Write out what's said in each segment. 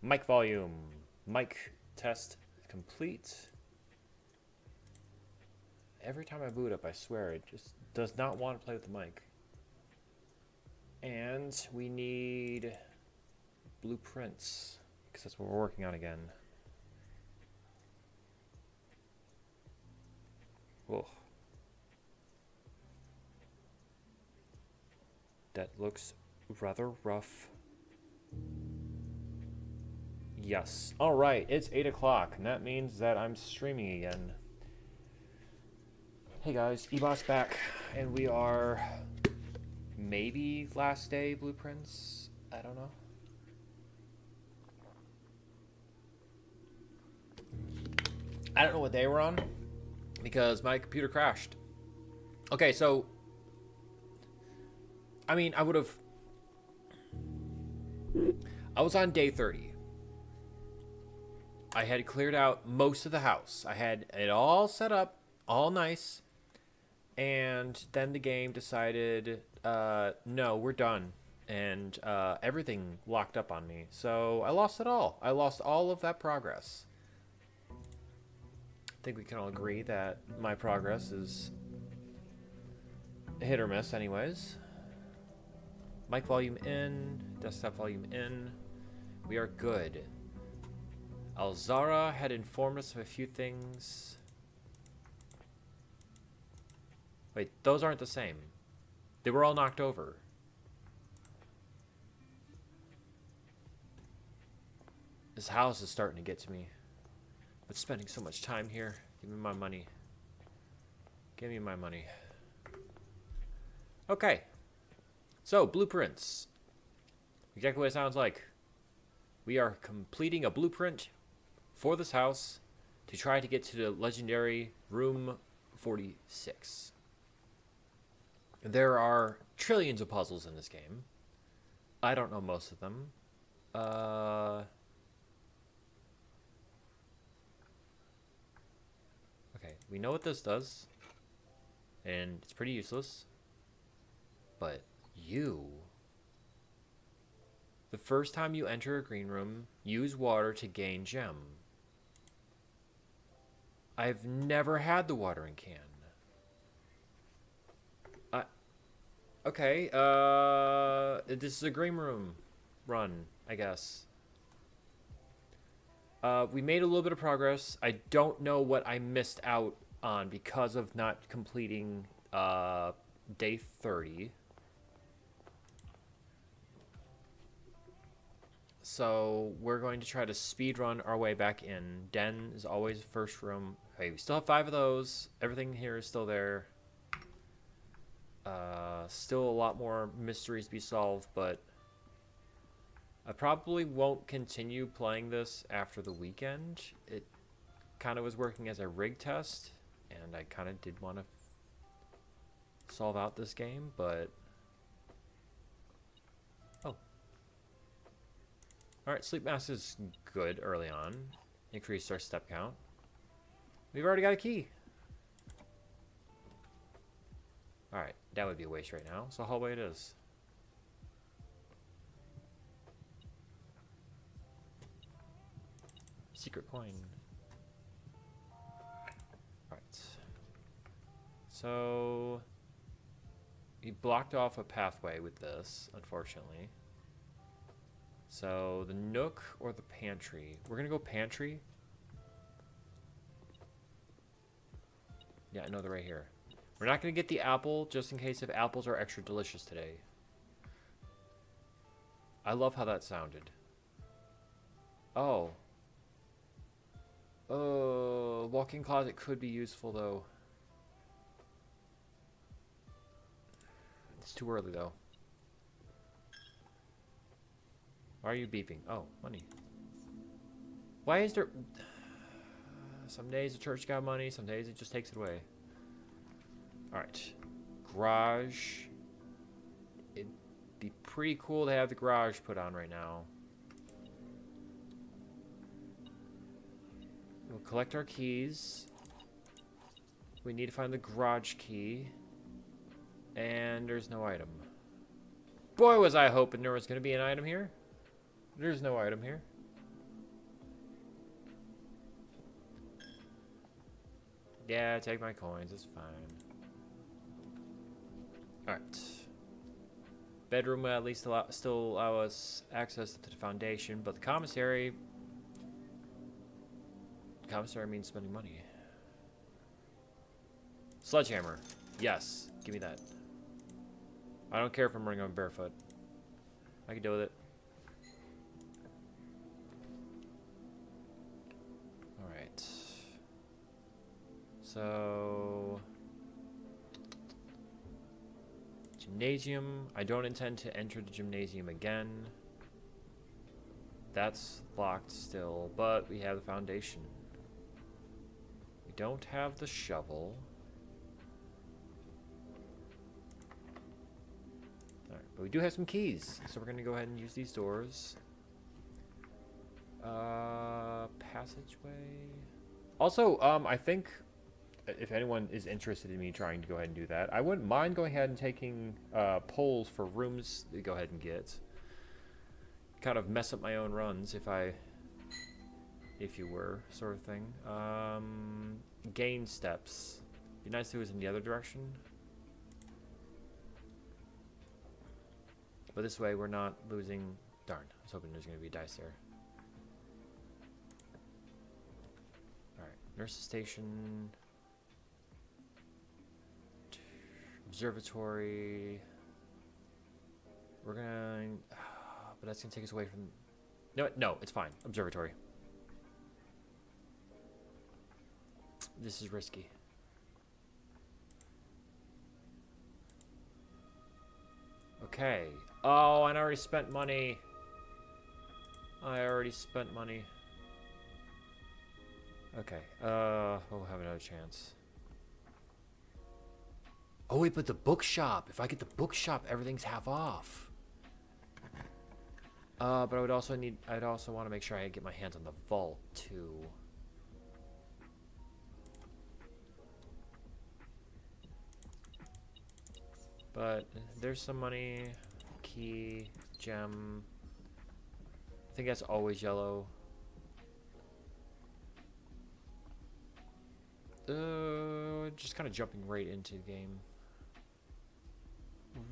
Mic volume. Mic test complete. Every time I boot up, I swear, it just does not want to play with the mic. And we need blueprints, because that's what we're working on again. Oh. That looks rather rough. Yes. Alright, it's 8 o'clock, and that means that I'm streaming again. Hey guys, Eboss back, and we are maybe last day blueprints? I don't know. I don't know what day we're on, because my computer crashed. Okay, so I mean, I was on day 30. I had cleared out most of the house. I had it all set up, all nice. And then the game decided, no, we're done. And everything locked up on me. So I lost it all. I lost all of that progress. I think we can all agree that my progress is hit or miss anyways. Mic volume in, desktop volume in. We are good. Alzara had informed us of a few things. Wait, those aren't the same. They were all knocked over. This house is starting to get to me. But spending so much time here. Give me my money. Give me my money. Okay. So, blueprints. Exactly what it sounds like. We are completing a blueprint for this house to try to get to the legendary room 46. There are trillions of puzzles in this game. I don't know most of them. Okay, we know what this does. And it's pretty useless. But the first time you enter a green room, use water to gain gem. I've never had the watering can. Okay, this is a green room run, I guess. We made a little bit of progress. I don't know what I missed out on because of not completing day 30. So we're going to try to speed run our way back in. Den is always first room. Okay, we still have 5 of those. Everything here is still there. Still a lot more mysteries to be solved, but I probably won't continue playing this after the weekend. It kind of was working as a rig test, and I kind of did want to solve out this game, but... Oh. Alright, Sleep Mask is good early on. Increased our step count. We've already got a key. Alright, that would be a waste right now, so hallway it is. Secret coin. Alright. So... we blocked off a pathway with this, unfortunately. So, the nook or the pantry? We're gonna go pantry. Yeah, I know they're right here. We're not gonna get the apple, just in case if apples are extra delicious today. I love how that sounded. Oh. Walk-in closet could be useful, though. It's too early, though. Why are you beeping? Oh, money. Why is there... Some days the church got money, some days it just takes it away. Alright. Garage. It'd be pretty cool to have the garage put on right now. We'll collect our keys. We need to find the garage key. And there's no item. Boy, was I hoping there was going to be an item here. There's no item here. Yeah, take my coins. It's fine. Alright. Bedroom will at least still allow us access to the foundation, but the commissary... Commissary means spending money. Sledgehammer. Yes. Give me that. I don't care if I'm running on barefoot. I can deal with it. Alright. So... Gymnasium. I don't intend to enter the gymnasium again. That's locked still, but we have the foundation. We don't have the shovel. Alright, but we do have some keys, so we're gonna go ahead and use these doors. Passageway. Also, I think if anyone is interested in me trying to go ahead and do that, I wouldn't mind going ahead and taking polls for rooms to go ahead and get. Kind of mess up my own runs if you were, sort of thing. Gain steps. Be nice if it was in the other direction. But this way we're not losing. Darn, I was hoping there's going to be a dice there. Alright, nurse's station. Observatory. We're gonna... but that's gonna take us away from... No, it's fine. Observatory. This is risky. Okay. Oh, and I already spent money. I already spent money. Okay. We'll have another chance. Oh wait, but the bookshop. If I get the bookshop, everything's half off. But I'd also want to make sure I get my hands on the vault too. But there's some money, key, gem. I think that's always yellow. Just kind of jumping right into the game.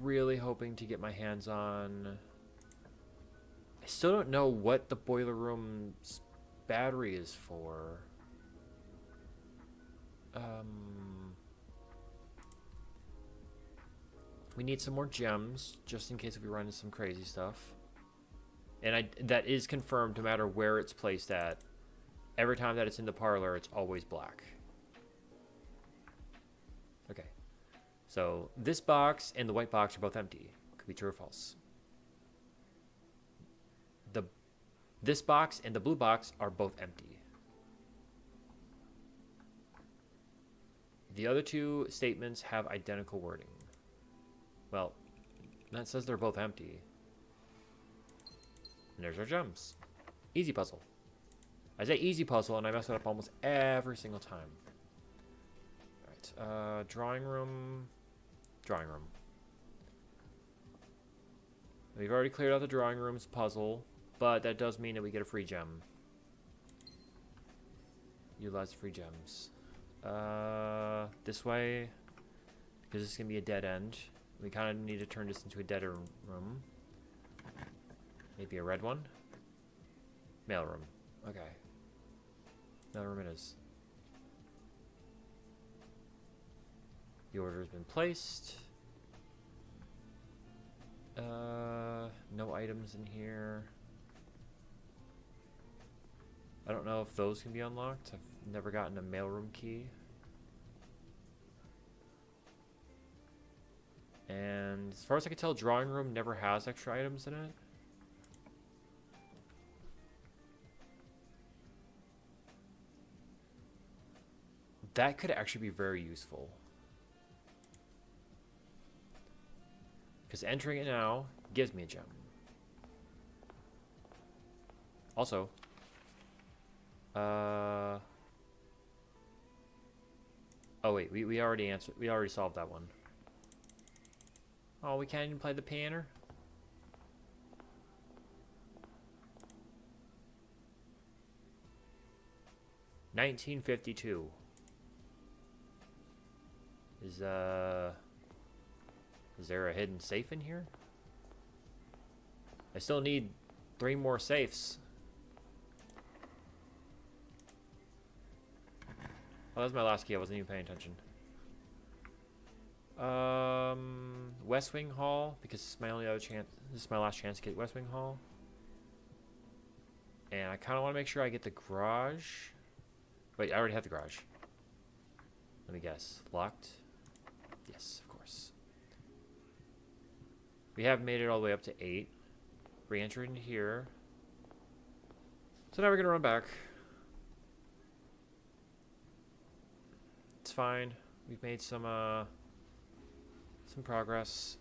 Really hoping to get my hands on... I still don't know what the boiler room's battery is for. We need some more gems, just in case we run into some crazy stuff. And that is confirmed no matter where it's placed at. Every time that it's in the parlor, it's always black. Okay. So this box and the white box are both empty. Could be true or false. This box and the blue box are both empty. The other two statements have identical wording. Well, that says they're both empty. And there's our gems. Easy puzzle. I say easy puzzle and I mess it up almost every single time. Alright, drawing room. Drawing room. We've already cleared out the drawing room's puzzle, but that does mean that we get a free gem. Utilize free gems. This way, because this is going to be a dead end. We kind of need to turn this into a deader room. Maybe a red one. Mailroom. Okay. Mailroom it is. The order has been placed. No items in here. I don't know if those can be unlocked. I've never gotten a mailroom key. And as far as I can tell, drawing room never has extra items in it. That could actually be very useful. Because entering it now gives me a gem. Also, oh wait, we already answered. We already solved that one. Oh, we can't even play the piano. 1952. Is there a hidden safe in here? I still need 3 more safes. Oh, that was my last key. I wasn't even paying attention. West Wing Hall, because this is my only other chance. This is my last chance to get West Wing Hall. And I kind of want to make sure I get the garage. Wait, I already have the garage. Let me guess. Locked? Yes, of course. We have made it all the way up to 8. Re-enter into here. So now we're going to run back. It's fine. We've made some progress.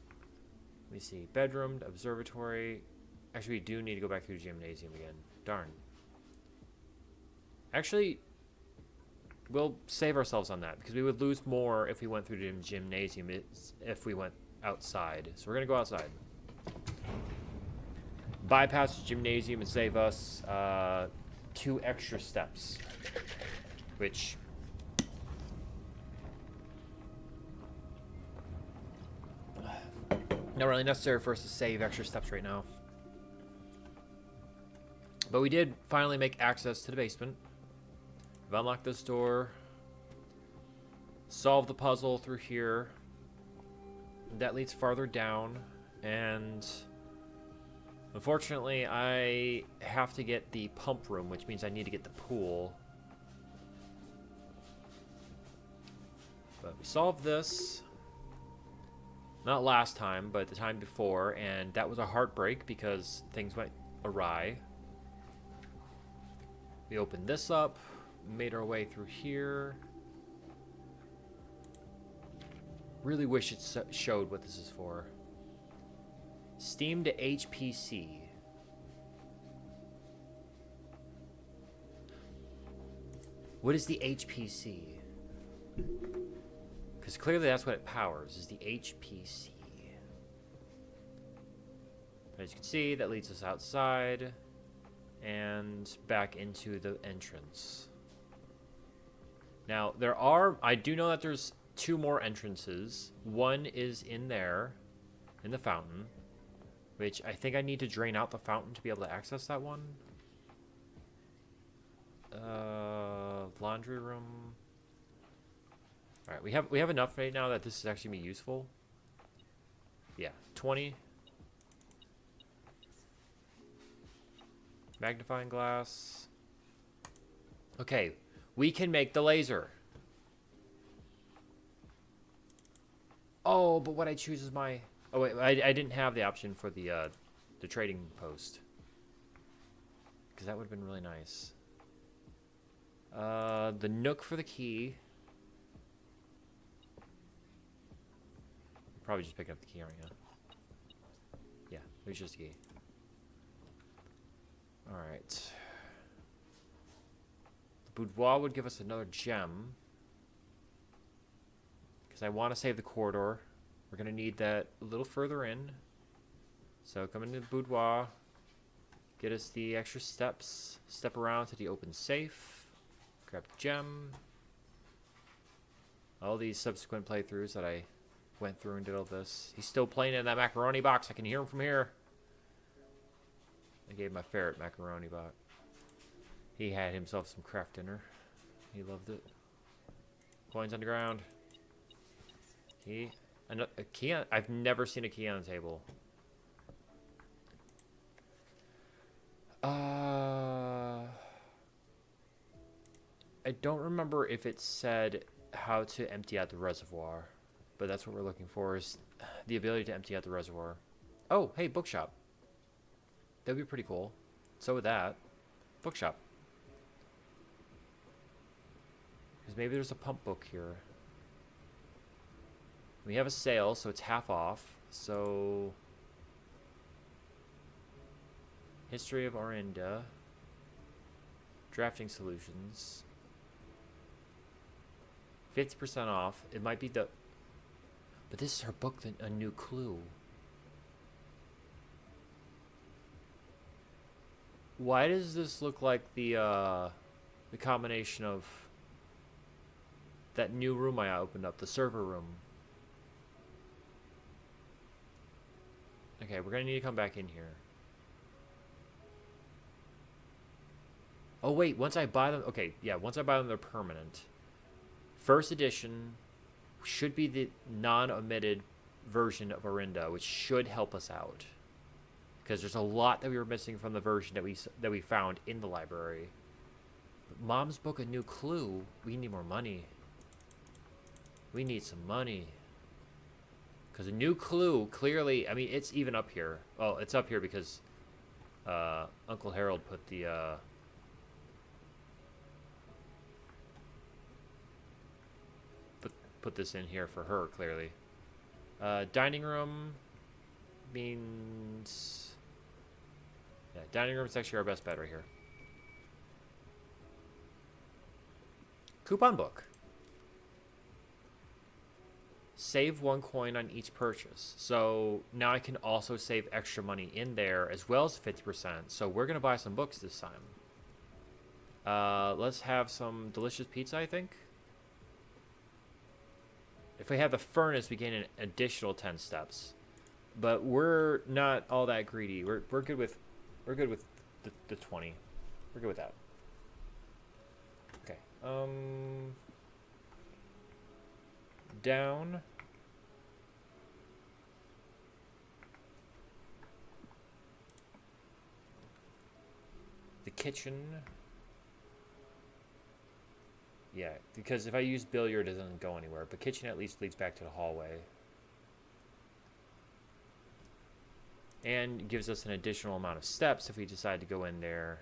Let me see. Bedroom, observatory. Actually, we do need to go back through the gymnasium again. Darn. Actually, we'll save ourselves on that because we would lose more if we went through the gymnasium if we went outside. So we're going to go outside. Bypass the gymnasium and save us 2 extra steps. Which... not really necessary for us to save extra steps right now. But we did finally make access to the basement. We've unlocked this door. Solved the puzzle through here. That leads farther down. And unfortunately, I have to get the pump room, which means I need to get the pool. But we solved this. Not last time, but the time before, and that was a heartbreak because things went awry. We opened this up, made our way through here. Really wish it showed what this is for. Steam to HPC. What is the HPC? Because clearly that's what it powers, is the HPC. But as you can see, that leads us outside and back into the entrance. Now, I do know that there's 2 more entrances. One is in there, in the fountain, which I think I need to drain out the fountain to be able to access that one. Laundry room. All right, we have enough right now that this is actually be useful. Yeah, 20. Magnifying glass. Okay, we can make the laser. Oh, but what I choose is my... Oh, wait, I didn't have the option for the trading post. Because that would have been really nice. The nook for the key. Probably just picking up the key right now. Yeah, there's just a key. Alright. The boudoir would give us another gem. Because I want to save the corridor. We're going to need that a little further in. So come into the boudoir. Get us the extra steps. Step around to the open safe. Grab the gem. All these subsequent playthroughs that I went through and did all this. He's still playing in that macaroni box. I can hear him from here. I gave my ferret macaroni box. He had himself some craft dinner. He loved it. Coins on the ground. Key. A key on, I've never seen a key on the table. I don't remember if it said how to empty out the reservoir. But that's what we're looking for, is the ability to empty out the reservoir. Oh, hey, bookshop. That'd be pretty cool. So with that, bookshop. Because maybe there's a pump book here. We have a sale, so it's half off. So, History of Orinda. Drafting Solutions. 50% off. It might be the... But this is her book, A New Clue. Why does this look like the the combination of that new room I opened up, the server room. Okay, we're gonna need to come back in here. Oh wait, once I buy them, okay, yeah, once I buy them, they're permanent. First edition should be the non-omitted version of Orinda, which should help us out. Because there's a lot that we were missing from the version that we found in the library. But Mom's Book, A New Clue, we need more money. We need some money. Because A New Clue, clearly, I mean, it's even up here. Oh, it's up here because Uncle Harold put the... put this in here for her, clearly. Dining room means... Yeah, dining room is actually our best bet right here. Coupon book. Save 1 coin on each purchase. So now I can also save extra money in there as well as 50%. So we're going to buy some books this time. Let's have some delicious pizza, I think. If we have the furnace, we gain an additional 10 steps. But we're not all that greedy. We're good with the 20. We're good with that. Okay. Down. The kitchen. Yeah, because if I use billiard, it doesn't go anywhere. But kitchen at least leads back to the hallway. And gives us an additional amount of steps if we decide to go in there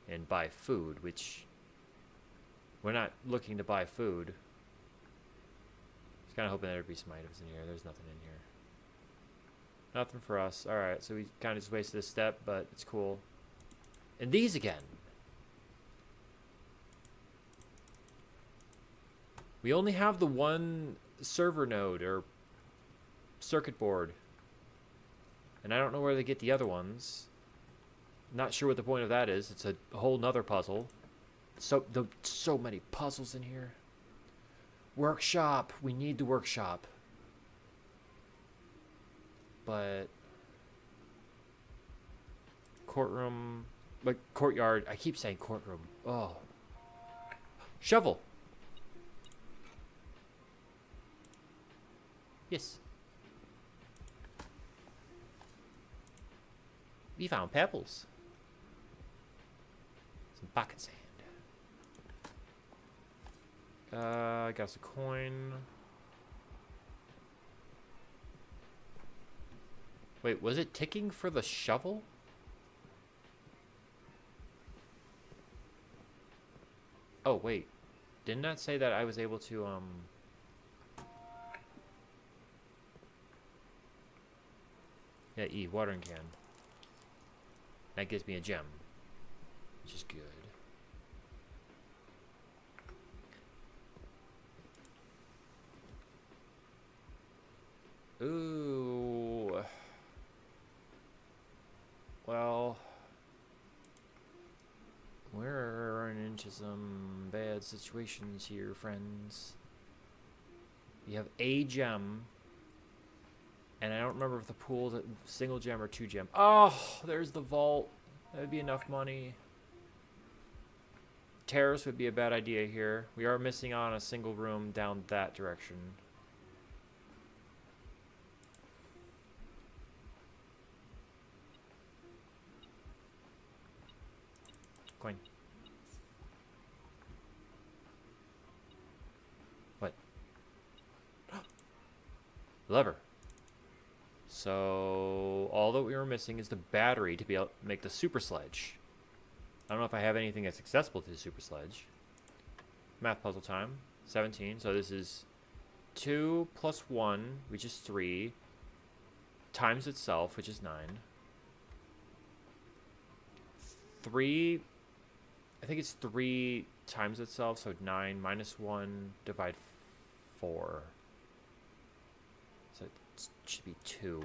and buy food, which we're not looking to buy food. Just kind of hoping there'd be some items in here. There's nothing in here. Nothing for us. Alright, so we kind of just wasted a step, but it's cool. And these again. We only have the one server node or circuit board. And I don't know where they get the other ones. Not sure what the point of that is. It's a whole nother puzzle. So many puzzles in here. Workshop. We need the workshop. But courtroom, like courtyard. I keep saying courtroom. Oh. Shovel. Yes. We found pebbles. Some bucket sand. I got a coin. Wait, was it ticking for the shovel? Oh, wait. Didn't that say that I was able to, Yeah, E, watering can. That gives me a gem, which is good. Ooh. Well, we're running into some bad situations here, friends. We have a gem. And I don't remember if the pool's a single gem or 2 gem. Oh, there's the vault. That would be enough money. Terrace would be a bad idea here. We are missing on a single room down that direction. Coin. What? Lever. So all that we were missing is the battery to be able to make the super sledge. I don't know if I have anything that's accessible to the super sledge. Math puzzle time. 17. So this is 2 plus 1, which is 3, times itself, which is 9. 3, I think it's 3 times itself, so 9 minus 1 divide 4. So it should be 2.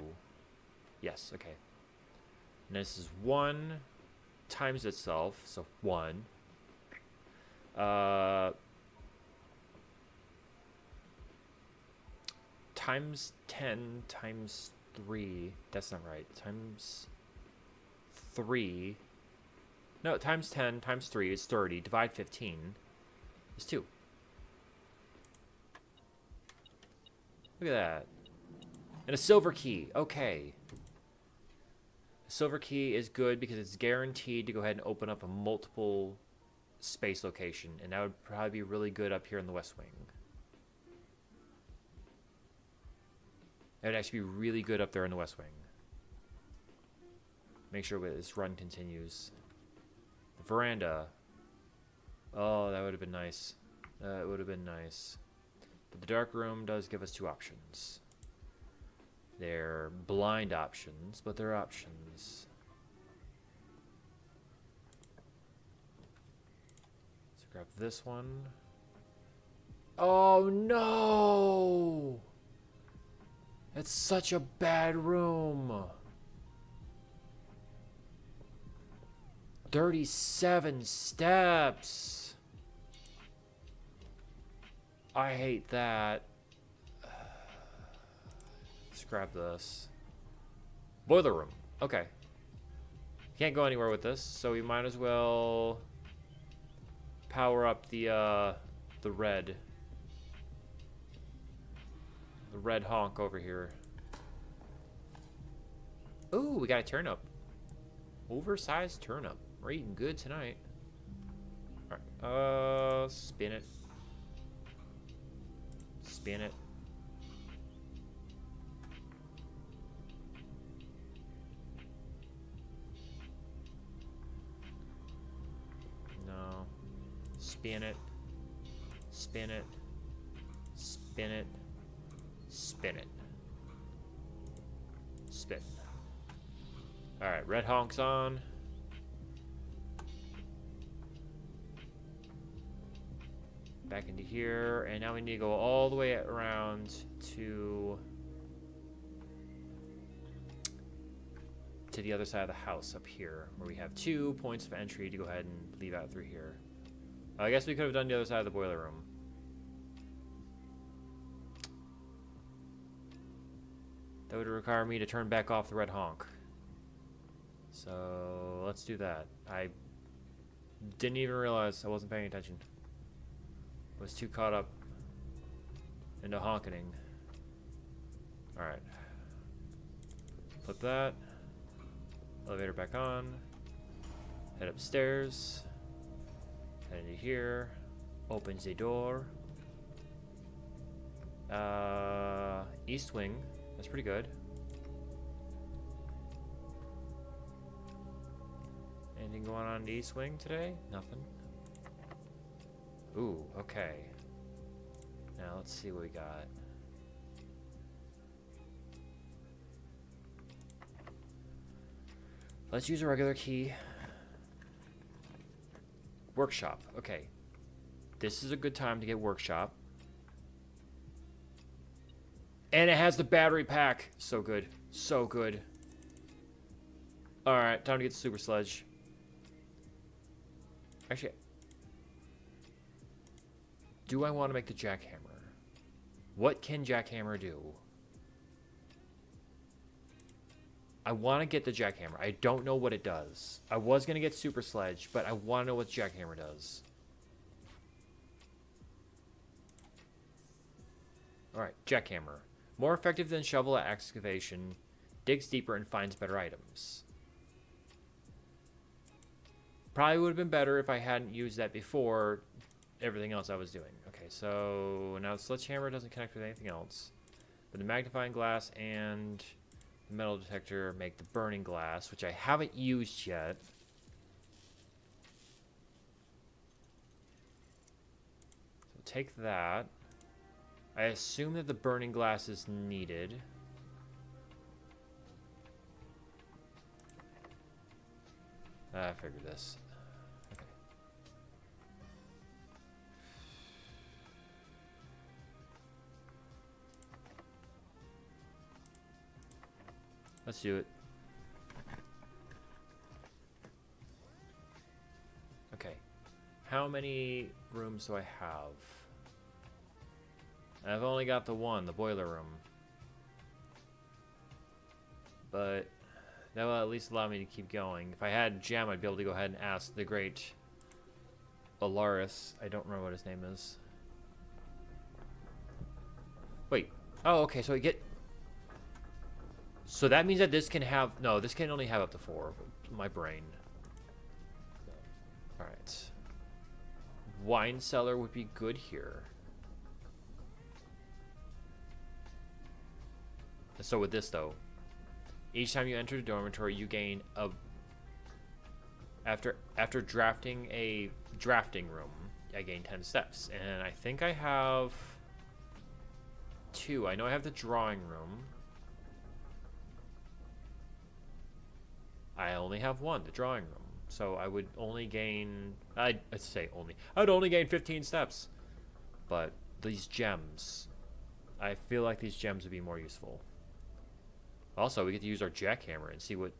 Yes, okay. And this is 1 times itself, so 1. Times 10 times 3. That's not right. Times 3. No, times 10 times 3 is 30. Divide 15 is 2. Look at that. And a silver key. Okay. A silver key is good because it's guaranteed to go ahead and open up a multiple space location. And that would probably be really good up here in the West Wing. It would actually be really good up there in the West Wing. Make sure this run continues. The veranda. Oh, that would have been nice. It would have been nice. But the dark room does give us 2 options. They're blind options, but they're options. So grab this one. Oh no! It's such a bad room. 37 steps. I hate that. Let's grab this. Boiler room. Okay. Can't go anywhere with this, so we might as well power up the red. The red honk over here. Ooh, we got a turnip. Oversized turnip. We're eating good tonight. Alright. Spin it. Spin it. No. Spin it. Spin it. Spin it. Spin it. Spin. Alright, red honk's on. Back into here, and now we need to go all the way around to the other side of the house up here, where we have 2 points of entry to go ahead and leave out through here. I guess we could have done the other side of the boiler room. That would require me to turn back off the red honk. So let's do that. I didn't even realize I wasn't paying attention. I was too caught up into honking. Alright. Flip that. Elevator back on. Head upstairs. Head into here. Opens the door. East wing. That's pretty good. Anything going on in the east wing today? Nothing. Ooh, okay. Now let's see what we got. Let's use a regular key. Workshop. Okay. This is a good time to get workshop. And it has the battery pack. So good. So good. Alright, time to get the super sledge. Actually, do I want to make the jackhammer? What can jackhammer do? I want to get the jackhammer. I don't know what it does. I was going to get super sledge, but I want to know what jackhammer does. Alright, jackhammer. More effective than shovel at excavation. Digs deeper and finds better items. Probably would have been better if I hadn't used that before everything else I was doing. Okay, so now the sledgehammer doesn't connect with anything else. But the magnifying glass and the metal detector make the burning glass, which I haven't used yet. So take that. I assume that the burning glass is needed. I figured this. Okay. Let's do it. Okay. How how many rooms do I have? I've only got the one, the boiler room. But that will at least allow me to keep going. If I had gem, I'd be able to go ahead and ask the great Alaris. I don't remember what his name is. Wait. Oh, okay, so I get... So that means that this can have... No, this can only have up to 4. My brain. Alright. Wine cellar would be good here. So with this, though, each time you enter the dormitory, you gain a... After drafting a drafting room, I gain 10 steps. And I think I have 2. I know I have the drawing room. I only have 1, the drawing room. So I would only gain... I'd say only. I would only gain 15 steps. But these gems... I feel like these gems would be more useful. Also, we get to use our jackhammer and see what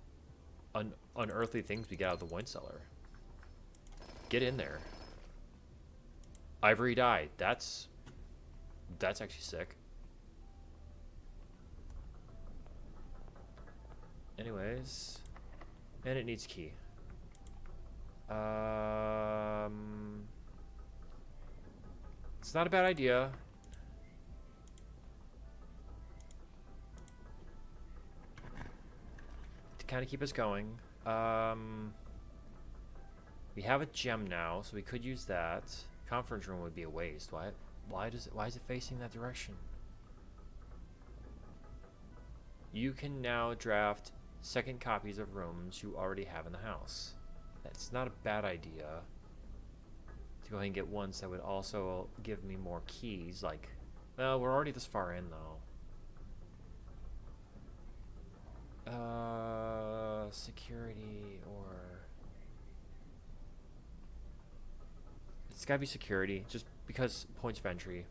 unearthly things we get out of the wine cellar. Get in there. Ivory dye. That's actually sick. Anyways. And it needs key. It's not a bad idea. To kind of keep us going. We have a gem now, so we could use that. Conference room would be a waste. Why is it facing that direction? You can now draft second copies of rooms you already have in the house. That's not a bad idea. To go ahead and get ones that would also give me more keys, like... Well, we're already this far in, though. Security, or... It's gotta be security, just because points of entry.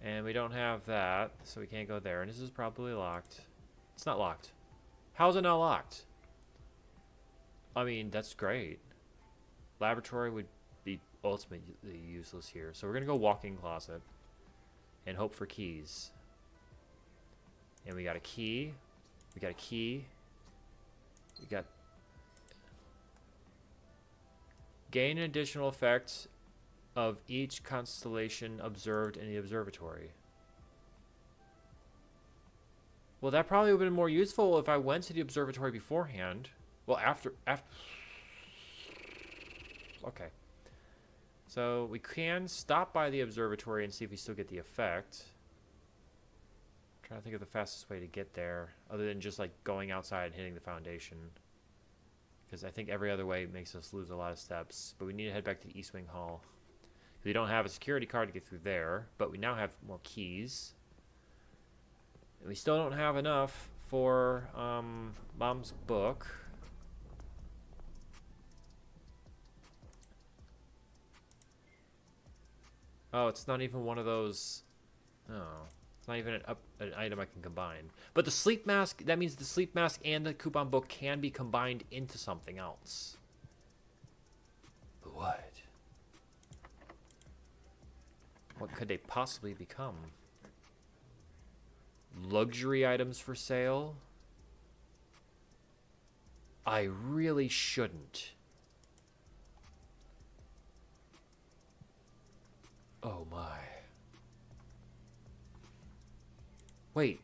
And we don't have that, so we can't go there. And this is probably locked. It's not locked. How's it not locked? I mean, that's great. Laboratory would be ultimately useless here. So we're going to go walk-in closet and hope for keys. And we got a key. We got a key. We got... Gain an additional effect of each constellation observed in the observatory. Well, that probably would have been more useful if I went to the observatory beforehand. Well, after. Okay. So we can stop by the observatory and see if we still get the effect. I'm trying to think of the fastest way to get there, other than just like going outside and hitting the foundation. Because I think every other way makes us lose a lot of steps. But we need to head back to the East Wing Hall. We don't have a security card to get through there, but we now have more keys. And we still don't have enough for Mom's book. Oh, it's not even one of those. Oh, it's not even an item I can combine. But the sleep mask, that means the sleep mask and the coupon book can be combined into something else. But what? What could they possibly become? Luxury items for sale? I really shouldn't. Oh my. Wait.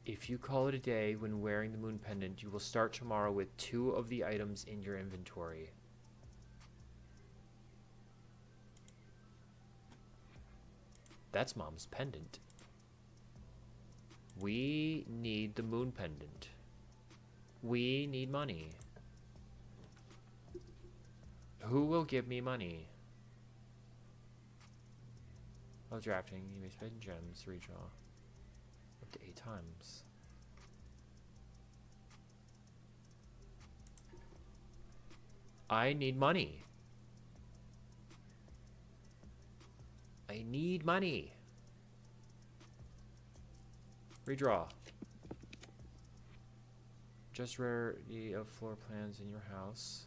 If you call it a day when wearing the moon pendant, you will start tomorrow with 2 of the items in your inventory. That's Mom's pendant. We need the moon pendant. We need money. Who will give me money? While drafting, you may spend gems to redraw up to 8 times. I need money. I need money. Redraw. Just rarity of floor plans in your house.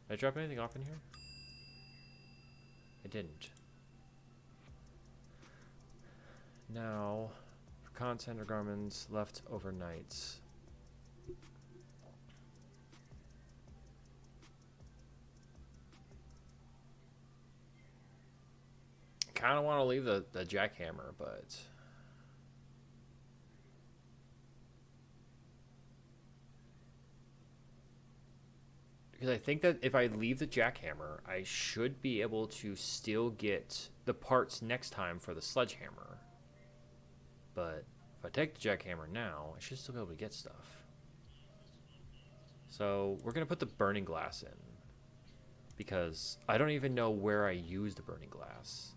Did I drop anything off in here? I didn't. Now, for content or garments left overnight. I kind of want to leave the jackhammer, but because I think that if I leave the jackhammer, I should be able to still get the parts next time for the sledgehammer. But if I take the jackhammer now, I should still be able to get stuff. So we're going to put the burning glass in. Because I don't even know where I use the burning glass.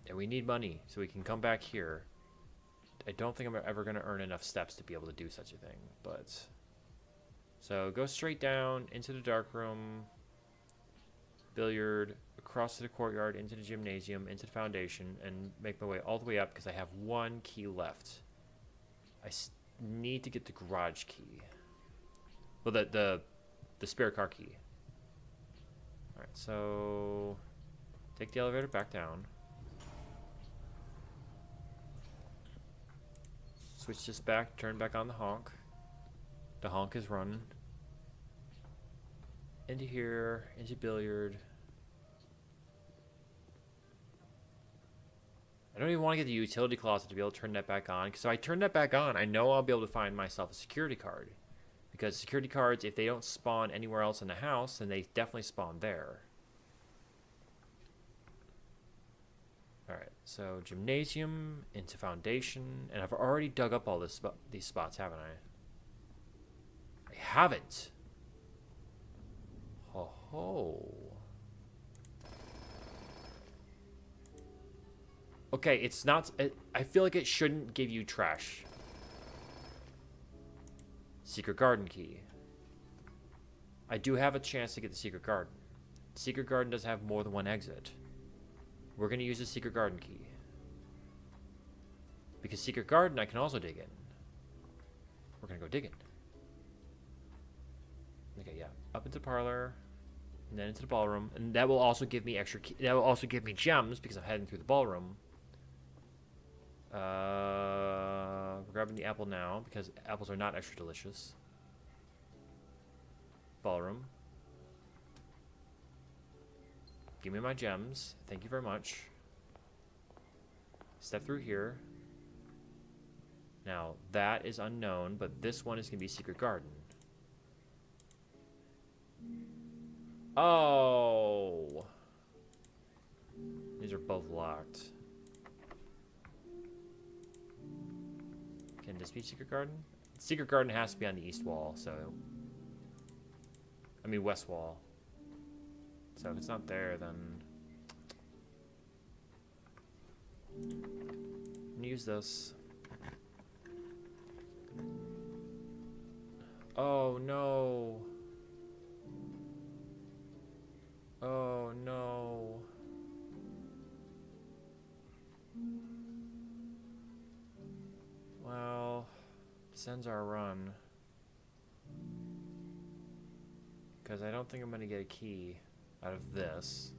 And we need money, so we can come back here. I don't think I'm ever going to earn enough steps to be able to do such a thing, but... So go straight down into the dark room, billiard, across to the courtyard, into the gymnasium, into the foundation, and make my way all the way up because I have one key left. I need to get the garage key. Well, the spare car key. Alright, so take the elevator back down. Switch this back, turn back on the honk. The honk is running. Into here, into billiard. I don't even want to get the utility closet to be able to turn that back on. Because if I turn that back on, I know I'll be able to find myself a security card. Because security cards, if they don't spawn anywhere else in the house, then they definitely spawn there. Alright, so gymnasium, into foundation. And I've already dug up all these spots, haven't I? I haven't. Ho ho. Okay, it's not... I feel like it shouldn't give you trash. Secret garden key. I do have a chance to get the secret garden. Secret garden does have more than one exit. We're going to use the secret garden key. Because secret garden I can also dig in. We're going to go dig in. Okay, yeah. Up into the parlor. And then into the ballroom. And that will also give me extra key. That will also give me gems because I'm heading through the ballroom. We're grabbing the apple now because apples are not extra delicious. Ballroom. Give me my gems. Thank you very much. Step through here. Now, that is unknown, but this one is going to be Secret Garden. Oh! These are both locked. Can this be Secret Garden? Secret Garden has to be on the east wall, so... I mean, west wall. So if it's not there, then... I'm gonna use this. Oh, no. Oh, no. Well, this ends our run. Because I don't think I'm going to get a key out of this.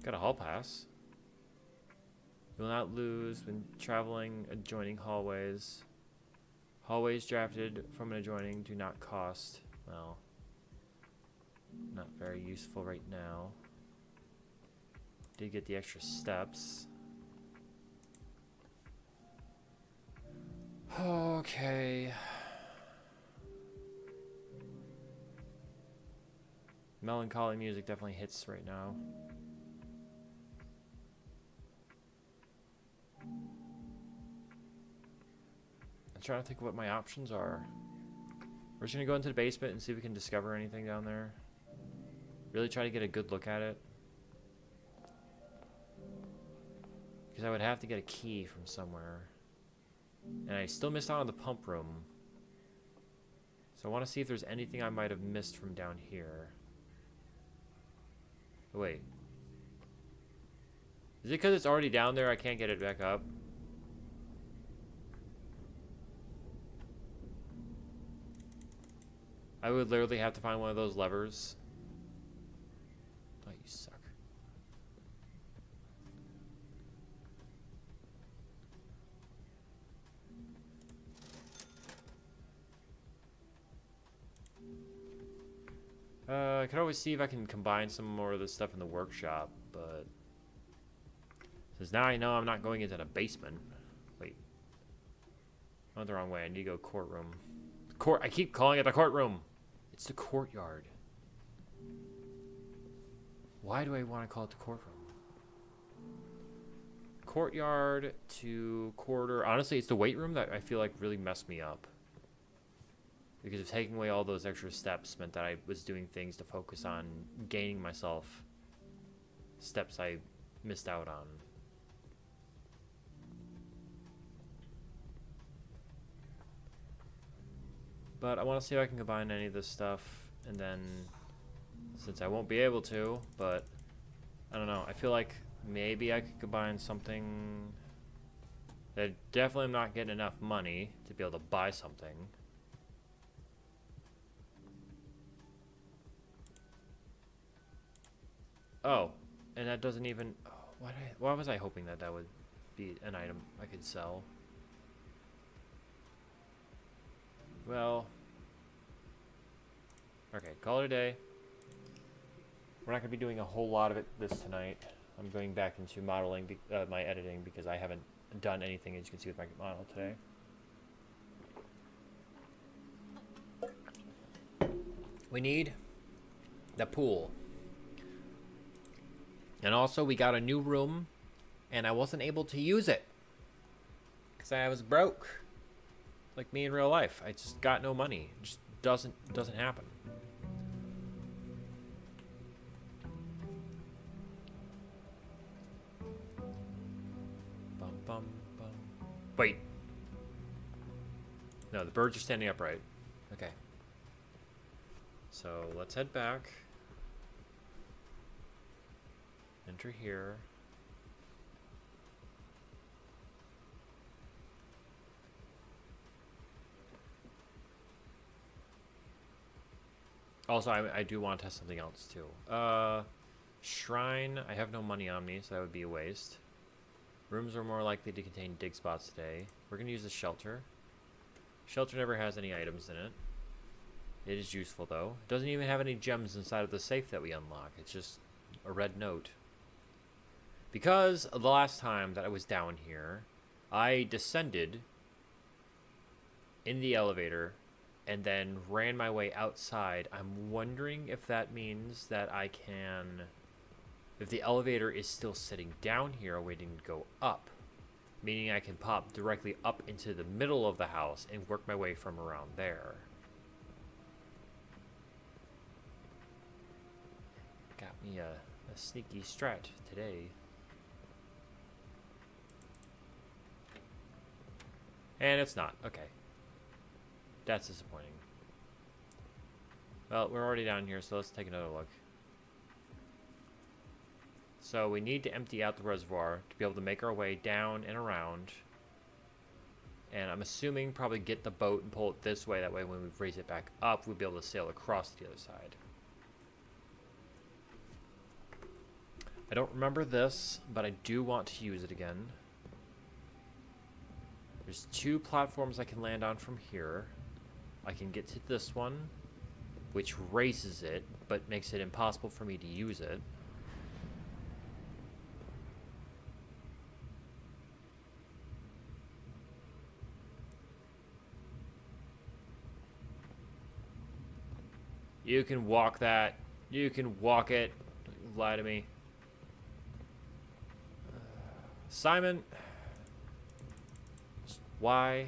Got a hall pass. You will not lose when traveling adjoining hallways. Hallways drafted from an adjoining do not cost. Well, not very useful right now. Did get the extra steps. Okay. Melancholy music definitely hits right now. I'm trying to think what my options are. We're just gonna go into the basement and see if we can discover anything down there. Really try to get a good look at it. Because I would have to get a key from somewhere. And I still missed out on the pump room. So I want to see if there's anything I might have missed from down here. Wait. Is it because it's already down there I can't get it back up? I would literally have to find one of those levers. Oh, you suck. I could always see if I can combine some more of this stuff in the workshop, but since now I know I'm not going into the basement. Wait. I went the wrong way. I need to go courtroom. I keep calling it the courtroom. It's the courtyard. Why do I want to call it the courtroom? Courtyard to corridor. Honestly, it's the weight room that I feel like really messed me up. Because of taking away all those extra steps meant that I was doing things to focus on gaining myself steps I missed out on. But I want to see if I can combine any of this stuff, and then, since I won't be able to, but I don't know, I feel like maybe I could combine something that definitely I'm not getting enough money to be able to buy something. Oh, and that doesn't even, oh, why was I hoping that that would be an item I could sell? Well, okay, call it a day. We're not going to be doing a whole lot of it this tonight. I'm going back into modeling, my editing, because I haven't done anything, as you can see with my model today. We need the pool. And also, we got a new room, and I wasn't able to use it because I was broke. Like me in real life, I just got no money. It just doesn't happen. Bum bum bum. Wait. No, the birds are standing upright. Okay. So let's head back. Enter here. Also, I do want to test something else too. Shrine. I have no money on me, so that would be a waste. Rooms are more likely to contain dig spots today. We're going to use the shelter. Shelter never has any items in it. It is useful though. It doesn't even have any gems inside of the safe that we unlock. It's just a red note. Because the last time that I was down here, I descended in the elevator and then ran my way outside. I'm wondering if that means that I can, if the elevator is still sitting down here waiting to go up, meaning I can pop directly up into the middle of the house and work my way from around there. Got me a sneaky strat today. And it's not. Okay. That's disappointing. Well, we're already down here, so let's take another look. So we need to empty out the reservoir to be able to make our way down and around. And I'm assuming probably get the boat and pull it this way. That way when we raise it back up, we'll be able to sail across to the other side. I don't remember this, but I do want to use it again. There's 2 platforms I can land on from here. I can get to this one, which raises it, but makes it impossible for me to use it. You can walk that. You can walk it. Don't lie to me. Simon. Why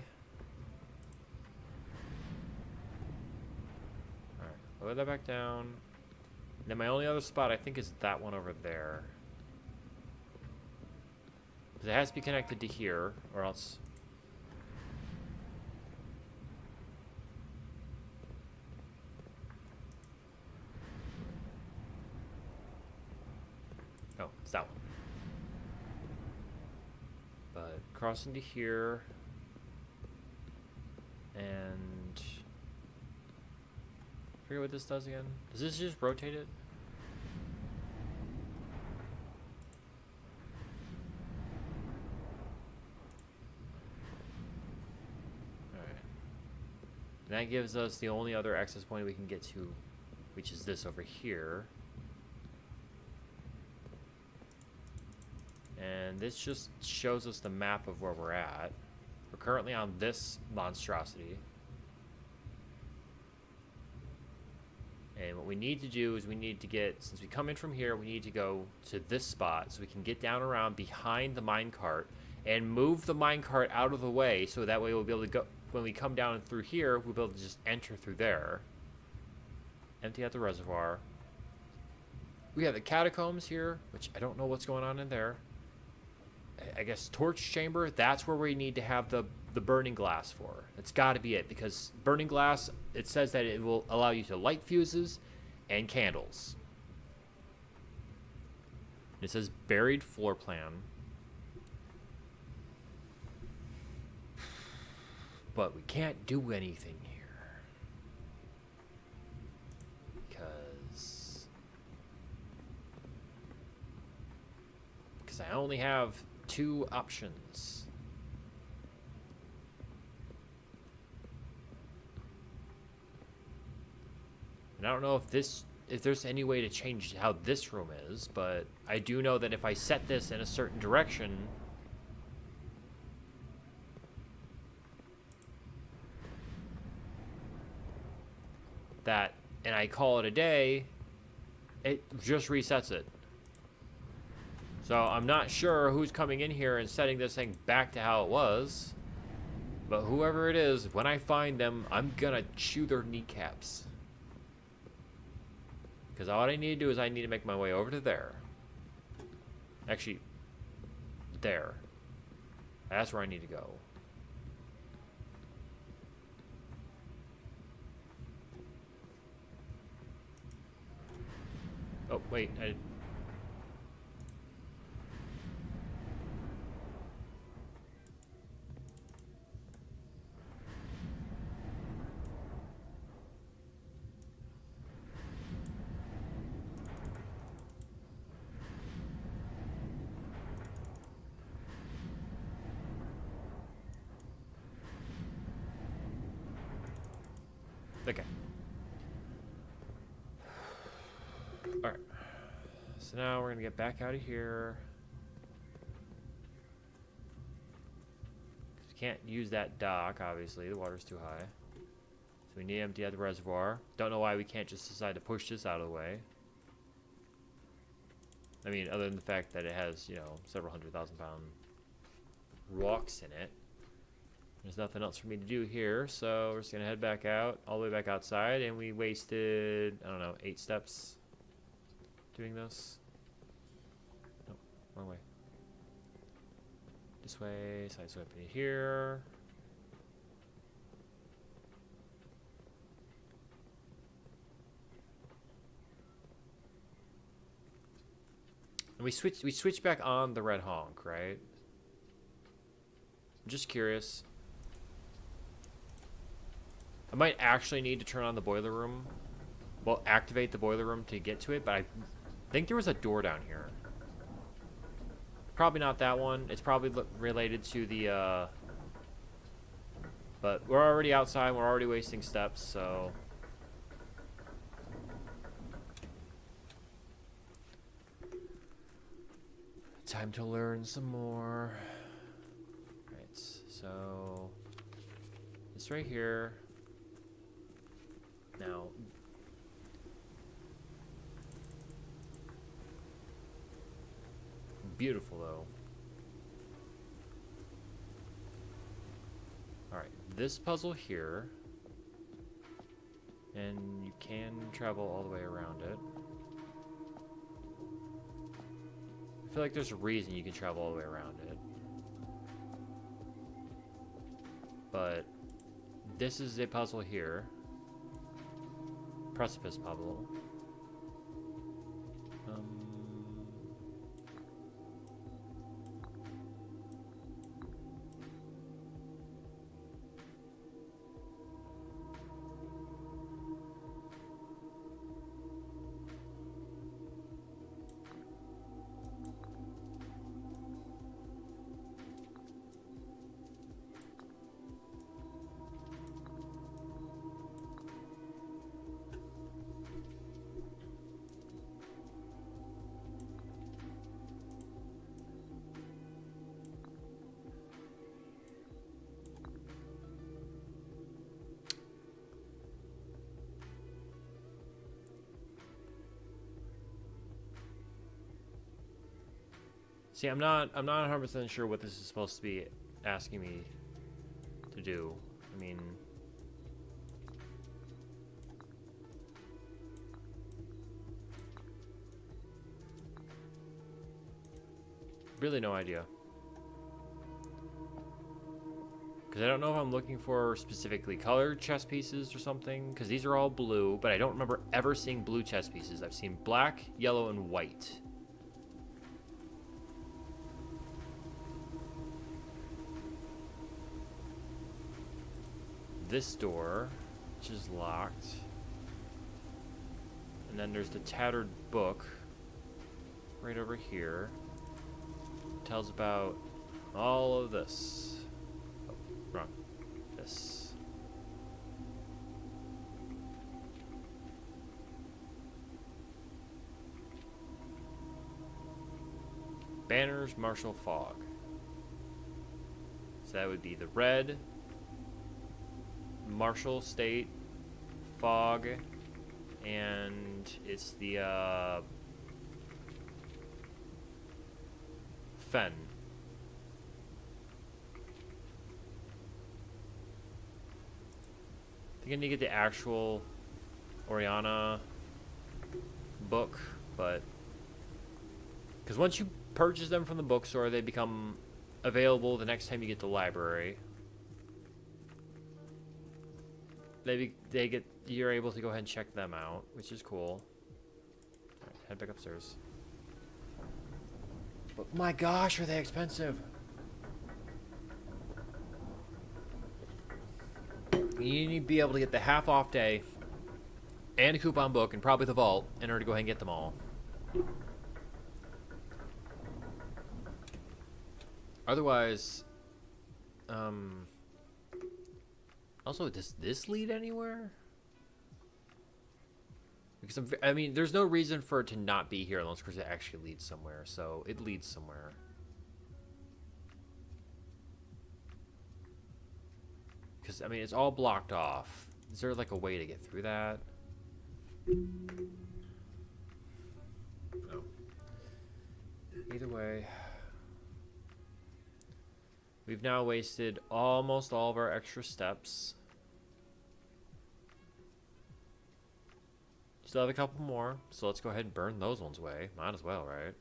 Lower that back down. And then my only other spot, I think, is that one over there. Because it has to be connected to here, or else... Oh, it's that one. But crossing to here... And... I forget what this does again. Does this just rotate it? Alright. That gives us the only other access point we can get to, which is this over here. And this just shows us the map of where we're at. We're currently on this monstrosity. And what we need to do is we need to get, since we come in from here, we need to go to this spot so we can get down around behind the minecart and move the minecart out of the way so that way we'll be able to go, when we come down through here, we'll be able to just enter through there. Empty out the reservoir. We have the catacombs here, which I don't know what's going on in there. I guess torch chamber, that's where we need to have the burning glass for. It's got to be it, because burning glass, it says that it will allow you to light fuses and candles. It says buried floor plan. But we can't do anything here. Because I only have 2 options. And I don't know if there's any way to change how this room is, but I do know that if I set this in a certain direction, and I call it a day, it just resets it. So I'm not sure who's coming in here and setting this thing back to how it was, but whoever it is, when I find them, I'm gonna chew their kneecaps. Because all I need to do is I need to make my way over to there. Actually, there. That's where I need to go. Oh, wait. Okay. Alright. So now we're going to get back out of here. We can't use that dock, obviously. The water's too high. So we need to empty out the reservoir. Don't know why we can't just decide to push this out of the way. I mean, other than the fact that it has, you know, several 100,000-pound rocks in it. There's nothing else for me to do here, so we're just going to head back out, all the way back outside, and we wasted, I don't know, 8 steps doing this. No, wrong way. This way, side swipe in here. And we switch back on the red honk, right? I'm just curious. I might actually need to turn on the boiler room. Well, activate the boiler room to get to it, but I think there was a door down here. Probably not that one. It's probably related to the, but we're already outside. We're already wasting steps, so. Time to learn some more. Right, so it's right here. Now, beautiful though. All right, this puzzle here And you can travel all the way around it. I feel like there's a reason you can travel all the way around it. But this is a puzzle here. Precipice puzzle. See, I'm not 100% sure what this is supposed to be asking me to do. I mean, really no idea. Because I don't know if I'm looking for specifically colored chess pieces or something, because these are all blue, but I don't remember ever seeing blue chess pieces. I've seen black, yellow, and white. This door, which is locked. And then there's the tattered book right over here. Tells about all of this. Oh, wrong. This. Banners, Marshall, Fog. So that would be the red, Marshall State, Fog, and it's the Fen. I think I need to get the actual Oriana book, but because once you purchase them from the bookstore, they become available the next time you get to the library. You're able to go ahead and check them out, which is cool. All right, head back upstairs. But my gosh, are they expensive? You need to be able to get the half off day and a coupon book and probably the vault in order to go ahead and get them all. Otherwise, also, does this lead anywhere? Because I mean, there's no reason for it to not be here unless it actually leads somewhere. So it leads somewhere. Because I mean, it's all blocked off. Is there like a way to get through that? No. Either way, we've now wasted almost all of our extra steps. Still have a couple more, so let's go ahead and burn those ones away. Might as well, right?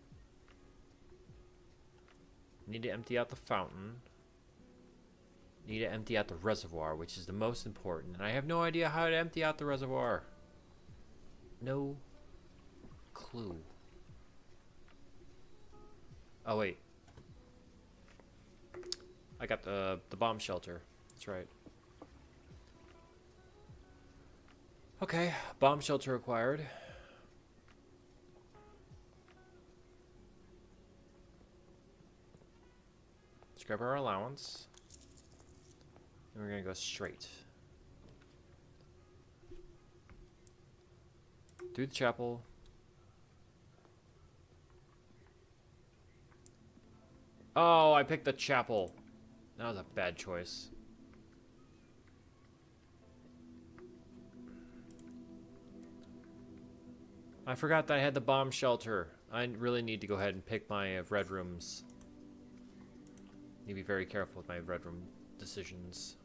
Need to empty out the fountain. Need to empty out the reservoir, which is the most important. And I have no idea how to empty out the reservoir. No clue. Oh, wait. I got the bomb shelter. That's right. Okay, bomb shelter acquired. Let's grab our allowance. And we're gonna go straight through the chapel. Oh, I picked the chapel. That was a bad choice. I forgot that I had the bomb shelter. I really need to go ahead and pick my red rooms. Need to be very careful with my red room decisions.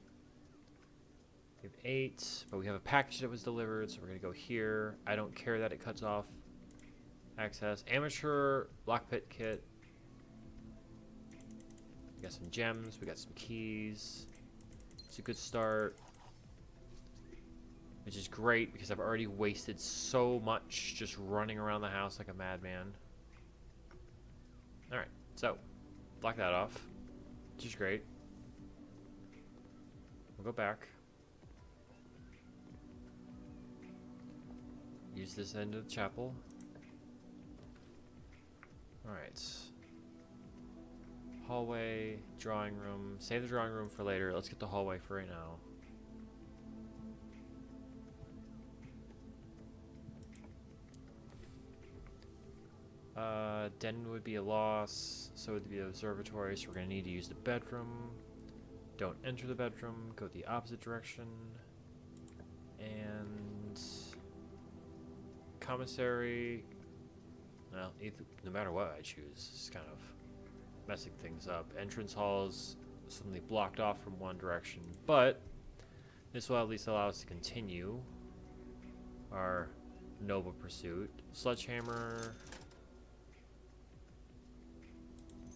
We have 8, but we have a package that was delivered, so we're going to go here. I don't care that it cuts off access. Amateur lockpick kit. We got some gems. We got some keys. It's a good start. Which is great because I've already wasted so much just running around the house like a madman. Alright, so block that off, which is great. We'll go back. Use this end of the chapel. Alright. Hallway, drawing room. Save the drawing room for later. Let's get the hallway for right now. Den would be a loss, so would be the observatory, so we're going to need to use the bedroom. Don't enter the bedroom, go the opposite direction. And commissary, well, no matter what I choose, it's kind of messing things up. Entrance halls suddenly blocked off from one direction, but this will at least allow us to continue our noble pursuit. Sledgehammer.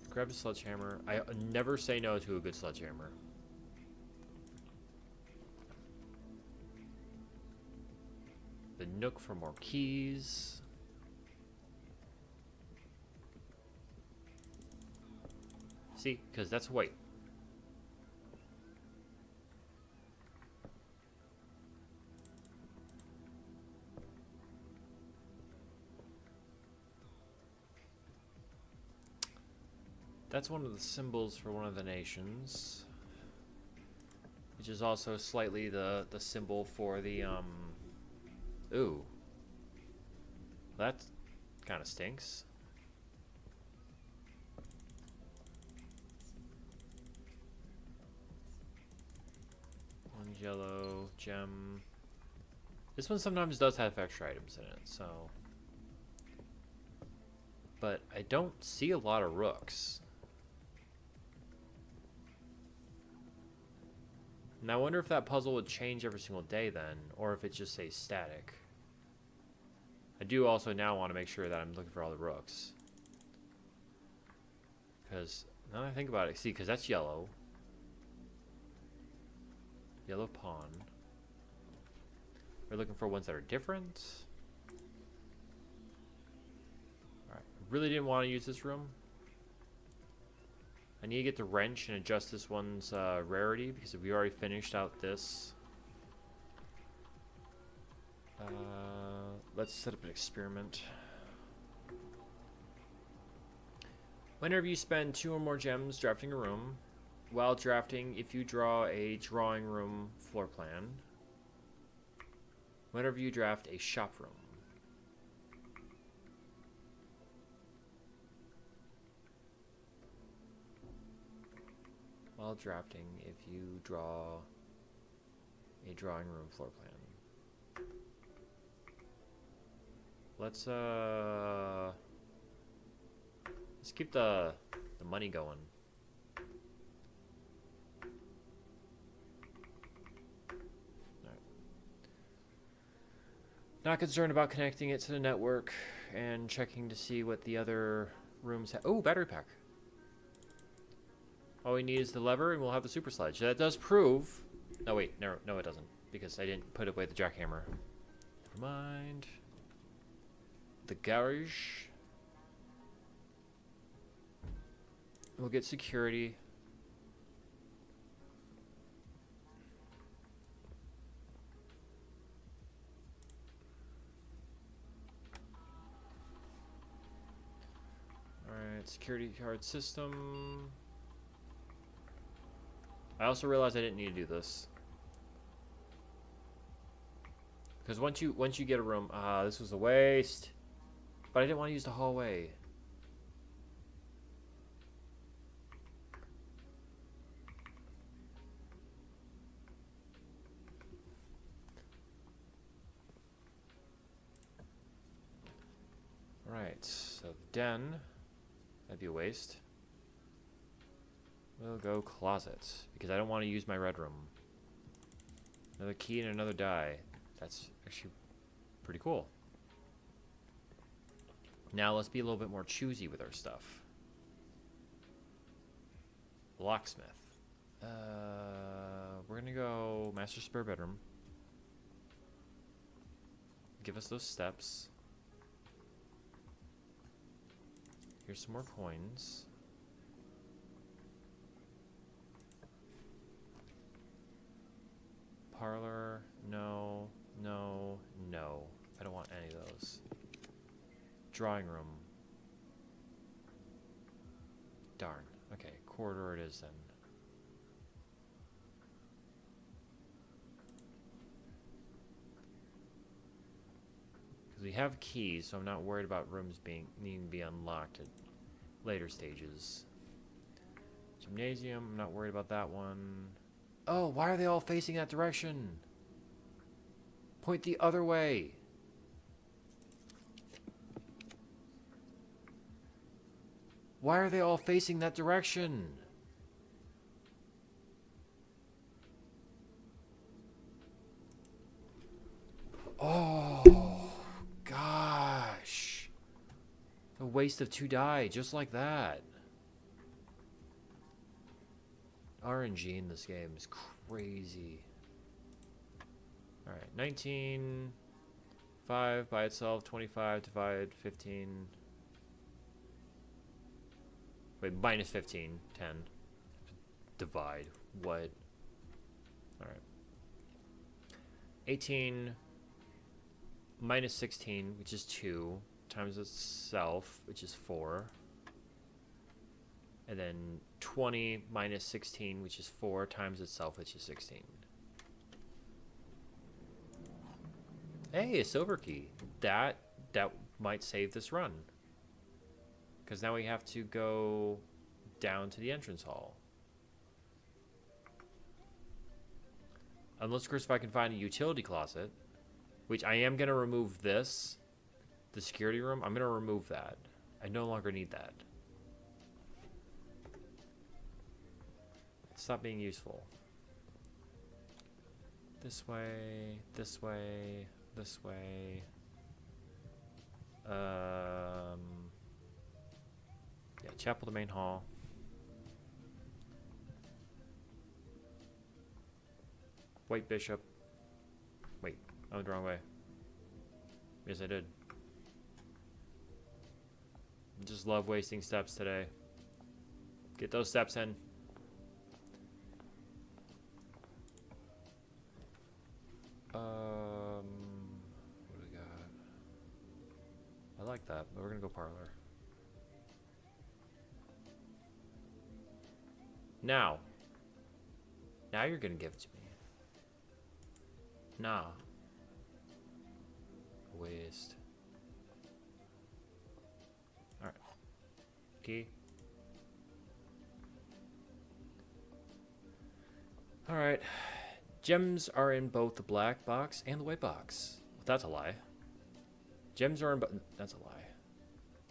Grab a sledgehammer. I never say no to a good sledgehammer. The Nook for more keys. See, because that's white. That's one of the symbols for one of the nations, which is also slightly the symbol for the ooh, that kind of stinks. One yellow gem. This one sometimes does have extra items in it, so. But I don't see a lot of rooks. Now I wonder if that puzzle would change every single day then, or if it just stays static. I do also now want to make sure that I'm looking for all the rooks. Because, now that I think about it, see, because that's yellow. Yellow pawn. We're looking for ones that are different. Alright, I really didn't want to use this room. I need to get the wrench and adjust this one's rarity because we already finished out this. Let's set up an experiment. Whenever you spend 2 or more gems drafting a room, while drafting, if you draw a drawing room floor plan, whenever you draft a shop room. While drafting, if you draw a drawing room floor plan. Let's keep the money going. Alright. Not concerned about connecting it to the network and checking to see what the other rooms have. Oh, battery pack. All we need is the lever and we'll have the super sledge. That does prove... Oh wait, no it doesn't. Because I didn't put away the jackhammer. Never mind. The garage. We'll get security. Alright, security card system. I also realized I didn't need to do this. Because once you get a room, this was a waste. But I didn't want to use the hallway. Right, so the den, that'd be a waste. We'll go closet, because I don't want to use my red room. Another key and another die. That's actually pretty cool. Now let's be a little bit more choosy with our stuff. Locksmith. We're gonna go master spare bedroom. Give us those steps. Here's some more coins. Parlor, no, no, no. I don't want any of those. Drawing room. Darn. Okay, corridor it is then. Because we have keys, so I'm not worried about rooms needing to be unlocked at later stages. Gymnasium, I'm not worried about that one. Oh, why are they all facing that direction? Point the other way. Why are they all facing that direction? Oh, gosh. A waste of 2 die, just like that. RNG in this game is crazy. Alright, 19, 5 by itself, 25 divide 15. Wait, minus 15, 10. Divide, what? Alright. 18 minus 16, which is 2, times itself, which is 4. And then 20 minus 16, which is 4, times itself, which is 16. Hey, a silver key. That might save this run. Because now we have to go down to the entrance hall. Unless, of course, if I can find a utility closet. Which I am going to remove this. The security room. I'm going to remove that. I no longer need that. Stop being useful. This way, this way, this way. Yeah, chapel to main hall. White bishop. Wait, I went the wrong way. Yes, I did. Just love wasting steps today. Get those steps in. What do we got? I like that, but we're gonna go parlor. Now you're gonna give it to me. Nah. Waste. Alright. Key. Alright. Gems are in both the black box and the white box. That's a lie. Gems are in that's a lie.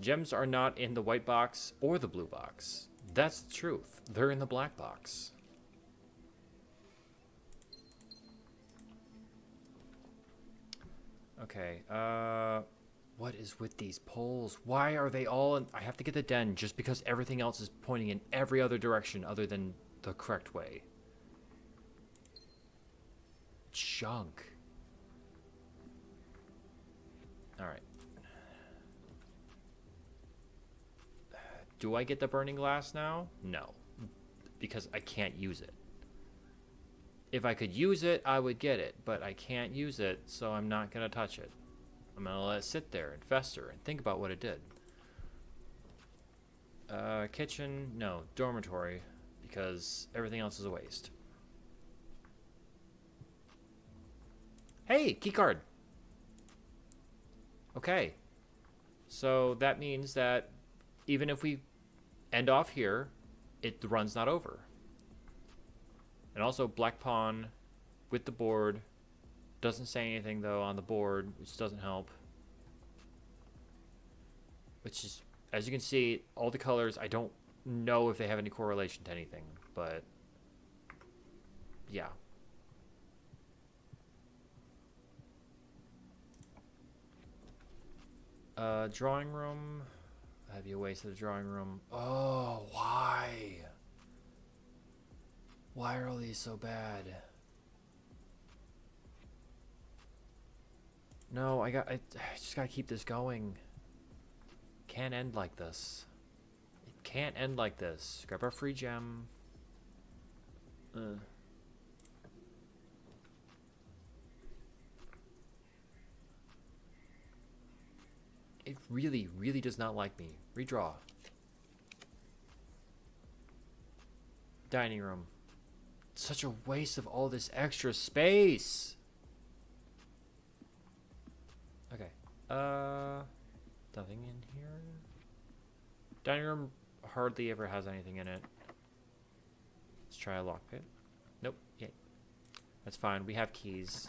Gems are not in the white box or the blue box. That's the truth. They're in the black box. Okay, what is with these poles? Why are they all in... I have to get the den just because everything else is pointing in every other direction other than the correct way. Junk. Alright. Do I get the burning glass now? No. Because I can't use it. If I could use it, I would get it. But I can't use it, so I'm not going to touch it. I'm going to let it sit there and fester and think about what it did. Kitchen, no. Dormitory, because everything else is a waste. Hey, keycard. Okay. So that means that even if we end off here, the run's not over. And also black pawn with the board. Doesn't say anything though on the board, which doesn't help. Which is, as you can see, all the colors, I don't know if they have any correlation to anything, but yeah. Drawing room. Have you wasted the drawing room? Oh, why? Why are all these so bad? No, I just gotta keep this going. Can't end like this. It can't end like this. Grab our free gem. It really, really does not like me. Redraw. Dining room. Such a waste of all this extra space. Okay. Nothing in here. Dining room hardly ever has anything in it. Let's try a lockpick. Nope. Yeah. That's fine. We have keys.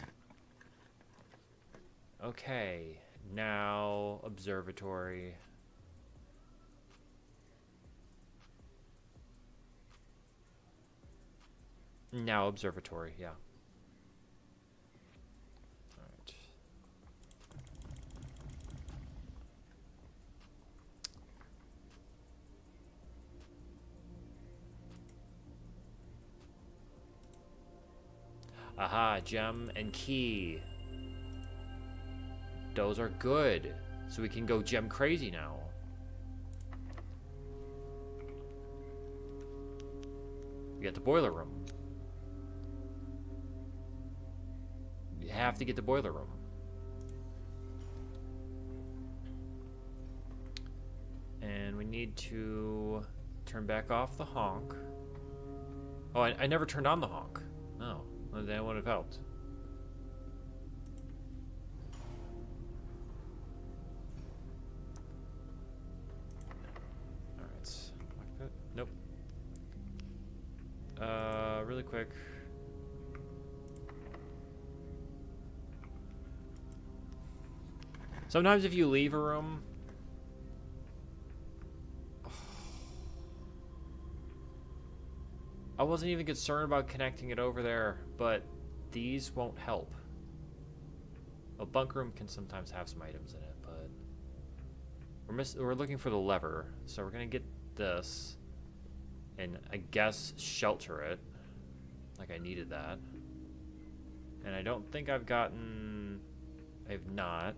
Okay. Now, observatory. Now, observatory, yeah. Alright. Aha, gem and key. Those are good. So we can go gem crazy now. We got the boiler room. We have to get the boiler room. And we need to turn back off the honk. Oh, I never turned on the honk. Oh, well, that would have helped. Nope. Really quick. Sometimes if you leave a room... I wasn't even concerned about connecting it over there, but these won't help. A bunk room can sometimes have some items in it, but... We're looking for the lever, so we're gonna get this. And I guess shelter it. Like I needed that. And I don't think I've gotten... I have not.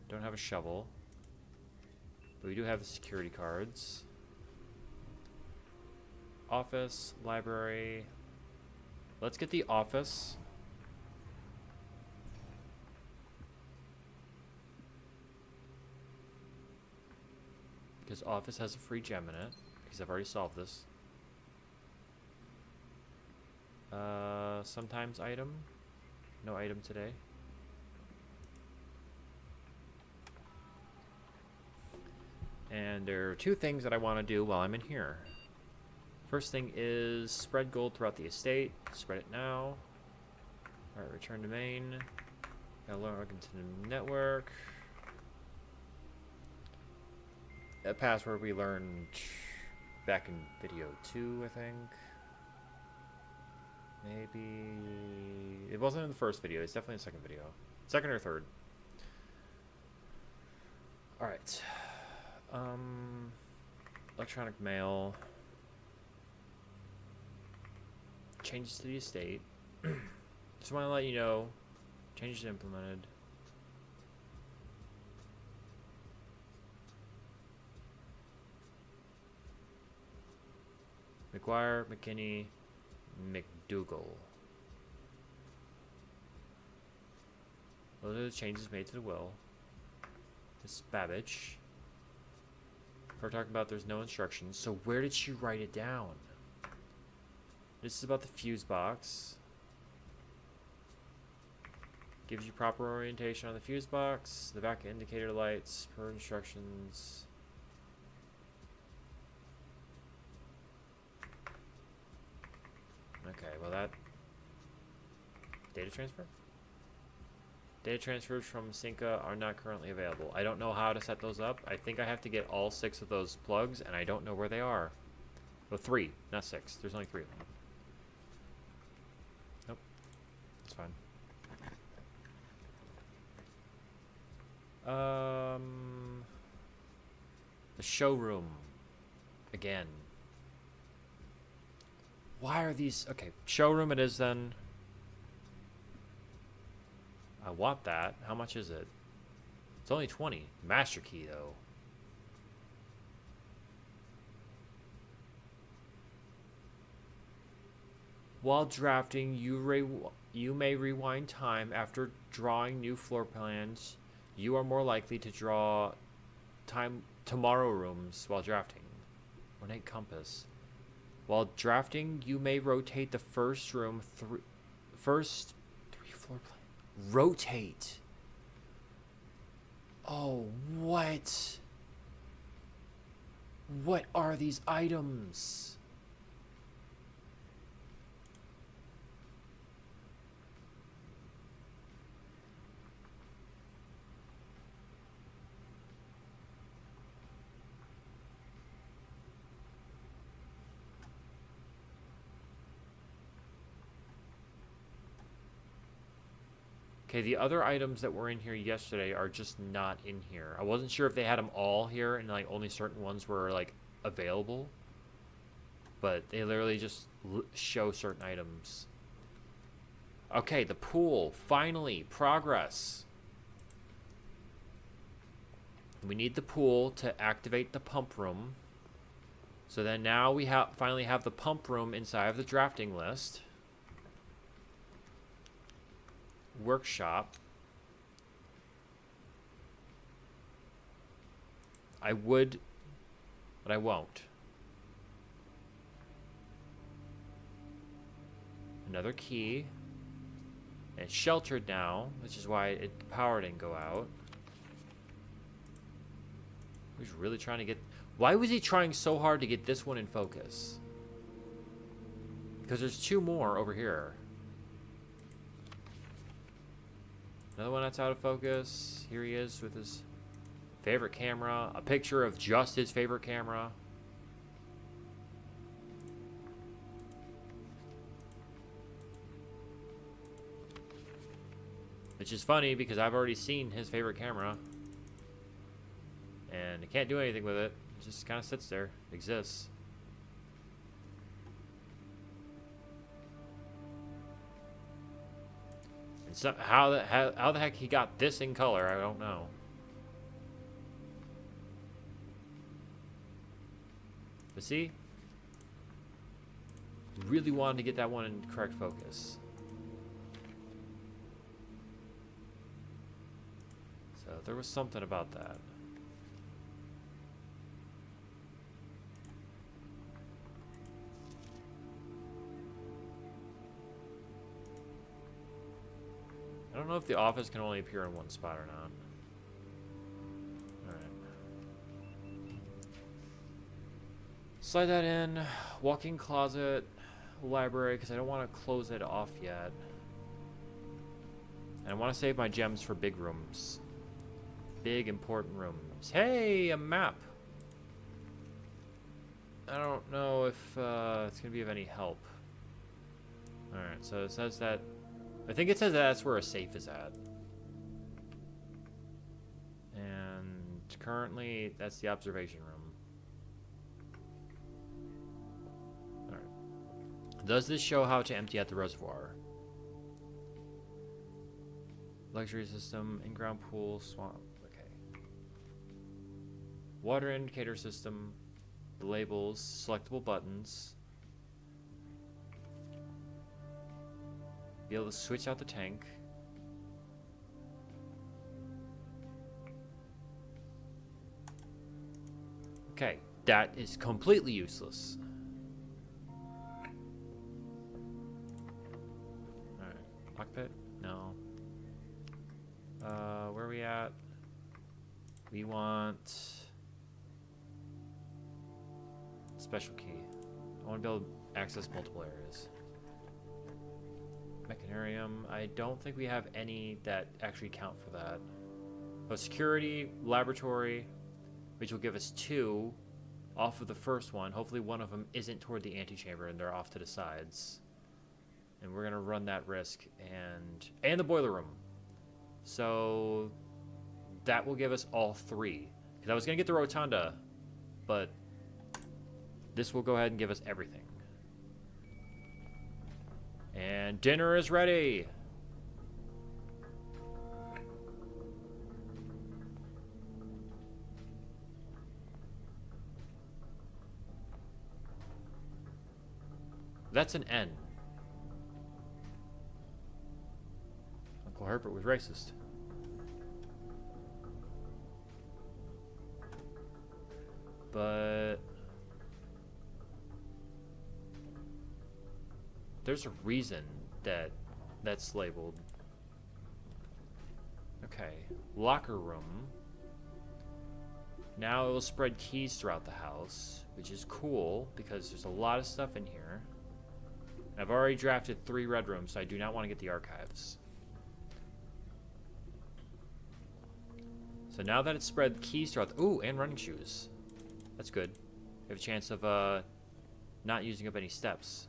Don't have a shovel. But we do have the security cards. Office, library. Let's get the office. Because office has a free gem in it. Because I've already solved this. Sometimes item. No item today. And there are two things that I want to do while I'm in here. First thing is spread gold throughout the estate. Spread it now. Alright, return to main. Gotta log into the network. A password we learned back in video 2, I think. Maybe... It wasn't in the first video. It's definitely in the second video. Second or third. Alright. Electronic mail. Changes to the estate. Just want to let you know. Changes implemented. McGuire, McKinney, McDougal. Those are the changes made to the will. This is Babbage. We're talking about there's no instructions. So where did she write it down? This is about the fuse box. Gives you proper orientation on the fuse box. The back indicator lights per instructions. Okay, well that... Data transfer? Data transfers from Cinca are not currently available. I don't know how to set those up. I think I have to get all 6 of those plugs, and I don't know where they are. Well, 3, not 6. There's only 3 of them. Nope. That's fine. The showroom. Again. Why are these... Okay, showroom it is then. I want that. How much is it? It's only 20. Master key, though. While drafting, you may rewind time after drawing new floor plans. You are more likely to draw tomorrow rooms while drafting. Ornate compass. While drafting, you may rotate the first room first three floor plans. Rotate. Oh, what? What are these items? Okay, the other items that were in here yesterday are just not in here. I wasn't sure if they had them all here and like only certain ones were like available. But they literally just show certain items. Okay, the pool. Finally, progress. We need the pool to activate the pump room. So then now we finally have the pump room inside of the drafting list. Workshop. I would, but I won't. Another key. And it's sheltered now, which is why the power didn't go out. He's really trying to get... Why was he trying so hard to get this one in focus? Because there's two more over here. Another one that's out of focus. Here he is with his favorite camera. A picture of just his favorite camera. Which is funny because I've already seen his favorite camera. And I can't do anything with it. It just kind of sits there. Exists. So how the heck he got this in color, I don't know. But see? Really wanted to get that one in correct focus. So there was something about that. I don't know if the office can only appear in one spot or not. Alright. Slide that in. Walk-in closet. Library, because I don't want to close it off yet. And I want to save my gems for big rooms. Big, important rooms. Hey, a map! I don't know if it's going to be of any help. Alright, so it says that... I think it says that's where a safe is at. And currently, that's the observation room. Alright. Does this show how to empty out the reservoir? Luxury system, in-ground pool, swamp. Okay. Water indicator system, the labels, selectable buttons. Be able to switch out the tank. Okay, that is completely useless. Alright, lockpit? No. Where are we at? We want... special key. I want to be able to access multiple areas. Mechanarium. I don't think we have any that actually count for that. Oh, security, laboratory, which will give us 2 off of the first one. Hopefully one of them isn't toward the antechamber and they're off to the sides. And we're going to run that risk. And the boiler room. So that will give us all 3. Because I was going to get the rotunda, but this will go ahead and give us everything. And dinner is ready! That's an N. Uncle Herbert was racist. But there's a reason that that's labeled. Okay, locker room. Now it will spread keys throughout the house, which is cool because there's a lot of stuff in here. I've already drafted 3 red rooms, so I do not want to get the archives. So now that it's spread keys throughout the... Ooh, and running shoes. That's good. You have a chance of not using up any steps.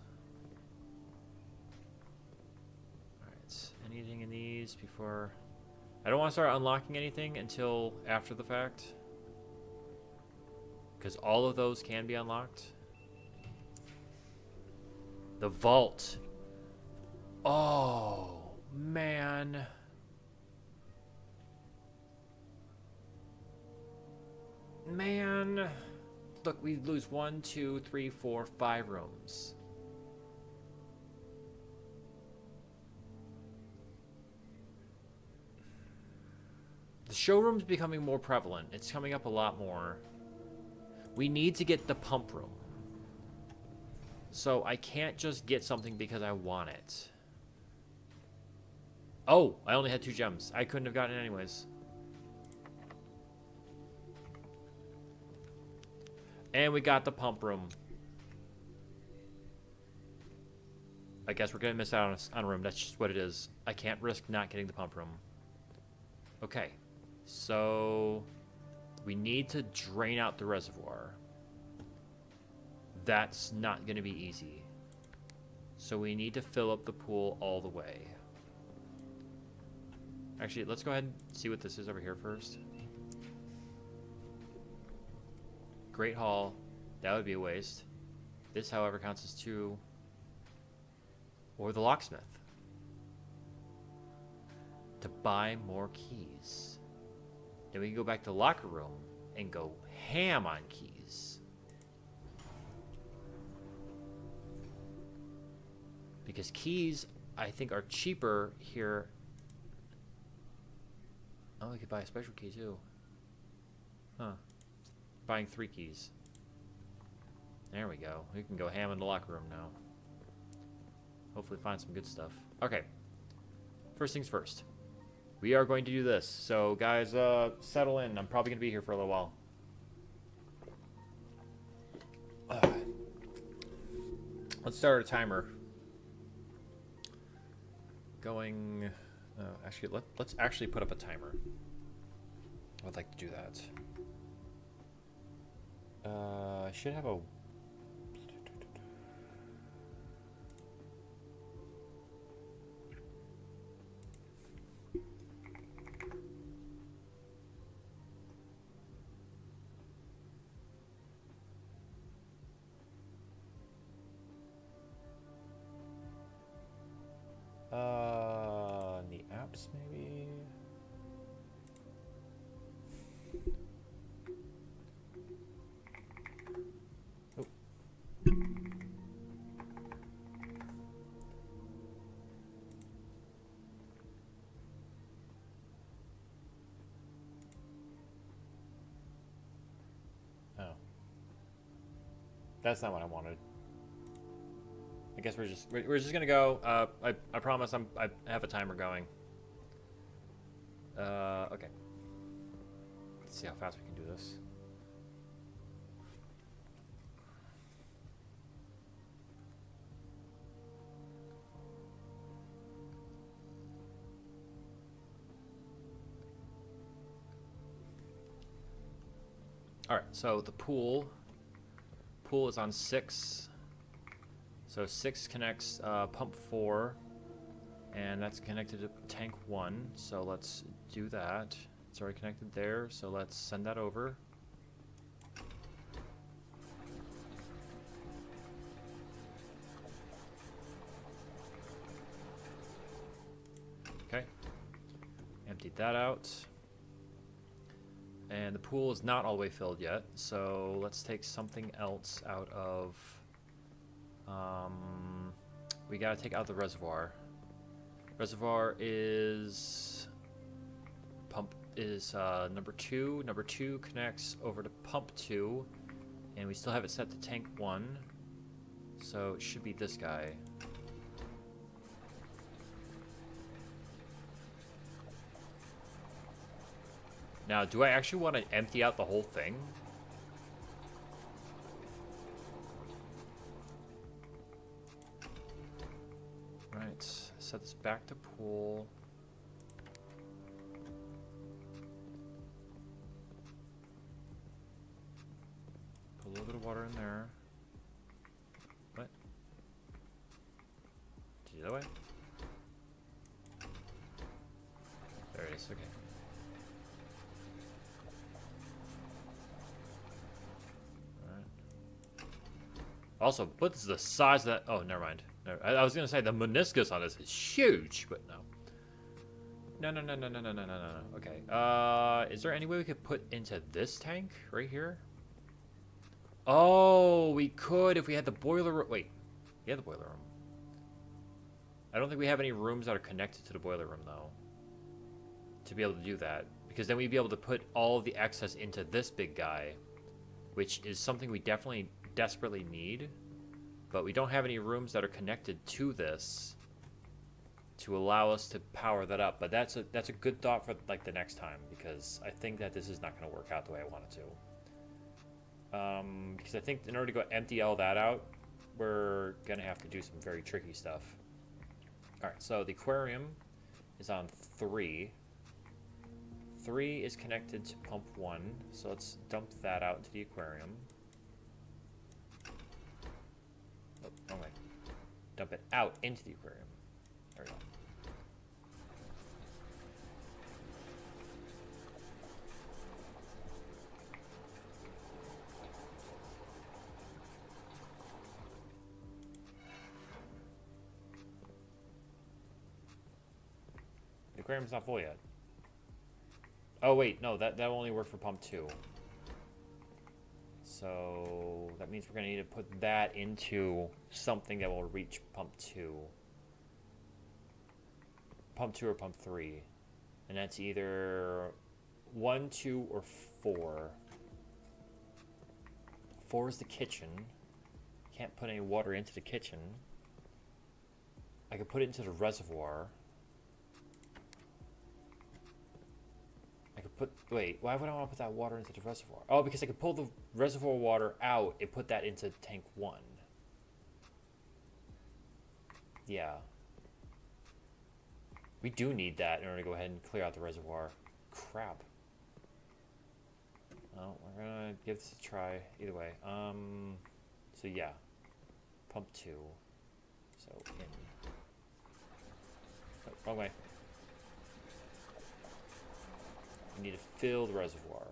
Alright, anything in these before... I don't want to start unlocking anything until after the fact. Because all of those can be unlocked. The vault. Oh, man. Man. Look, we lose 1, 2, 3, 4, 5 rooms. The showroom's becoming more prevalent. It's coming up a lot more. We need to get the pump room. So I can't just get something because I want it. Oh, I only had 2 gems. I couldn't have gotten it anyways. And we got the pump room. I guess we're going to miss out on a room. That's just what it is. I can't risk not getting the pump room. Okay. So we need to drain out the reservoir. That's not going to be easy. So we need to fill up the pool all the way. Actually, let's go ahead and see what this is over here first. Great Hall. That would be a waste. This, however, counts as 2. Or the locksmith. To buy more keys. Then we can go back to the locker room and go ham on keys. Because keys, I think, are cheaper here. Oh, we could buy a special key, too. Huh. Buying 3 keys. There we go. We can go ham in the locker room now. Hopefully find some good stuff. Okay. First things first. We are going to do this. So, guys, settle in. I'm probably going to be here for a little while. Let's start a timer. Going... actually, let's actually put up a timer. I would like to do that. I should have a... the apps maybe. Oh. Oh. That's not what I wanted. I guess we're just gonna go. I promise I have a timer going. Okay. Let's see how fast we can do this. All right. So the pool is on 6. So 6 connects pump 4, and that's connected to tank 1. So let's do that. It's already connected there, so let's send that over. Okay. Emptied that out. And the pool is not all the way filled yet, so let's take something else out of... we gotta take out the reservoir. Reservoir is... Pump is number 2. Number 2 connects over to pump 2, and we still have it set to tank 1. So it should be this guy. Now, do I actually want to empty out the whole thing? Right, set this back to pool. Put a little bit of water in there. What? Did you do that way? There it is, okay. Also, what's the size of that? Oh, never mind. I was gonna say the meniscus on this is huge, but no. No. Okay. Is there any way we could put into this tank right here? Oh, we could if we had the boiler room. Wait, yeah, the boiler room. I don't think we have any rooms that are connected to the boiler room though, to be able to do that. Because then we'd be able to put all of the excess into this big guy, which is something we definitely desperately need, but we don't have any rooms that are connected to this to allow us to power that up. But that's a good thought for like the next time, because I think that this is not going to work out the way I want it to. Because I think in order to go empty all that out, we're going to have to do some very tricky stuff. Alright, so the aquarium is on 3. 3 is connected to pump 1, so let's dump that out into the aquarium. Oh, wait. Dump it out into the aquarium. There we go. The aquarium's not full yet. Oh wait, no, that only worked for pump 2. So that means we're going to need to put that into something that will reach pump 2. Pump 2 or pump 3. And that's either 1, 2, or 4. 4 is the kitchen. Can't put any water into the kitchen. I could put it into the reservoir. I could put... Wait, why would I want to put that water into the reservoir? Oh, because I could pull the reservoir water out and put that into tank 1. Yeah. We do need that in order to go ahead and clear out the reservoir. Crap. Well, we're gonna give this a try either way. So yeah. Pump 2. So in. Oh, wrong way. We need to fill the reservoir.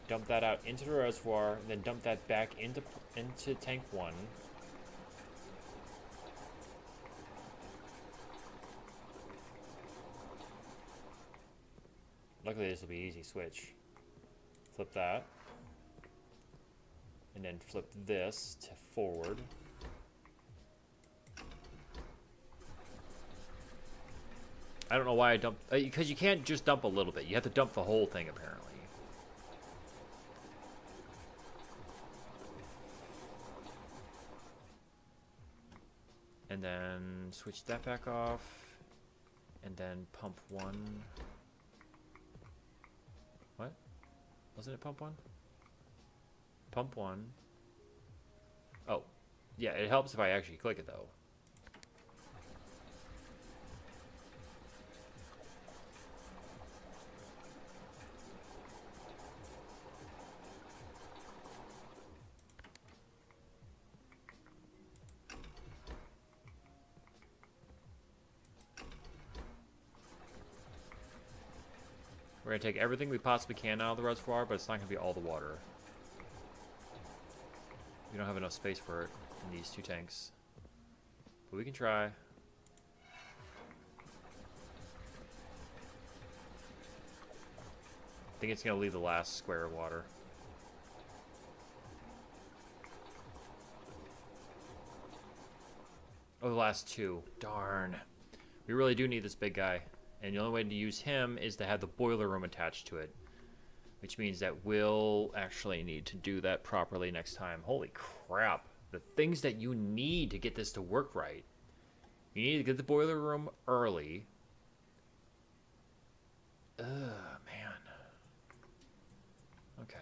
Dump that out into the reservoir, and then dump that back into tank 1. Luckily this will be easy switch. Flip that. And then flip this to forward. I don't know why I dumped... because you can't just dump a little bit. You have to dump the whole thing, apparently. And then switch that back off. And then pump 1. What? Wasn't it pump 1? Pump 1. Oh. Yeah, it helps if I actually click it, though. We're going to take everything we possibly can out of the reservoir, but it's not going to be all the water. We don't have enough space for it in these 2 tanks. But we can try. I think it's going to leave the last square of water. Oh, the last 2. Darn. We really do need this big guy. And the only way to use him is to have the boiler room attached to it. Which means that we'll actually need to do that properly next time. Holy crap. The things that you need to get this to work right. You need to get the boiler room early. Ugh, man. Okay.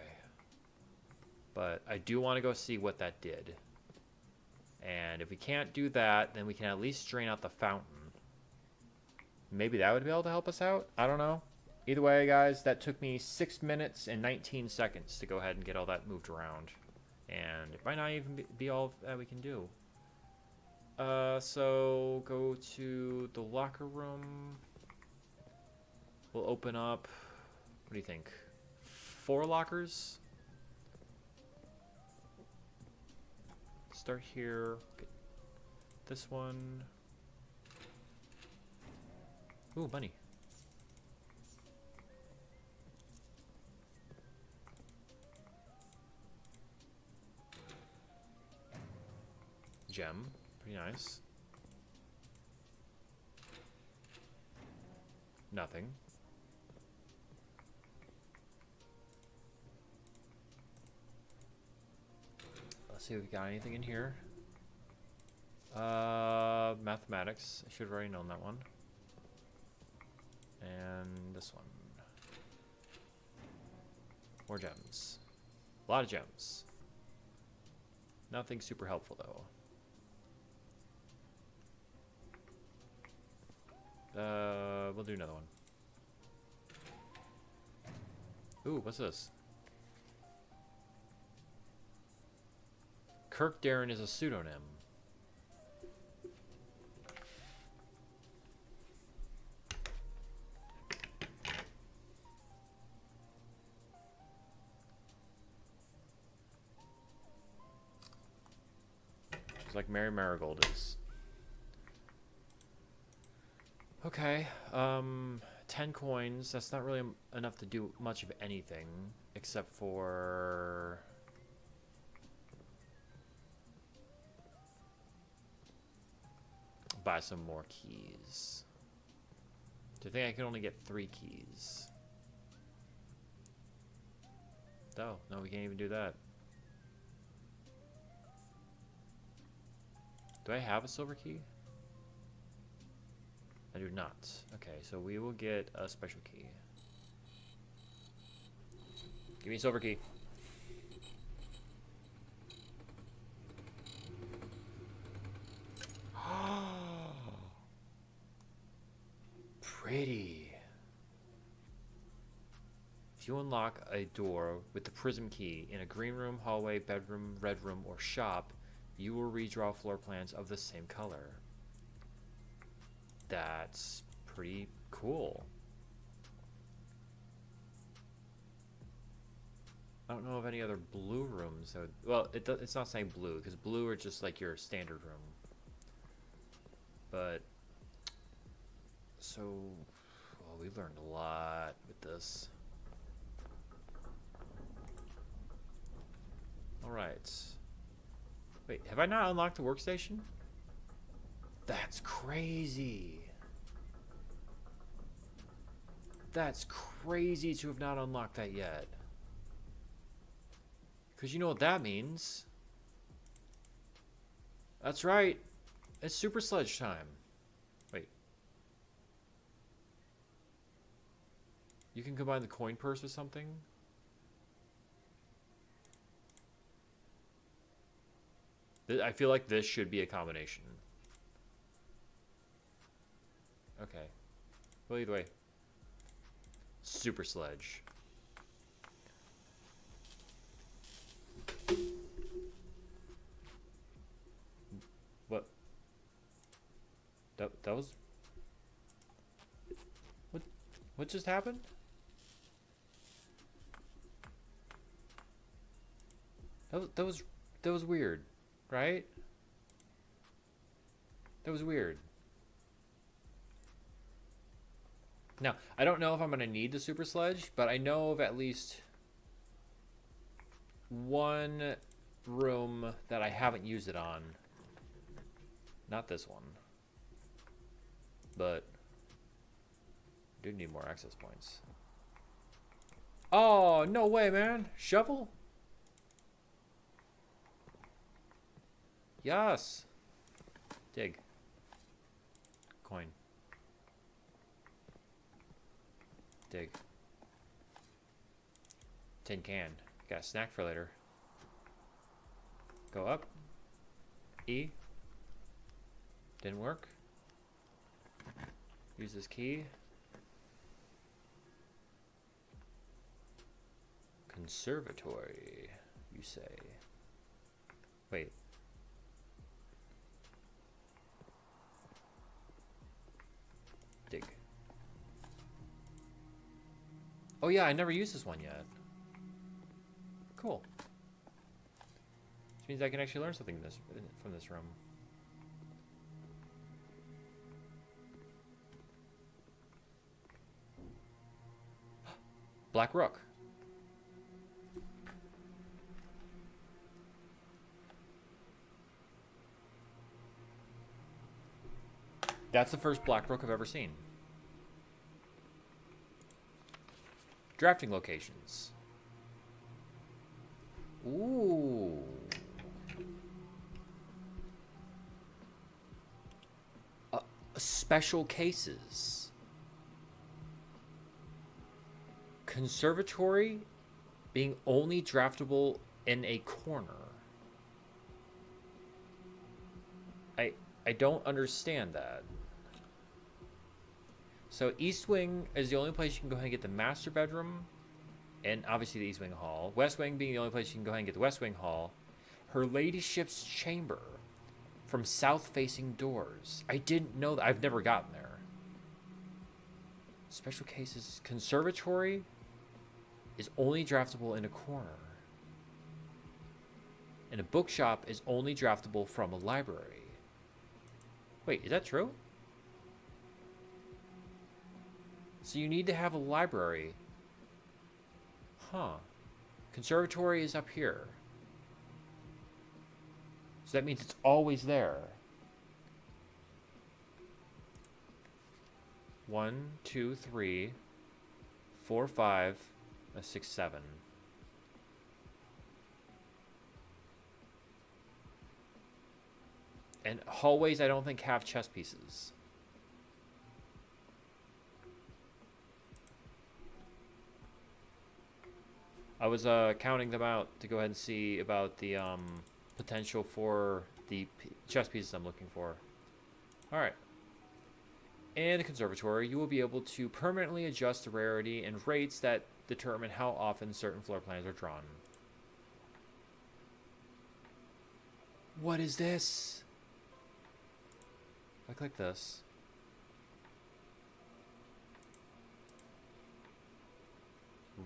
But I do want to go see what that did. And if we can't do that, then we can at least drain out the fountain. Maybe that would be able to help us out? I don't know. Either way, guys, that took me 6 minutes and 19 seconds to go ahead and get all that moved around. And it might not even be all that we can do. So go to the locker room. We'll open up, what do you think? 4 lockers? Start here. Get this one. Ooh, money. Gem. Pretty nice. Nothing. Let's see if we got anything in here. Mathematics. I should have already known that one. And this one. More gems. A lot of gems. Nothing super helpful though. We'll do another one. Ooh, what's this? Kirk Darren is a pseudonym. It's like Mary Marigold is. Okay, 10 coins. That's not really enough to do much of anything, except for... buy some more keys. Do you think I can only get 3 keys? No, we can't even do that. Do I have a silver key? I do not. Okay, so we will get a special key. Give me a silver key. Pretty. If you unlock a door with the prism key in a green room, hallway, bedroom, red room, or shop, you will redraw floor plans of the same color. That's pretty cool. I don't know of any other blue rooms that would, well, it's not saying blue, because blue are just like your standard room. But, so, well, we learned a lot with this. Alright. Wait, have I not unlocked the workstation? That's crazy. That's crazy to have not unlocked that yet. Because you know what that means. That's right. It's Super Sledge time. Wait. You can combine the coin purse with something? I feel like this should be a combination. Okay. Well, either way. Super Sledge. What? That was... What just happened? That was weird, right? That was weird. Now, I don't know if I'm gonna need the super sledge, but I know of at least one room that I haven't used it on. Not this one. But I do need more access points. Oh, no way, man. Shovel? Yes. Dig. Coin. Dig. Tin can. Got a snack for later. Go up. E. Didn't work. Use this key. Conservatory, you say? Wait. Dig. Oh yeah, I never used this one yet. Cool. Which means I can actually learn something from this room. Black Rook. That's the first Black Rook I've ever seen. Drafting locations. Ooh. Special cases. Conservatory being only draftable in a corner. I don't understand that. So East Wing is the only place you can go ahead and get the master bedroom, and obviously the East Wing Hall. West Wing being the only place you can go ahead and get the West Wing Hall. Her ladyship's chamber from south-facing doors. I didn't know that. I've never gotten there. Special cases. Conservatory is only draftable in a corner. And a bookshop is only draftable from a library. Wait, is that true? So you need to have a library. Huh. Conservatory is up here. So that means it's always there. 1, 2, 3, 4, 5, 6, 7. And hallways, I don't think have chess pieces. I was counting them out to go ahead and see about the potential for the chess pieces I'm looking for. All right. In the conservatory, you will be able to permanently adjust the rarity and rates that determine how often certain floor plans are drawn. What is this? I click this.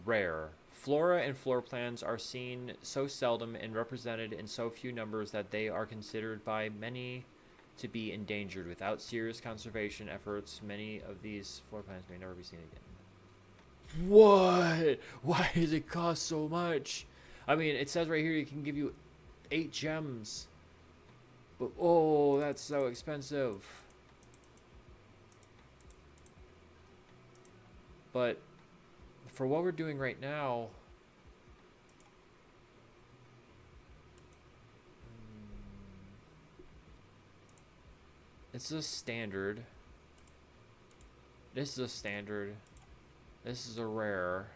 Rare. Flora and floor plans are seen so seldom and represented in so few numbers that they are considered by many to be endangered. Without serious conservation efforts, many of these floor plans may never be seen again. What? Why does it cost so much? I mean, it says right here it can give you 8 gems. But, oh, that's so expensive. But for what we're doing right now, it's a standard. This is a standard. This is a rare.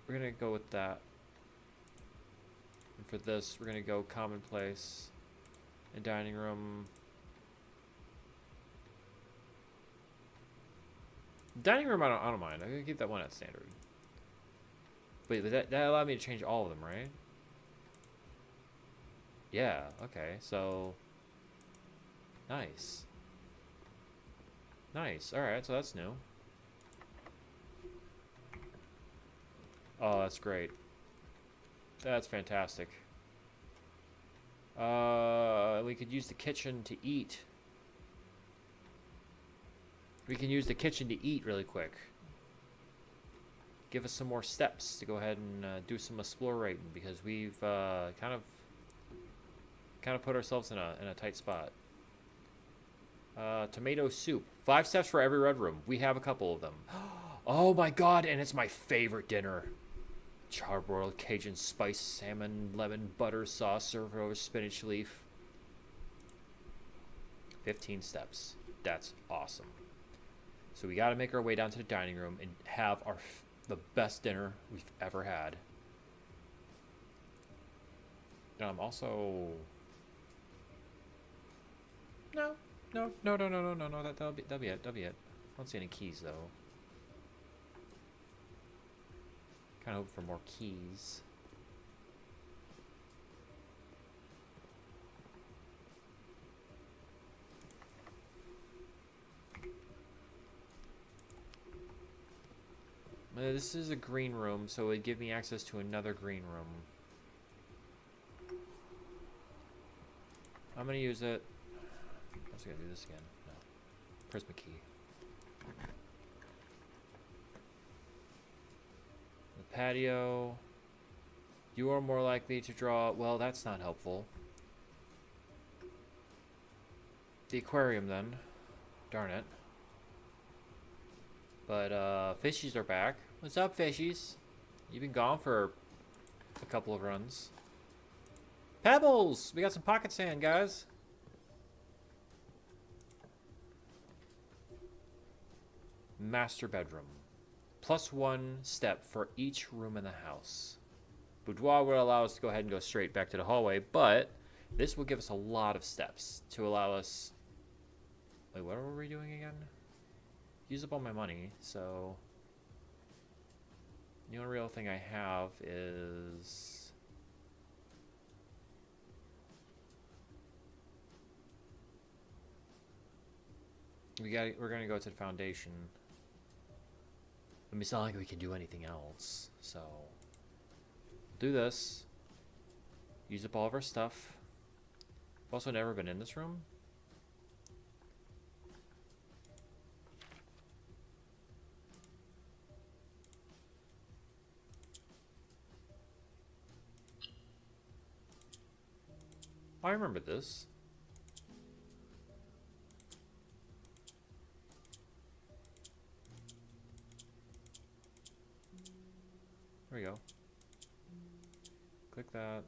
We're gonna go with that. And for this, we're gonna go commonplace and dining room. Dining room, I don't mind. I'm gonna keep that one at standard. Wait, but that allowed me to change all of them, right? Yeah, okay, so... Nice. Nice, alright, so that's new. Oh, that's great. That's fantastic. We could use the kitchen to eat. We can use the kitchen to eat really quick. Give us some more steps to go ahead and do some exploring because we've kind of put ourselves in a tight spot. Tomato soup. 5 steps for every red room. We have a couple of them. Oh my god, and it's my favorite dinner. Charbroiled Cajun spice salmon lemon butter sauce served over spinach leaf. 15 steps. That's awesome. So we got to make our way down to the dining room and have the best dinner we've ever had. Also... No. That'll be it. I don't see any keys though. Kind of hope for more keys. This is a green room, so it would give me access to another green room. I'm gonna use it. I was gonna do this again. No. Prisma key. The patio. You are more likely to draw. Well, that's not helpful. The aquarium, then. Darn it. But, fishies are back. What's up, fishies? You've been gone for a couple of runs. Pebbles! We got some pocket sand, guys. Master bedroom. +1 step for each room in the house. Boudoir will allow us to go ahead and go straight back to the hallway, but this will give us a lot of steps to allow us... Wait, what were we doing again? Use up all my money, so... The only real thing I have is... We're gonna go to the foundation. I mean, it's not like we can do anything else, so... Do this. Use up all of our stuff. I've also never been in this room. I remember this. There we go. Click that.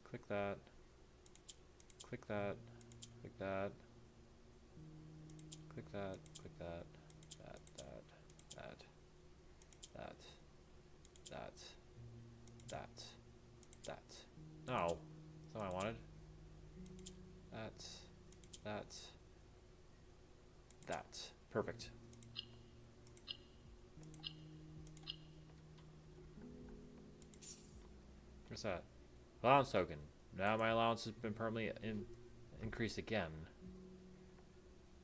Click that. Click that. Click that. Click that. Click that. That. No. That's not what I wanted. That. Perfect. What's that? Allowance token. Now my allowance has been permanently increased again.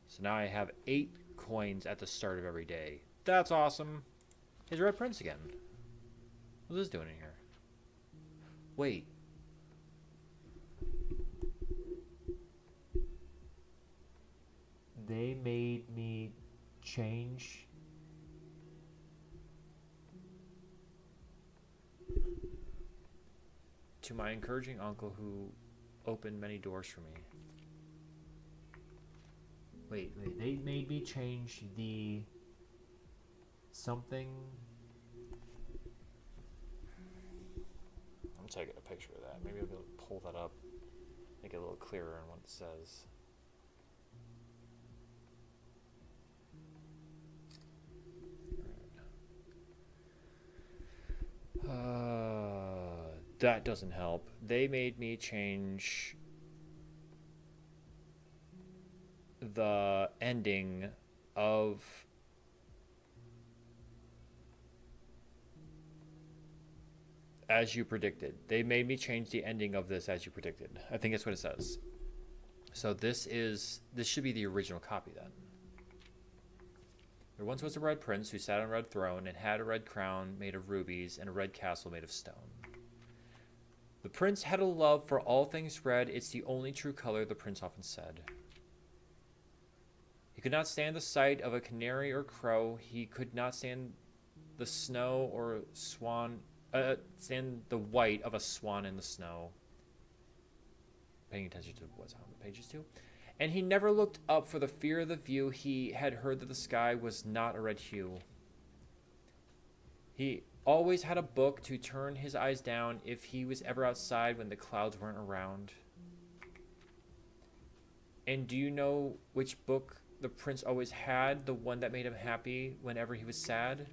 So now I have 8 coins at the start of every day. That's awesome. Here's Red Prince again. What's this doing in here? Wait. They made me change. To my encouraging uncle who opened many doors for me. Wait, they made me change the something. I'm taking a picture of that. Maybe I'll be able to pull that up, make it a little clearer on what it says. That doesn't help. They made me change the ending of As you predicted. They made me change the ending of this as you predicted. I think that's what it says. So this should be the original copy then. There once was a red prince who sat on a red throne and had a red crown made of rubies and a red castle made of stone. The prince had a love for all things red. It's the only true color, the prince often said. He could not stand the sight of a canary or crow. He could not stand the snow or swan, stand the white of a swan in the snow. Paying attention to what's on the pages too. And he never looked up for the fear of the view. He had heard that the sky was not a red hue. He always had a book to turn his eyes down if he was ever outside when the clouds weren't around. And do you know which book the prince always had? The one that made him happy whenever he was sad?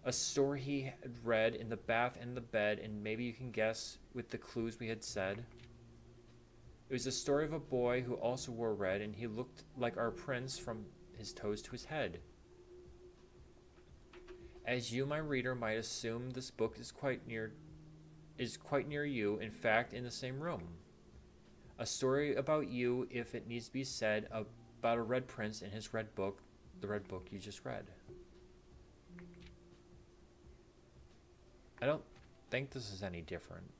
A story he had read in the bath and the bed, and maybe you can guess with the clues we had said. It was the story of a boy who also wore red, and he looked like our prince from his toes to his head. As you, my reader, might assume, this book is quite near you, in fact, in the same room. A story about you, if it needs to be said, about a red prince in his red book, the red book you just read. I don't think this is any different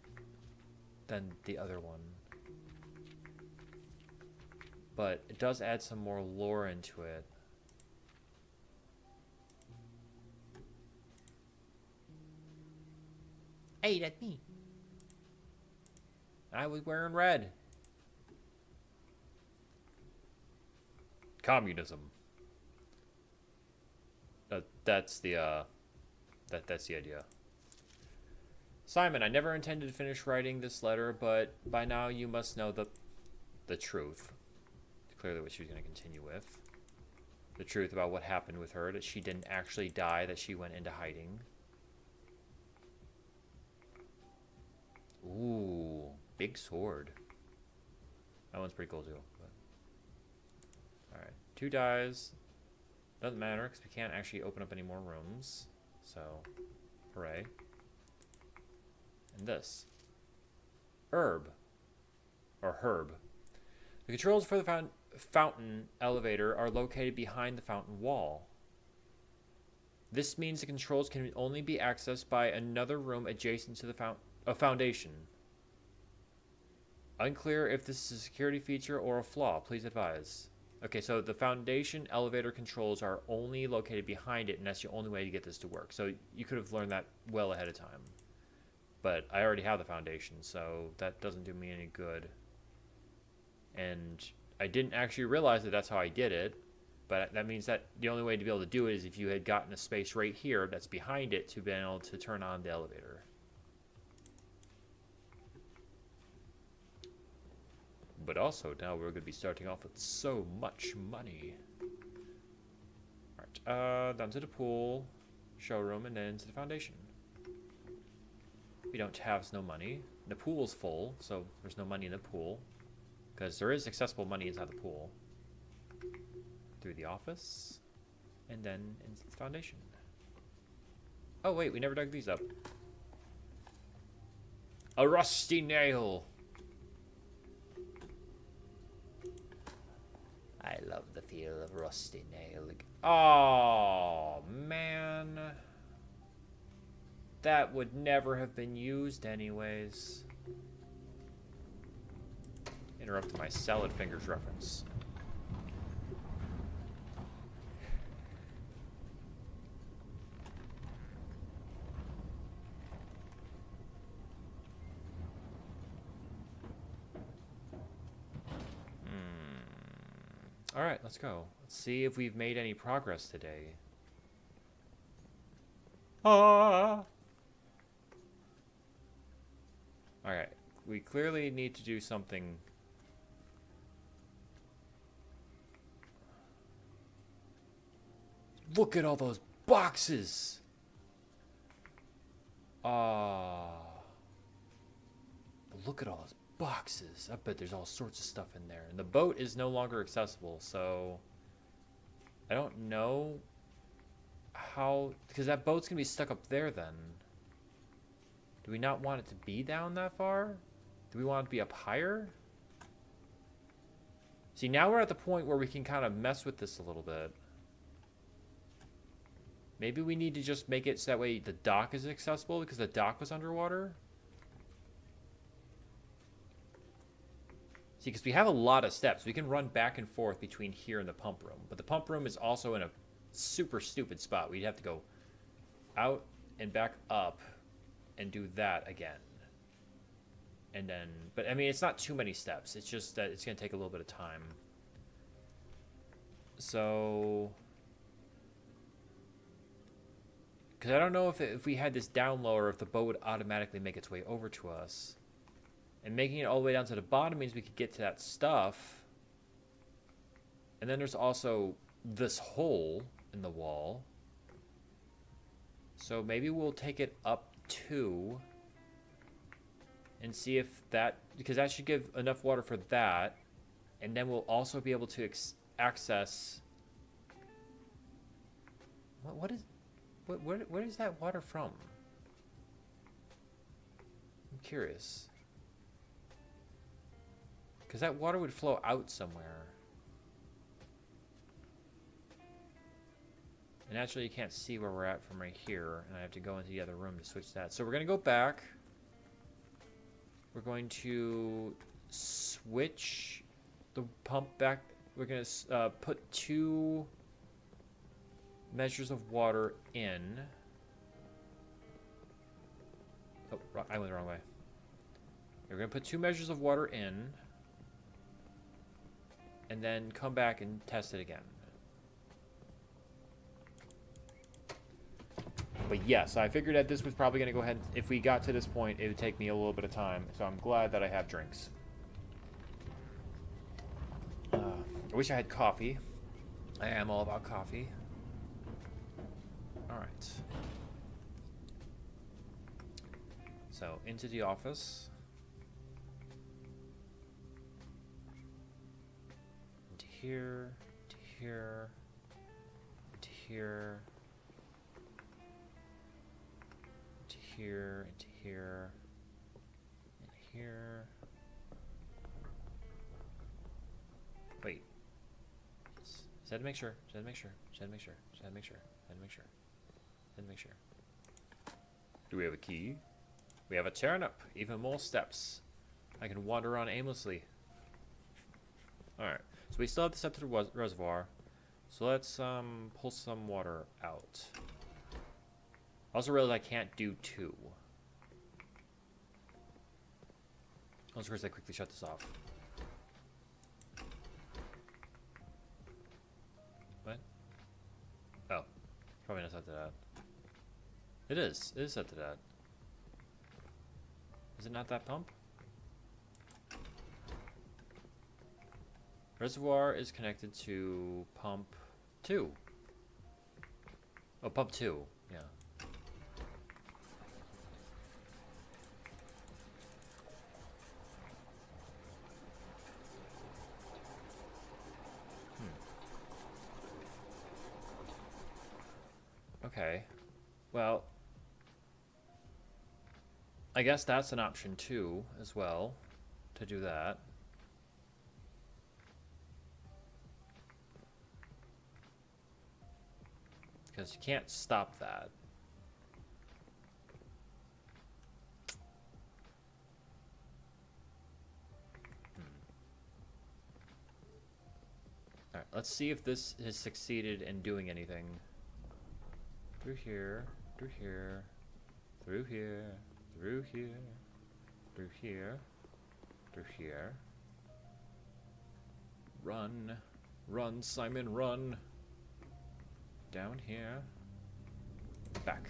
than the other one. But it does add some more lore into it. Hey, that's me. I was wearing red. Communism. That's the idea. Simon, I never intended to finish writing this letter, but by now you must know the truth. Clearly what she was going to continue with. The truth about what happened with her, that she didn't actually die, that she went into hiding. Ooh, big sword. That one's pretty cool too. Alright, 2 dies. Doesn't matter because we can't actually open up any more rooms. So, hooray. And this. Herb. Or herb. The controls for the fountain elevator are located behind the fountain wall. This means the controls can only be accessed by another room adjacent to the foundation. Unclear if this is a security feature or a flaw. Please advise. Okay, so the foundation elevator controls are only located behind it, and that's the only way to get this to work. So you could have learned that well ahead of time. But I already have the foundation, so that doesn't do me any good. And I didn't actually realize that that's how I did it, but that means that the only way to be able to do it is if you had gotten a space right here that's behind it to be able to turn on the elevator. But also, now we're going to be starting off with so much money. Alright, down to the pool, showroom, and then to the foundation. We don't have no money. The pool's full, so there's no money in the pool. Because there is accessible money inside the pool. Through the office. And then into the foundation. Oh wait, we never dug these up. A rusty nail! I love the feel of rusty nail. Oh, man. That would never have been used anyways. Interrupt my salad fingers reference. Alright, let's go. Let's see if we've made any progress today. Ah! Alright, we clearly need to do something. Look at all those boxes! Look at all those boxes. I bet there's all sorts of stuff in there. And the boat is no longer accessible, so I don't know how, because that boat's gonna be stuck up there then. Do we not want it to be down that far? Do we want it to be up higher? See, now we're at the point where we can kind of mess with this a little bit. Maybe we need to just make it so that way the dock is accessible because the dock was underwater. See, because we have a lot of steps. We can run back and forth between here and the pump room. But the pump room is also in a super stupid spot. We'd have to go out and back up and do that again. And then, but I mean, it's not too many steps. It's just that it's going to take a little bit of time. So, because I don't know if we had this down lower, if the boat would automatically make its way over to us. And making it all the way down to the bottom means we could get to that stuff. And then there's also this hole in the wall. So maybe we'll take it up to and see if that, because that should give enough water for that. And then we'll also be able to access, where is that water from? I'm curious. Because that water would flow out somewhere. And naturally you can't see where we're at from right here. And I have to go into the other room to switch that. So we're going to go back. We're going to switch the pump back. We're going to put 2 measures of water in. Oh, I went the wrong way. We're going to put 2 measures of water in. And then come back and test it again. But yes, I figured that this was probably going to go ahead. If we got to this point, it would take me a little bit of time. So I'm glad that I have drinks. I wish I had coffee. I am all about coffee. Alright. So, into the office. Into here. To here. To here. To here. Into here. And here. Wait. Just had to make sure. Just had to make sure. Just had to make sure. Just had to make sure. Just had to make sure. Just had to make sure. Do we have a key? We have a turnip. Even more steps. I can wander on aimlessly. Alright. So we still have to step to the reservoir. So let's pull some water out. I also realize I can't do 2. Of course I quickly shut this off. What? Oh. Probably not set to that. It is. It is set to that. Is it not that pump? Reservoir is connected to pump 2. Oh, pump 2. Yeah. Okay. Well, I guess that's an option too, as well, to do that. Because you can't stop that. Alright, let's see if this has succeeded in doing anything. Through here, through here, through here, through here, through here, through here. Run, run, Simon, run. Down here, back.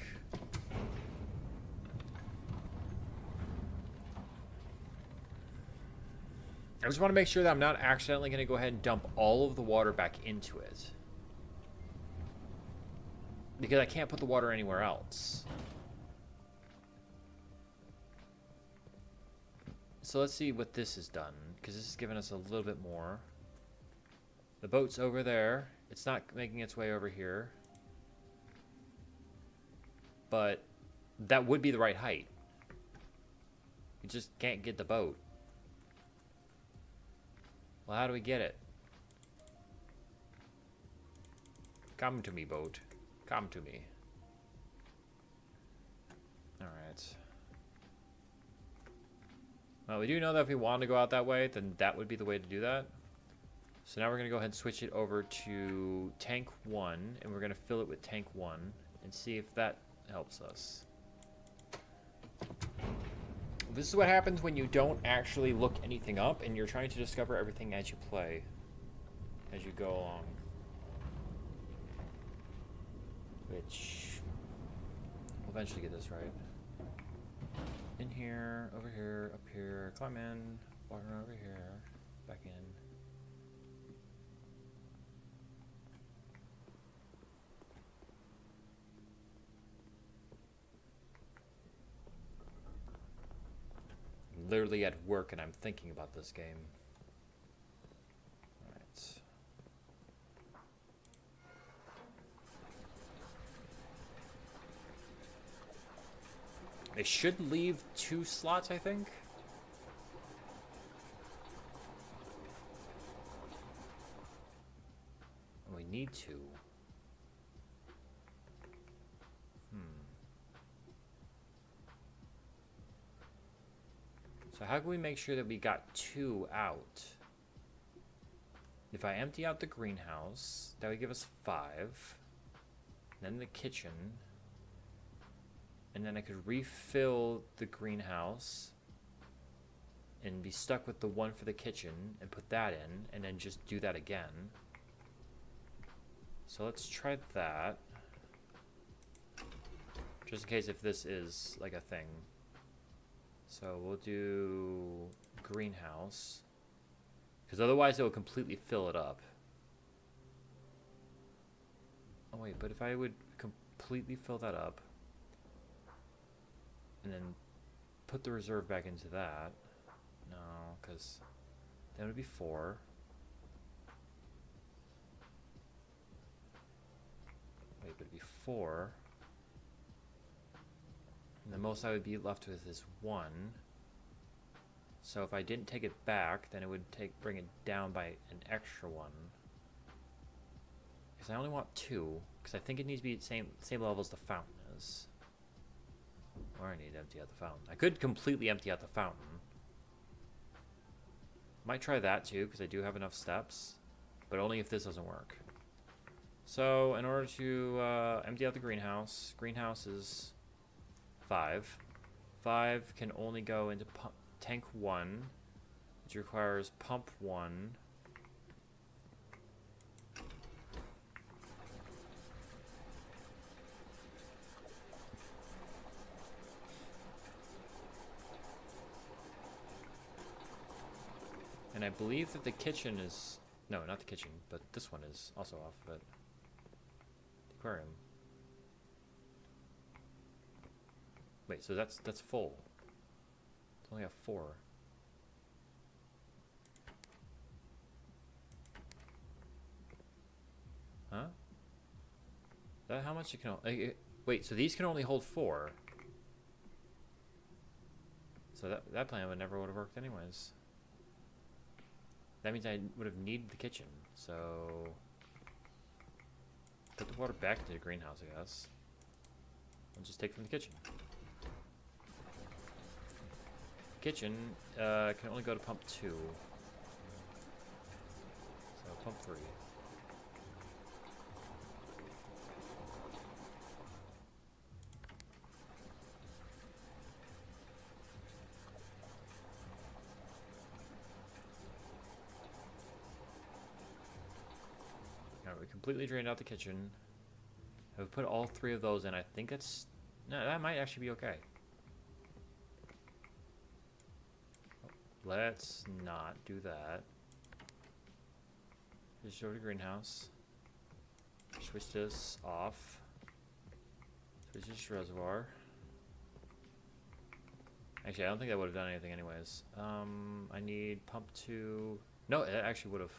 I just want to make sure that I'm not accidentally going to go ahead and dump all of the water back into it. Because I can't put the water anywhere else. So let's see what this has done. Because this has given us a little bit more. The boat's over there. It's not making its way over here. But that would be the right height. You just can't get the boat. Well, how do we get it? Come to me, boat. Come to me. Alright. Well, we do know that if we want to go out that way, then that would be the way to do that. So now we're going to go ahead and switch it over to tank 1, and we're going to fill it with tank 1 and see if that helps us. This is what happens when you don't actually look anything up and you're trying to discover everything as you play, as you go along. Which, we'll eventually get this right. In here, over here, up here, climb in, water over here, back in. I'm literally at work and I'm thinking about this game. Alright. They should leave 2 slots, I think. We need 2. So how can we make sure that we got 2 out? If I empty out the greenhouse, that would give us 5. Then the kitchen. And then I could refill the greenhouse and be stuck with the 1 for the kitchen and put that in and then just do that again. So let's try that. Just in case if this is like a thing. So we'll do greenhouse. Because otherwise it will completely fill it up. Oh wait, but if I would completely fill that up and then put the reserve back into that. No, because that would be 4. Wait, but it'd be 4. And the most I would be left with is 1. So if I didn't take it back, then it would bring it down by an extra 1. Because I only want 2, because I think it needs to be same level as the fountain is. Or I need to empty out the fountain. I could completely empty out the fountain. Might try that too, because I do have enough steps. But only if this doesn't work. So, in order to empty out the greenhouse, greenhouse is 5. 5 can only go into tank 1, which requires pump 1. And I believe that the kitchen is... No, not the kitchen, but this one is also off, but... The aquarium. Wait, so that's full. It's only a 4. Huh? Is that how much it can... wait, so these can only hold 4. So that plan would never would have worked anyways. That means I would have needed the kitchen, so... Put the water back into the greenhouse, I guess. And just take from the kitchen. Kitchen can only go to pump 2. So pump 3. Alright, we completely drained out the kitchen. I've put all 3 of those in. I think it's... No, that might actually be okay. Let's not do that. Just go to greenhouse. Switch this off. Switch this reservoir. Actually, I don't think that would have done anything anyways. I need pump 2. No, it actually would have.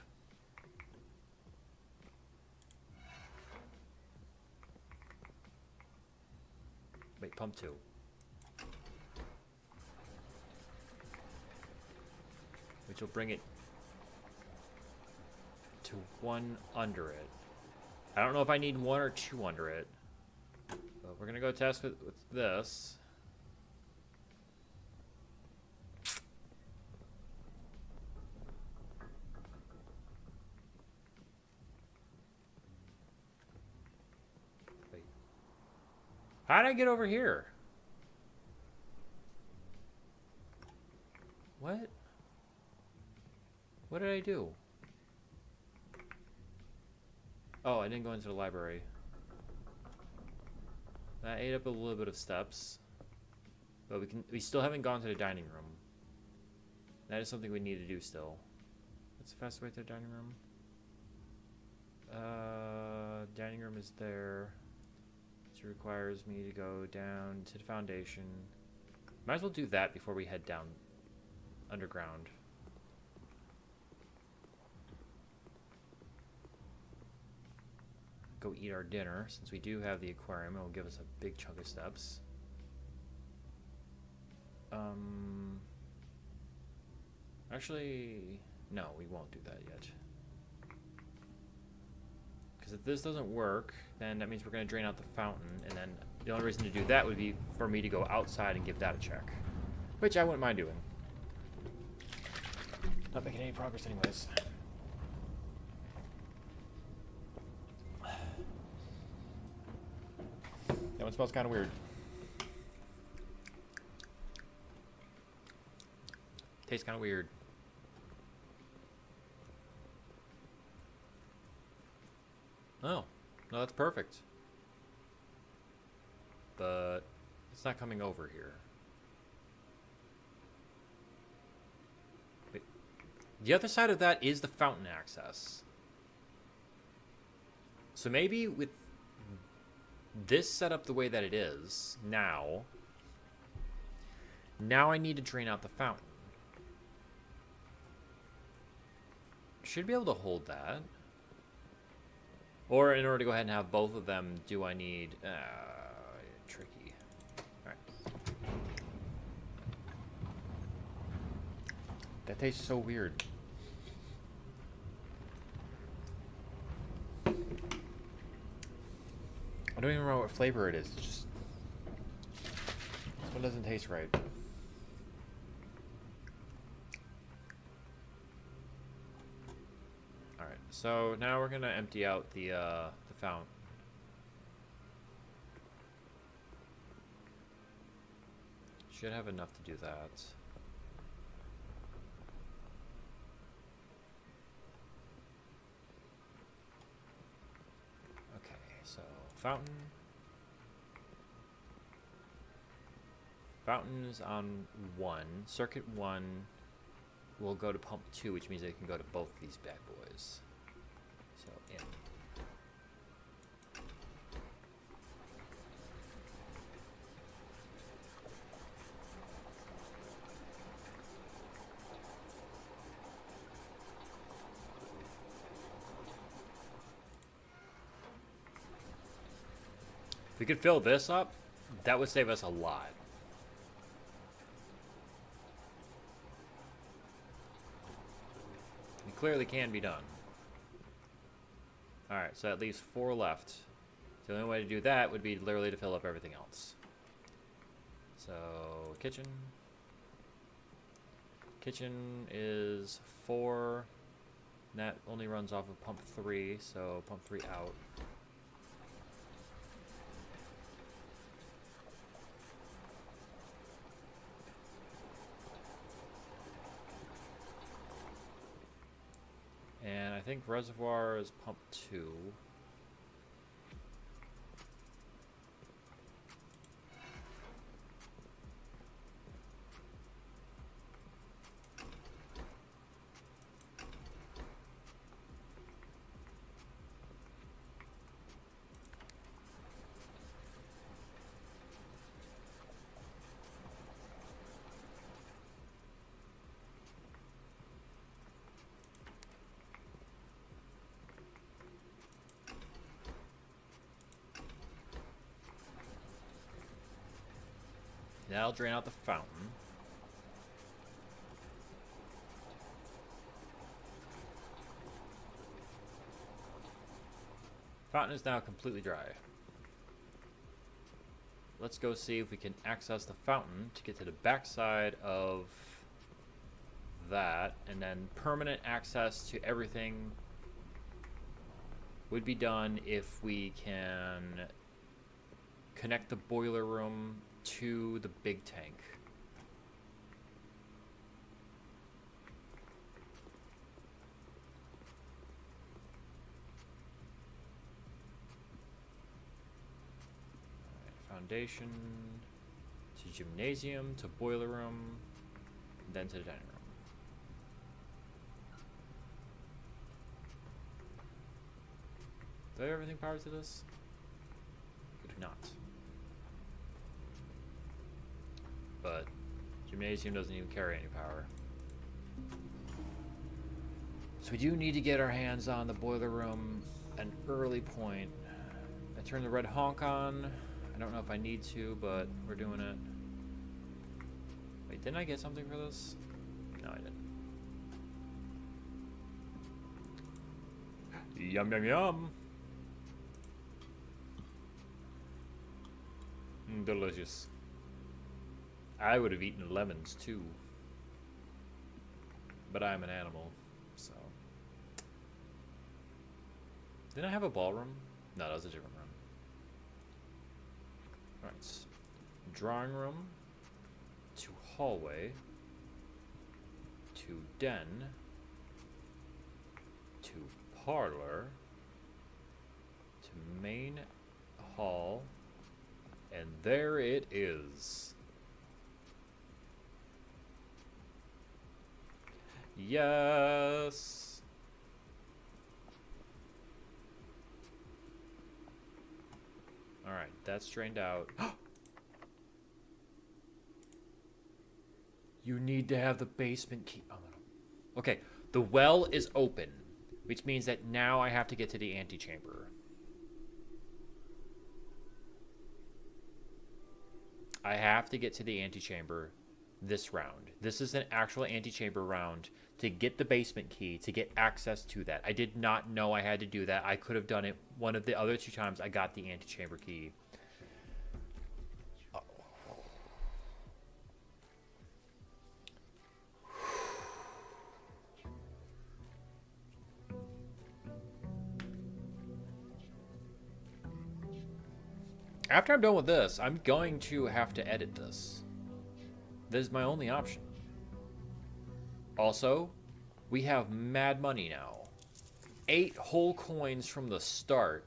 Wait, pump 2. which will bring it to 1 under it. I don't know if I need 1 or 2 under it. But we're going to go test with this. Wait. How did I get over here? What? What did I do? Oh, I didn't go into the library. That ate up a little bit of steps. But we still haven't gone to the dining room. That is something we need to do still. What's the fastest way to the dining room? Dining room is there. Which requires me to go down to the foundation. Might as well do that before we head down underground. Go eat our dinner, since we do have the aquarium. It will give us a big chunk of steps. Actually, no, we won't do that yet. Because if this doesn't work, then that means we're going to drain out the fountain, and then the only reason to do that would be for me to go outside and give that a check. Which I wouldn't mind doing. Not making any progress anyways. That one smells kind of weird. Tastes kind of weird. Oh, no, that's perfect. But it's not coming over here. Wait. The other side of that is the fountain access. So maybe with this set up the way that it is now I need to drain out the fountain. Should be able to hold that. Or in order to go ahead and have both of them, do I need tricky. Alright. That tastes so weird. I don't even know what flavor it is. It's just this one doesn't taste right. Alright, so now we're gonna empty out the fountain. Should have enough to do that. Okay, so fountain. Fountain is on 1. Circuit 1 will go to pump 2, which means it can go to both these bad boys. So, in. If we could fill this up, that would save us a lot. It clearly can be done. Alright, so that leaves 4 left. The only way to do that would be literally to fill up everything else. So, kitchen. Kitchen is 4. And that only runs off of pump 3, so pump 3 out. And I think reservoir is pump 2. That'll drain out the fountain. Fountain is now completely dry. Let's go see if we can access the fountain to get to the backside of that, and then permanent access to everything would be done if we can connect the boiler room to the big tank. Foundation to gymnasium to boiler room, then to the dining room. Do I have everything powered to this? I do not. But gymnasium doesn't even carry any power. So we do need to get our hands on the boiler room an early point. I turned the red honk on. I don't know if I need to, but we're doing it. Wait, didn't I get something for this? No, I didn't. Yum, yum, yum. Delicious. I would have eaten lemons too. But I'm an animal, so. Didn't I have a ballroom? No, that was a different room. Alright. Drawing room. To hallway. To den. To parlor. To main hall. And there it is. Yes. All right, that's drained out. You need to have the basement key. Oh, no. Okay, the well is open, which means that now I have to get to the antechamber. I have to get to the antechamber this round. This is an actual antechamber round to get the basement key, to get access to that. I did not know I had to do that. I could have done it one of the other 2 times I got the antechamber key. Oh. After I'm done with this, I'm going to have to edit this. This is my only option. Also, we have mad money now. 8 whole coins from the start.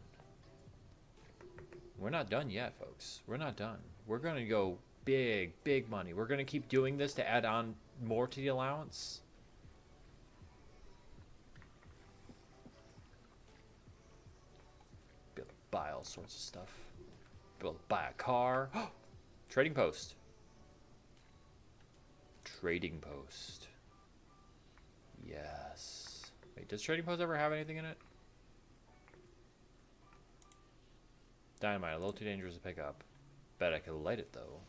We're not done yet, folks. We're not done. We're going to go big, big money. We're going to keep doing this to add on more to the allowance. Be able to buy all sorts of stuff. Be able to buy a car. Trading post. Trading post. Yes. Wait, does trading post ever have anything in it? Dynamite, a little too dangerous to pick up. Bet I could light it though.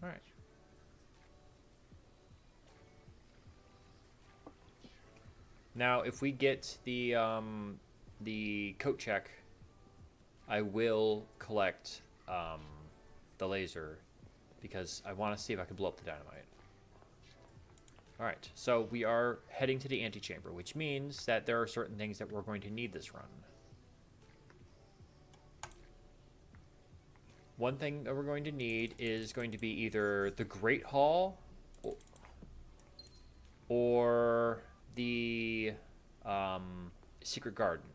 Alright. Now, if we get the coat check, I will collect the laser because I want to see if I can blow up the dynamite. Alright, so we are heading to the antechamber, which means that there are certain things that we're going to need this run. One thing that we're going to need is going to be either the Great Hall or the Secret Garden.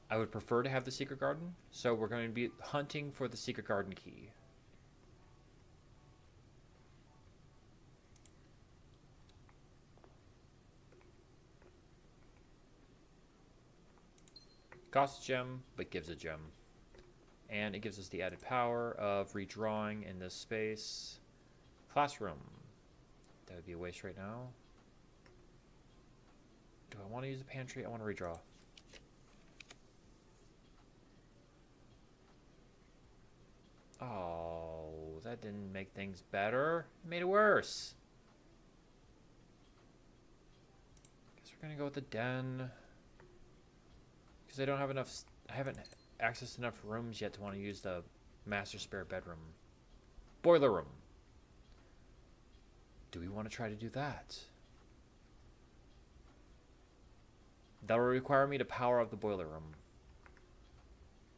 I would prefer to have the Secret Garden, so we're going to be hunting for the Secret Garden key. Costs a gem, but gives a gem. And it gives us the added power of redrawing in this space. Classroom. That would be a waste right now. Do I want to use the pantry? I want to redraw. Oh, that didn't make things better. It made it worse. Guess we're going to go with the den. Because I don't have enough... I haven't accessed enough rooms yet to want to use the master spare bedroom. Boiler room. Do we want to try to do that? That will require me to power up the boiler room.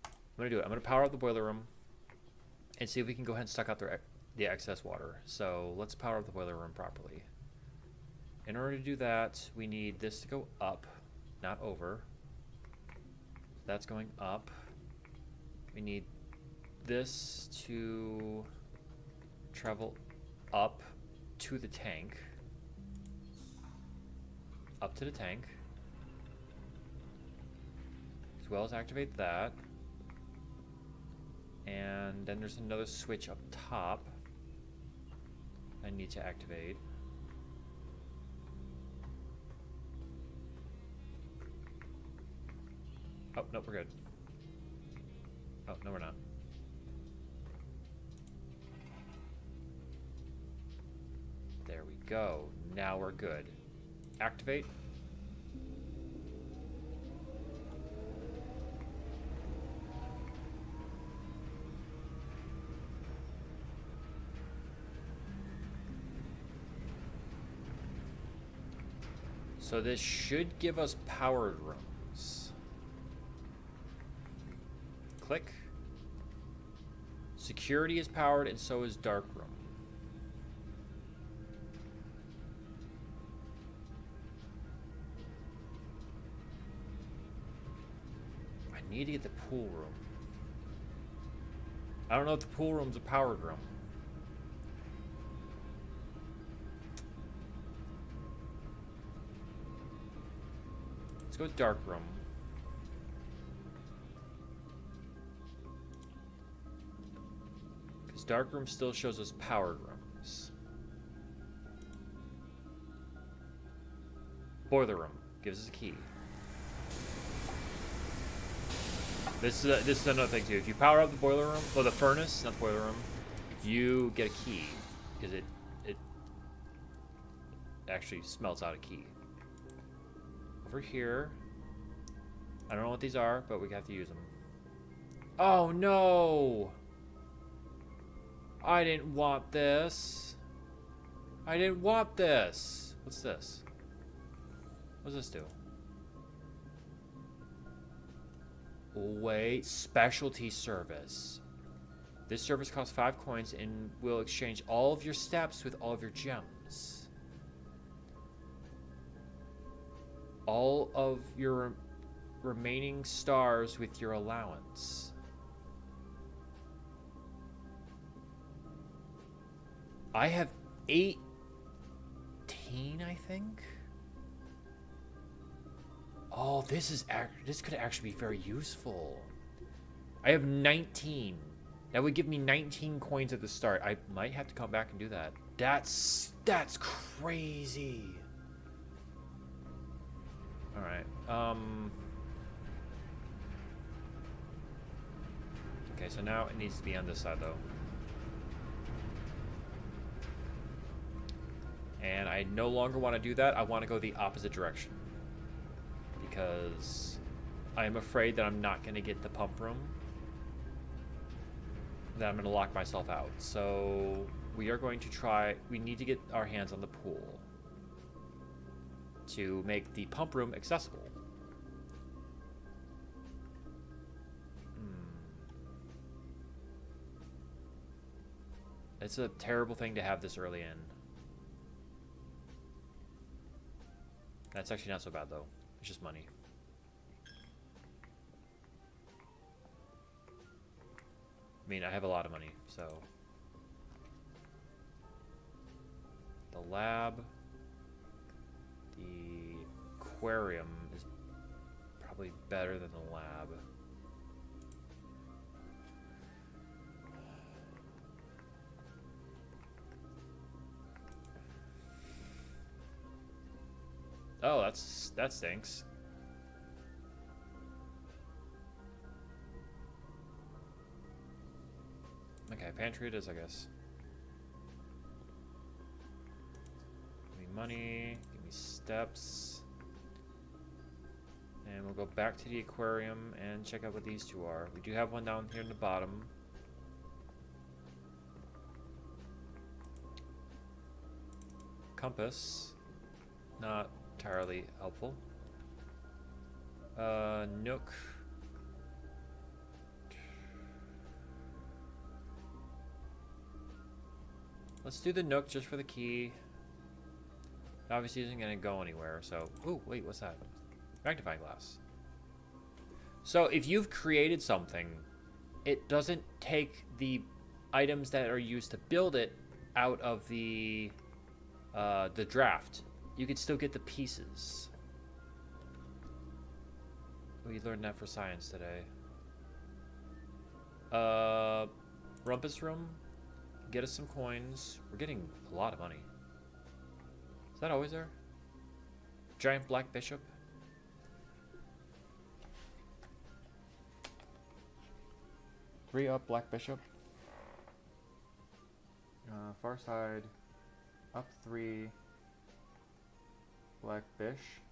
I'm going to do it. I'm going to power up the boiler room and see if we can go ahead and suck out the excess water. So let's power up the boiler room properly. In order to do that, we need this to go up, not over. That's going up. We need this to travel up to the tank. Up to the tank. As well as activate that. And then there's another switch up top I need to activate. Oh, no, we're good. Oh, no, we're not. There we go. Now we're good. Activate. So this should give us powered rooms. Click. Security is powered and so is dark room. I need to get the pool room. I don't know if the pool room's a powered room. Let's go with dark room. Because dark room still shows us powered rooms. Boiler room gives us a key. This is another thing too. If you power up the boiler room, or the furnace, not the boiler room, you get a key because it actually smelts out a key. Over here, I don't know what these are, but we have to use them. Oh no! I didn't want this. I didn't want this. What's this? What does this do? Wait, specialty service. This service costs 5 coins and will exchange all of your steps with all of your gems. All of your remaining stars with your allowance. I have 18, I think. Oh, this could actually be very useful. I have 19. That would give me 19 coins at the start. I might have to come back and do that. That's crazy. All right. Okay, so now it needs to be on this side though. And I no longer want to do that. I want to go the opposite direction. Because I'm afraid that I'm not going to get the pump room. That I'm going to lock myself out. So we are going to try... We need to get our hands on the pool. To make the pump room accessible. It's a terrible thing to have this early in. That's actually not so bad though. It's just money. I mean, I have a lot of money, so. The lab. The aquarium is probably better than the lab. Oh, that stinks. Okay, pantry it is, I guess. Give me money, give me steps. And we'll go back to the aquarium and check out what these two are. We do have one down here in the bottom. Compass. Not entirely helpful. Nook. Let's do the Nook just for the key. It obviously isn't going to go anywhere, so... Ooh, wait, what's that? Magnifying glass. So if you've created something, it doesn't take the items that are used to build it out of the draft. You can still get the pieces. We learned that for science today. Rumpus Room. Get us some coins. We're getting a lot of money. Is that always there? Giant Black Bishop. Three up Black Bishop. Far side. Up 3. Black Bish.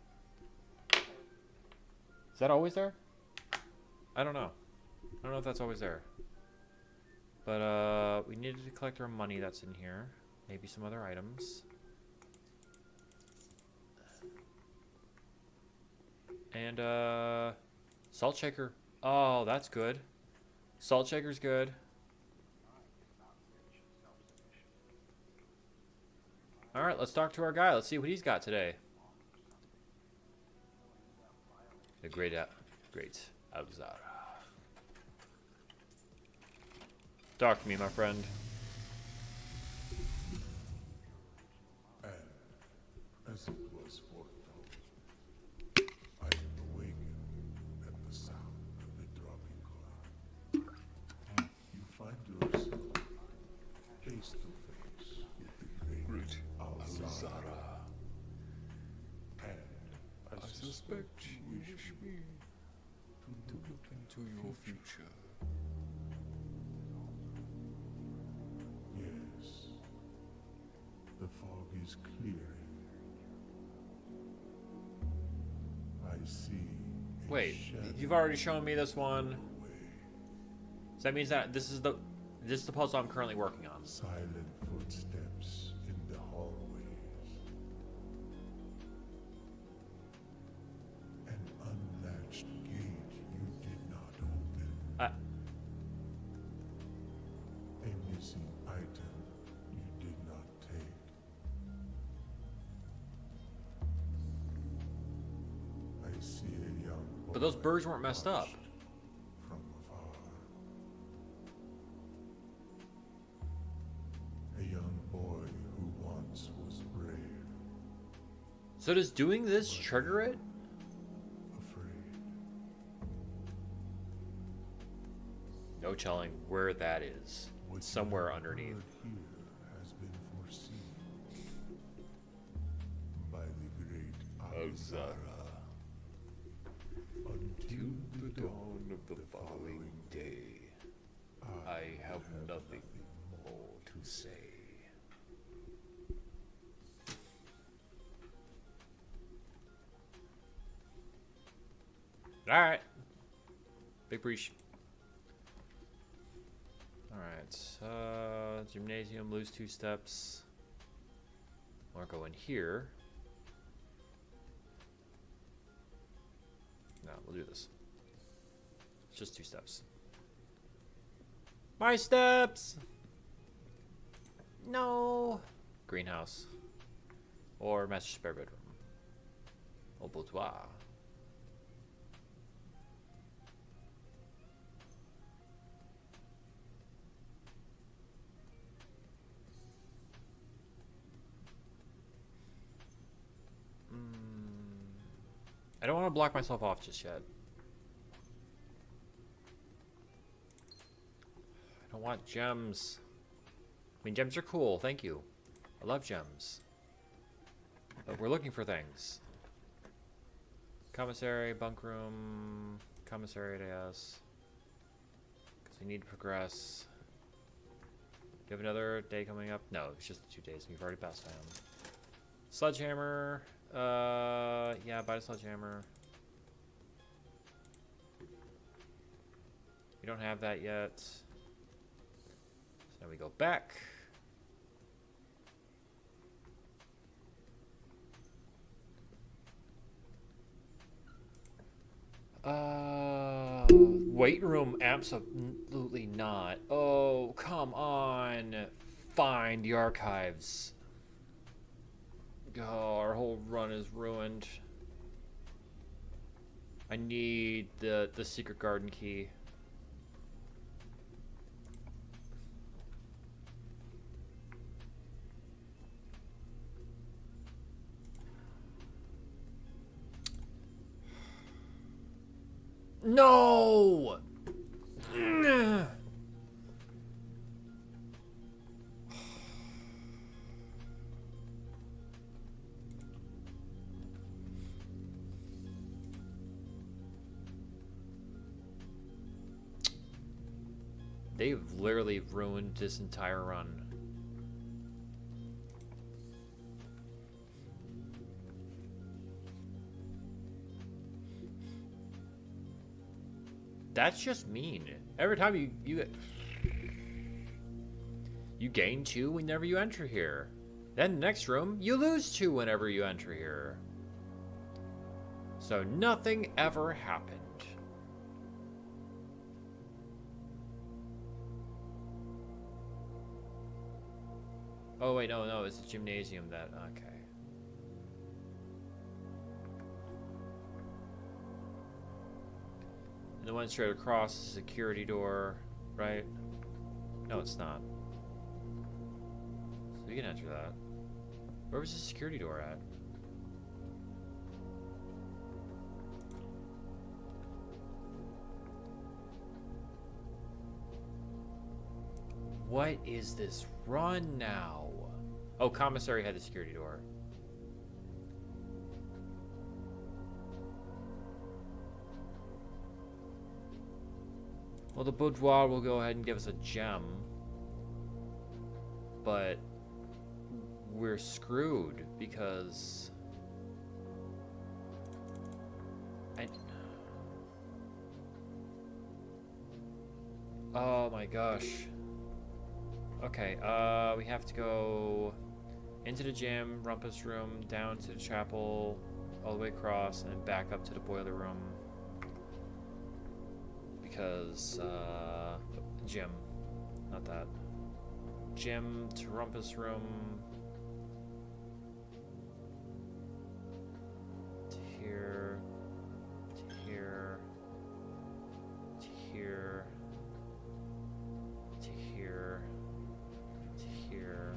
Is that always there? I don't know. I don't know if that's always there. But we needed to collect our money that's in here. Maybe some other items. And salt shaker. Oh, that's good. Salt shaker's good. Alright, let's talk to our guy. Let's see what he's got today. The great Alzara. Talk to me, my friend. And as it was foretold, I awakened at the sound of the dropping coin. You find yourself face to face with the great Alzara. And I suspect you wish me to look into your future. Yes, the fog is clearing. I see. Wait, you've already shown me this one. So that means that this is the puzzle I'm currently working on. Silent footsteps in the hallways. An unlatched gate you did not open. A missing item you did not take. I see a young boy. But those birds weren't messed up. watched from afar. A young boy who once was brave, So does doing this trigger it? afraid. No telling where that is. What It's somewhere you have underneath. heard here has been foreseen by the great Alzara. Until the dawn of the following day, I have nothing more to say. Alright. Big breach. Alright. Gymnasium, lose 2 steps. Wanna go in here. No, we'll do this. It's just 2 steps. My steps! No! Greenhouse. Or master spare bedroom. Au boudoir. I don't want to block myself off just yet. I don't want gems. I mean, gems are cool. Thank you. I love gems. But we're looking for things. Commissary, bunk room, commissariat, yes. Because we need to progress. Do you have another day coming up? No, it's just 2 days. We've already passed time. Sledgehammer. Yeah, buy a sledgehammer. We don't have that yet. So now we go back. Weight room, absolutely not. Oh, come on. Find the archives. Oh, our whole run is ruined. I need the secret garden key. No! They've literally ruined this entire run. That's just mean. Every time you gain 2 whenever you enter here. Then the next room, you lose 2 whenever you enter here. So nothing ever happened. Oh wait, no, it's the gymnasium that, okay. And the one straight across is a security door, right? No, it's not. So we can enter that. Where was the security door at? What is this run now? Oh, commissary had the security door. Well, the boudoir will go ahead and give us a gem. But we're screwed because oh my gosh. Okay, we have to go into the gym, rumpus room, down to the chapel, all the way across, and then back up to the boiler room. Because, gym. Not that. Gym to rumpus room. To here. To here. To here. To here. To here.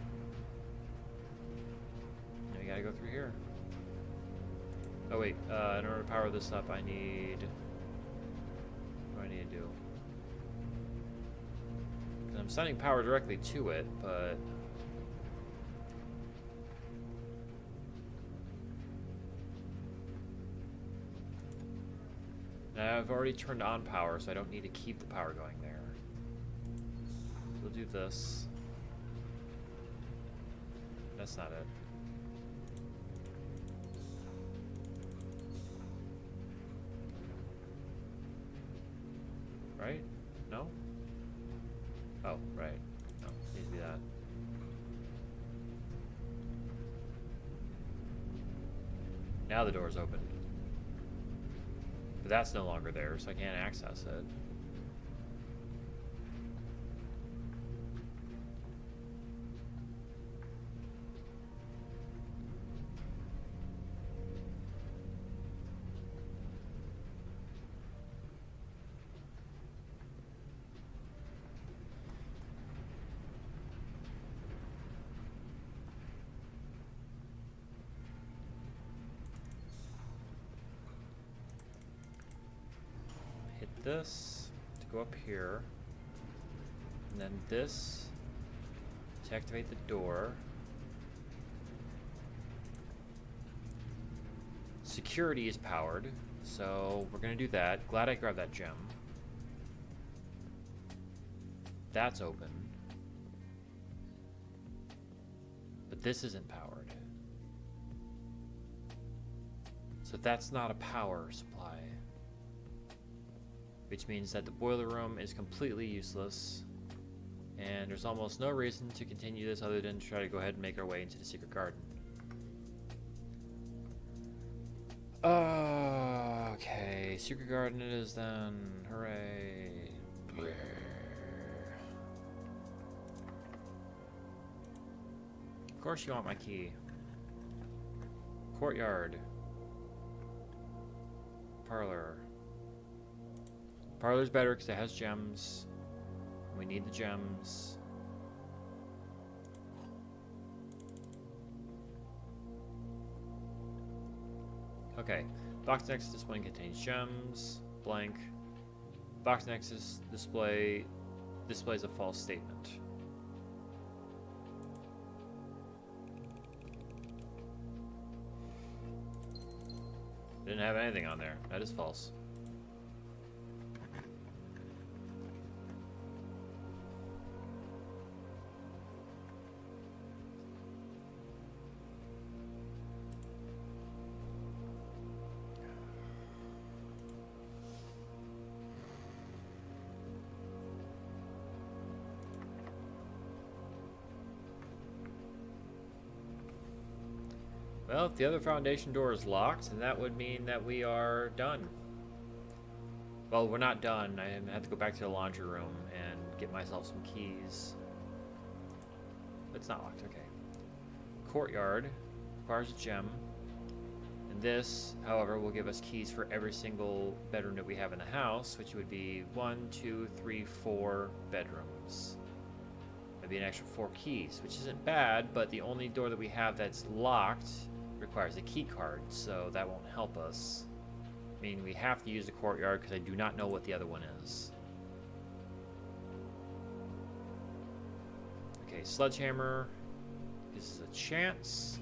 Now we gotta go through here. Oh wait, in order to power this up, I need... What do I need to do? I'm sending power directly to it, but... I've already turned on power, so I don't need to keep the power going there. We'll do this. That's not it. Right? No? Oh, right. No, needs to be that. Now the door's open. But that's no longer there, so I can't access it. This to go up here, and then this to activate the door. Security is powered, so we're gonna do that. Glad I grabbed that gem. That's open, but this isn't powered, so that's not a power supply. which means that the boiler room is completely useless. And there's almost no reason to continue this other than to try to go ahead and make our way into the secret garden. Okay, secret garden it is then. Hooray. Yeah. Of course you want my key. Courtyard. Parlor. Parlor's better because it has gems. We need the gems. Okay. Box next to this one contains gems. Blank. Box next to this displays a false statement. Didn't have anything on there. That is false. Well, if the other foundation door is locked, then that would mean that we are done. Well, we're not done. I have to go back to the laundry room and get myself some keys. It's not locked, okay. Courtyard requires a gem. And this, however, will give us keys for every single bedroom that we have in the house, which would be 1, 2, 3, 4 bedrooms. That'd be an extra 4 keys, which isn't bad, but the only door that we have that's locked requires a key card, so that won't help us. Meaning we have to use the courtyard because I do not know what the other one is. Okay, sledgehammer. This is a chance.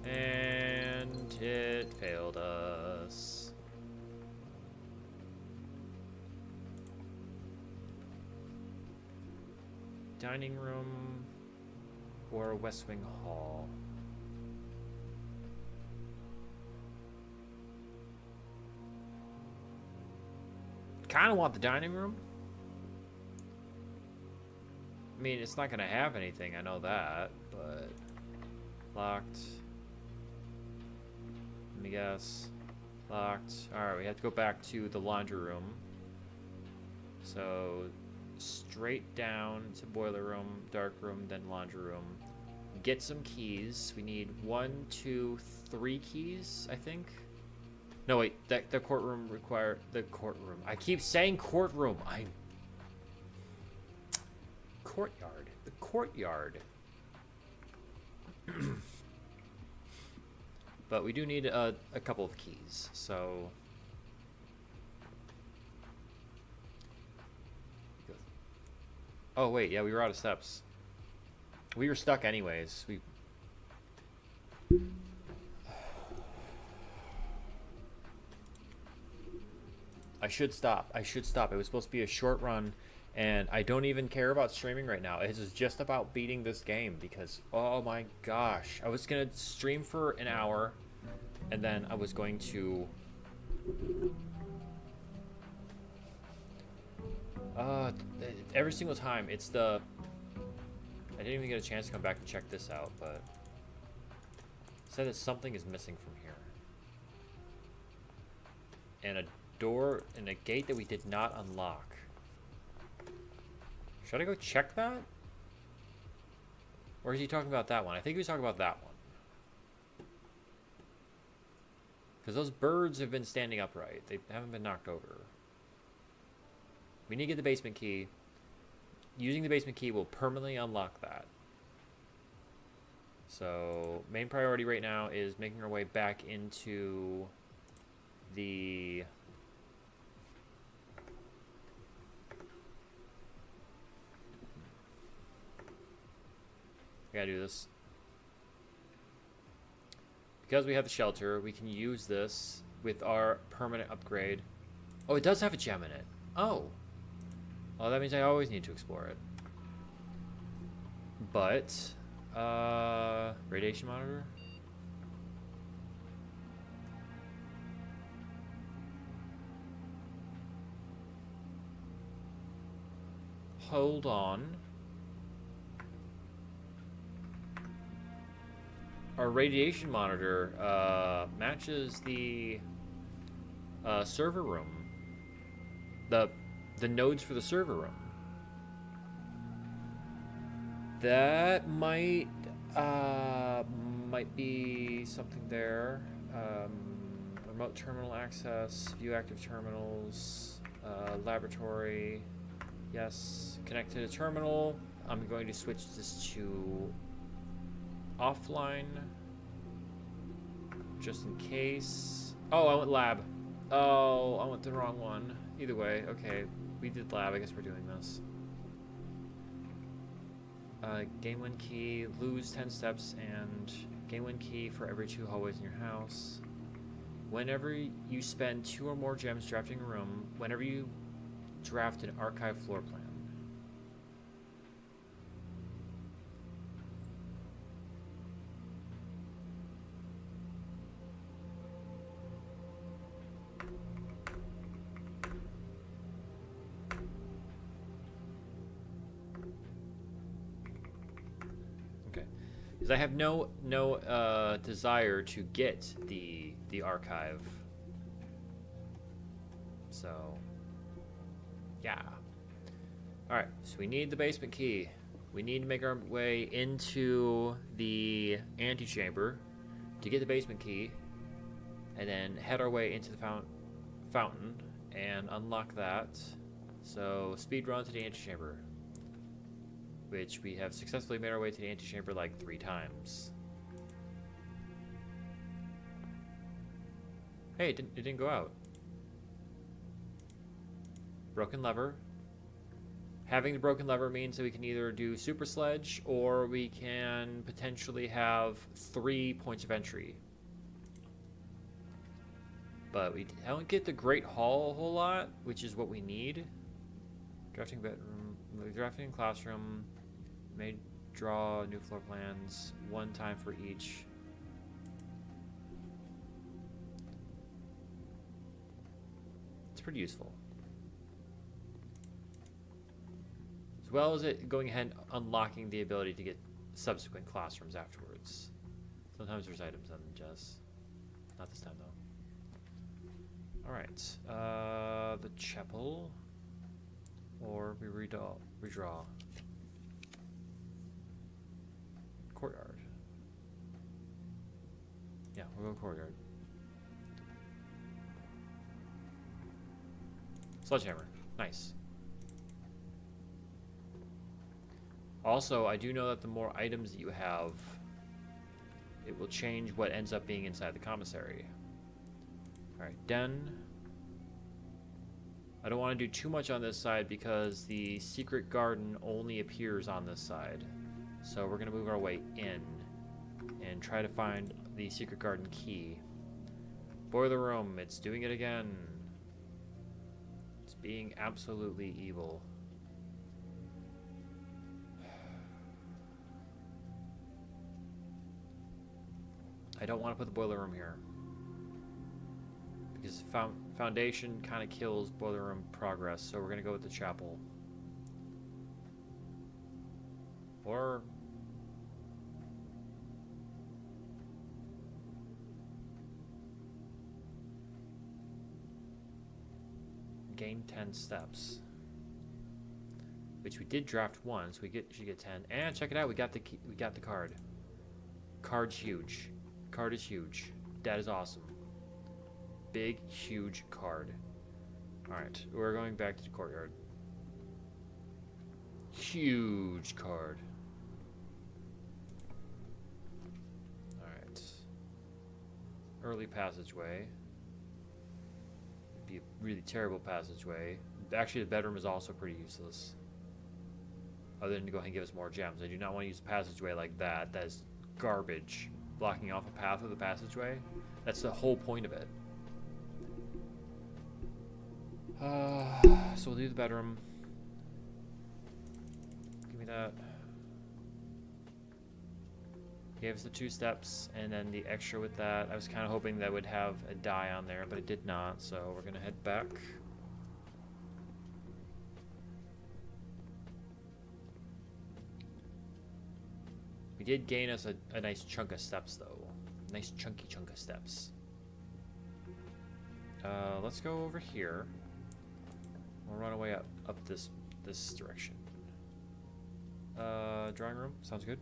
And it failed us. Dining room or West Wing Hall. Kind of want the dining room. I mean, it's not going to have anything, I know that, but locked. Let me guess. Locked. Alright, we have to go back to the laundry room. So, straight down to boiler room, dark room, then laundry room. Get some keys. We need 1, 2, 3 keys, I think. No, wait. The courtroom require the courtroom. I keep saying courtroom. Courtyard. The courtyard. But we do need a couple of keys. So. Oh wait, yeah, we were out of steps. We were stuck anyways. I should stop. It was supposed to be a short run, and I don't even care about streaming right now. It is just about beating this game because, oh my gosh. I was going to stream for an hour, and then I was going to... every single time, it's the... I didn't even get a chance to come back and check this out, but... It said that something is missing from here. And a door and a gate that we did not unlock. Should I go check that? Or is he talking about that one? I think he was talking about that one. Because those birds have been standing upright. They haven't been knocked over. We need to get the basement key. Using the basement key will permanently unlock that. So, main priority right now is making our way back into the... We gotta do this. Because we have the shelter, we can use this with our permanent upgrade. Oh, it does have a gem in it. Oh. Well, that means I always need to explore it. But, radiation monitor? hold on. Our radiation monitor matches the server room. The nodes for the server room. That might be something there. Remote terminal access, view active terminals, laboratory. Yes, connect to the terminal. I'm going to switch this to offline, just in case. Oh, I went lab. Oh, I went the wrong one. Either way, okay. We did lab, I guess we're doing this. Game win key, lose 10 steps, and game win key for every 2 hallways in your house. Whenever you spend 2 or more gems drafting a room, whenever you draft an archive floor plan. Because I have no desire to get the archive. So, yeah. All right. So we need the basement key. We need to make our way into the antechamber to get the basement key, and then head our way into the fountain and unlock that. So speed run to the antechamber, which we have successfully made our way to the antechamber like 3 times. Hey, it didn't go out. Broken lever. Having the broken lever means that we can either do super sledge or we can potentially have 3 points of entry. But we don't get the Great Hall a whole lot, which is what we need. Drafting bedroom, drafting classroom. May draw new floor plans, 1 time for each. It's pretty useful. As well as it going ahead and unlocking the ability to get subsequent classrooms afterwards. Sometimes there's items on just. Not this time though. Alright. The chapel. Or we redraw. Courtyard. Yeah, we'll go courtyard. Sledgehammer. Nice. Also, I do know that the more items that you have, it will change what ends up being inside the commissary. Alright, den. I don't want to do too much on this side because the secret garden only appears on this side. So we're going to move our way in and try to find the secret garden key. Boiler room, it's doing it again. It's being absolutely evil. I don't want to put the boiler room here, because foundation kind of kills boiler room progress, so we're going to go with the chapel. Or gain 10 steps, which we did draft once. We should get 10. And check it out, we got the key, we got the card. Card's huge. Card is huge. That is awesome. Big, huge card. Alright, we're going back to the courtyard. Huge card. Alright. Early passageway. It'd be a really terrible passageway. Actually, the bedroom is also pretty useless. Other than to go ahead and give us more gems. I do not want to use a passageway like that. That is garbage. Blocking off a path of the passageway. That's the whole point of it. So we'll do the bedroom. Give me that. Gave us the 2 steps, and then the extra with that. I was kind of hoping that would have a die on there, but it did not, so we're going to head back. did gain us a nice chunk of steps, though. Nice chunky chunk of steps. Let's go over here. We'll run away up this direction. Drawing room. Sounds good.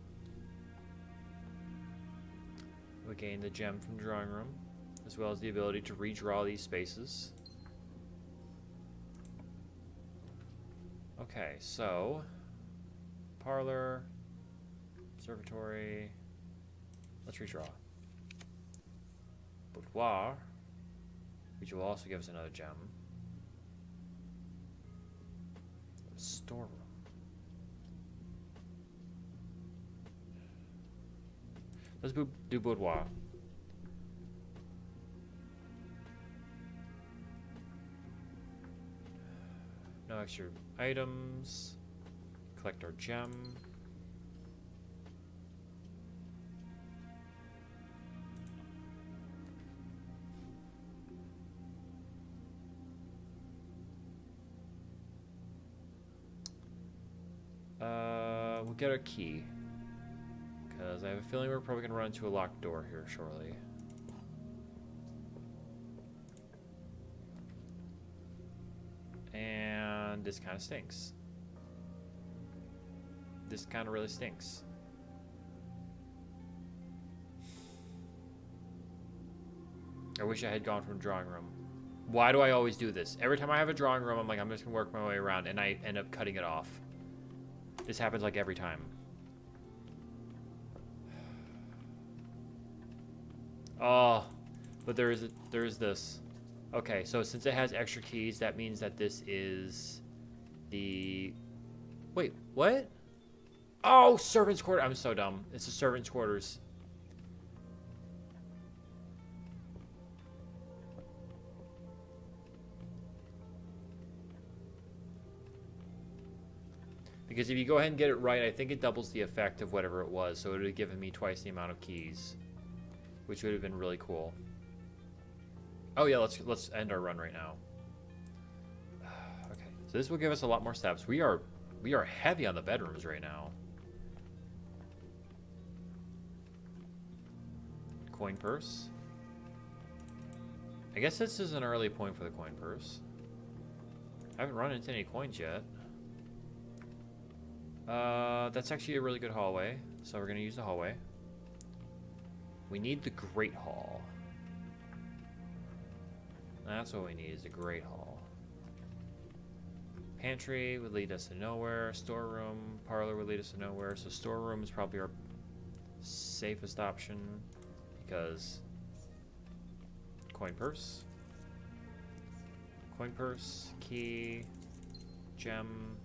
We gain the gem from drawing room, as well as the ability to redraw these spaces. Okay, so parlor, observatory. Let's redraw. Boudoir, which will also give us another gem. Storeroom. Let's do boudoir. No extra items. Collect our gem. We'll get a key. Because I have a feeling we're probably going to run into a locked door here shortly. And this kind of stinks. This kind of really stinks. I wish I had gone from drawing room. Why do I always do this? Every time I have a drawing room, I'm like, I'm just going to work my way around, and I end up cutting it off. This happens like every time. Oh, but there is this. Okay, so since it has extra keys, that means that this is the... Wait, what? Oh, servant's quarters. I'm so dumb. It's the servant's quarters. Because if you go ahead and get it right, I think it doubles the effect of whatever it was. So it would have given me twice the amount of keys, which would have been really cool. Oh yeah, let's end our run right now. Okay, so this will give us a lot more steps. We are heavy on the bedrooms right now. Coin purse. I guess this is an early point for the coin purse. I haven't run into any coins yet. That's actually a really good hallway, so we're gonna use the hallway. We need the Great Hall. That's what we need, is the Great Hall. Pantry would lead us to nowhere. Storeroom, parlor would lead us to nowhere. So storeroom is probably our safest option because coin purse, key, gem.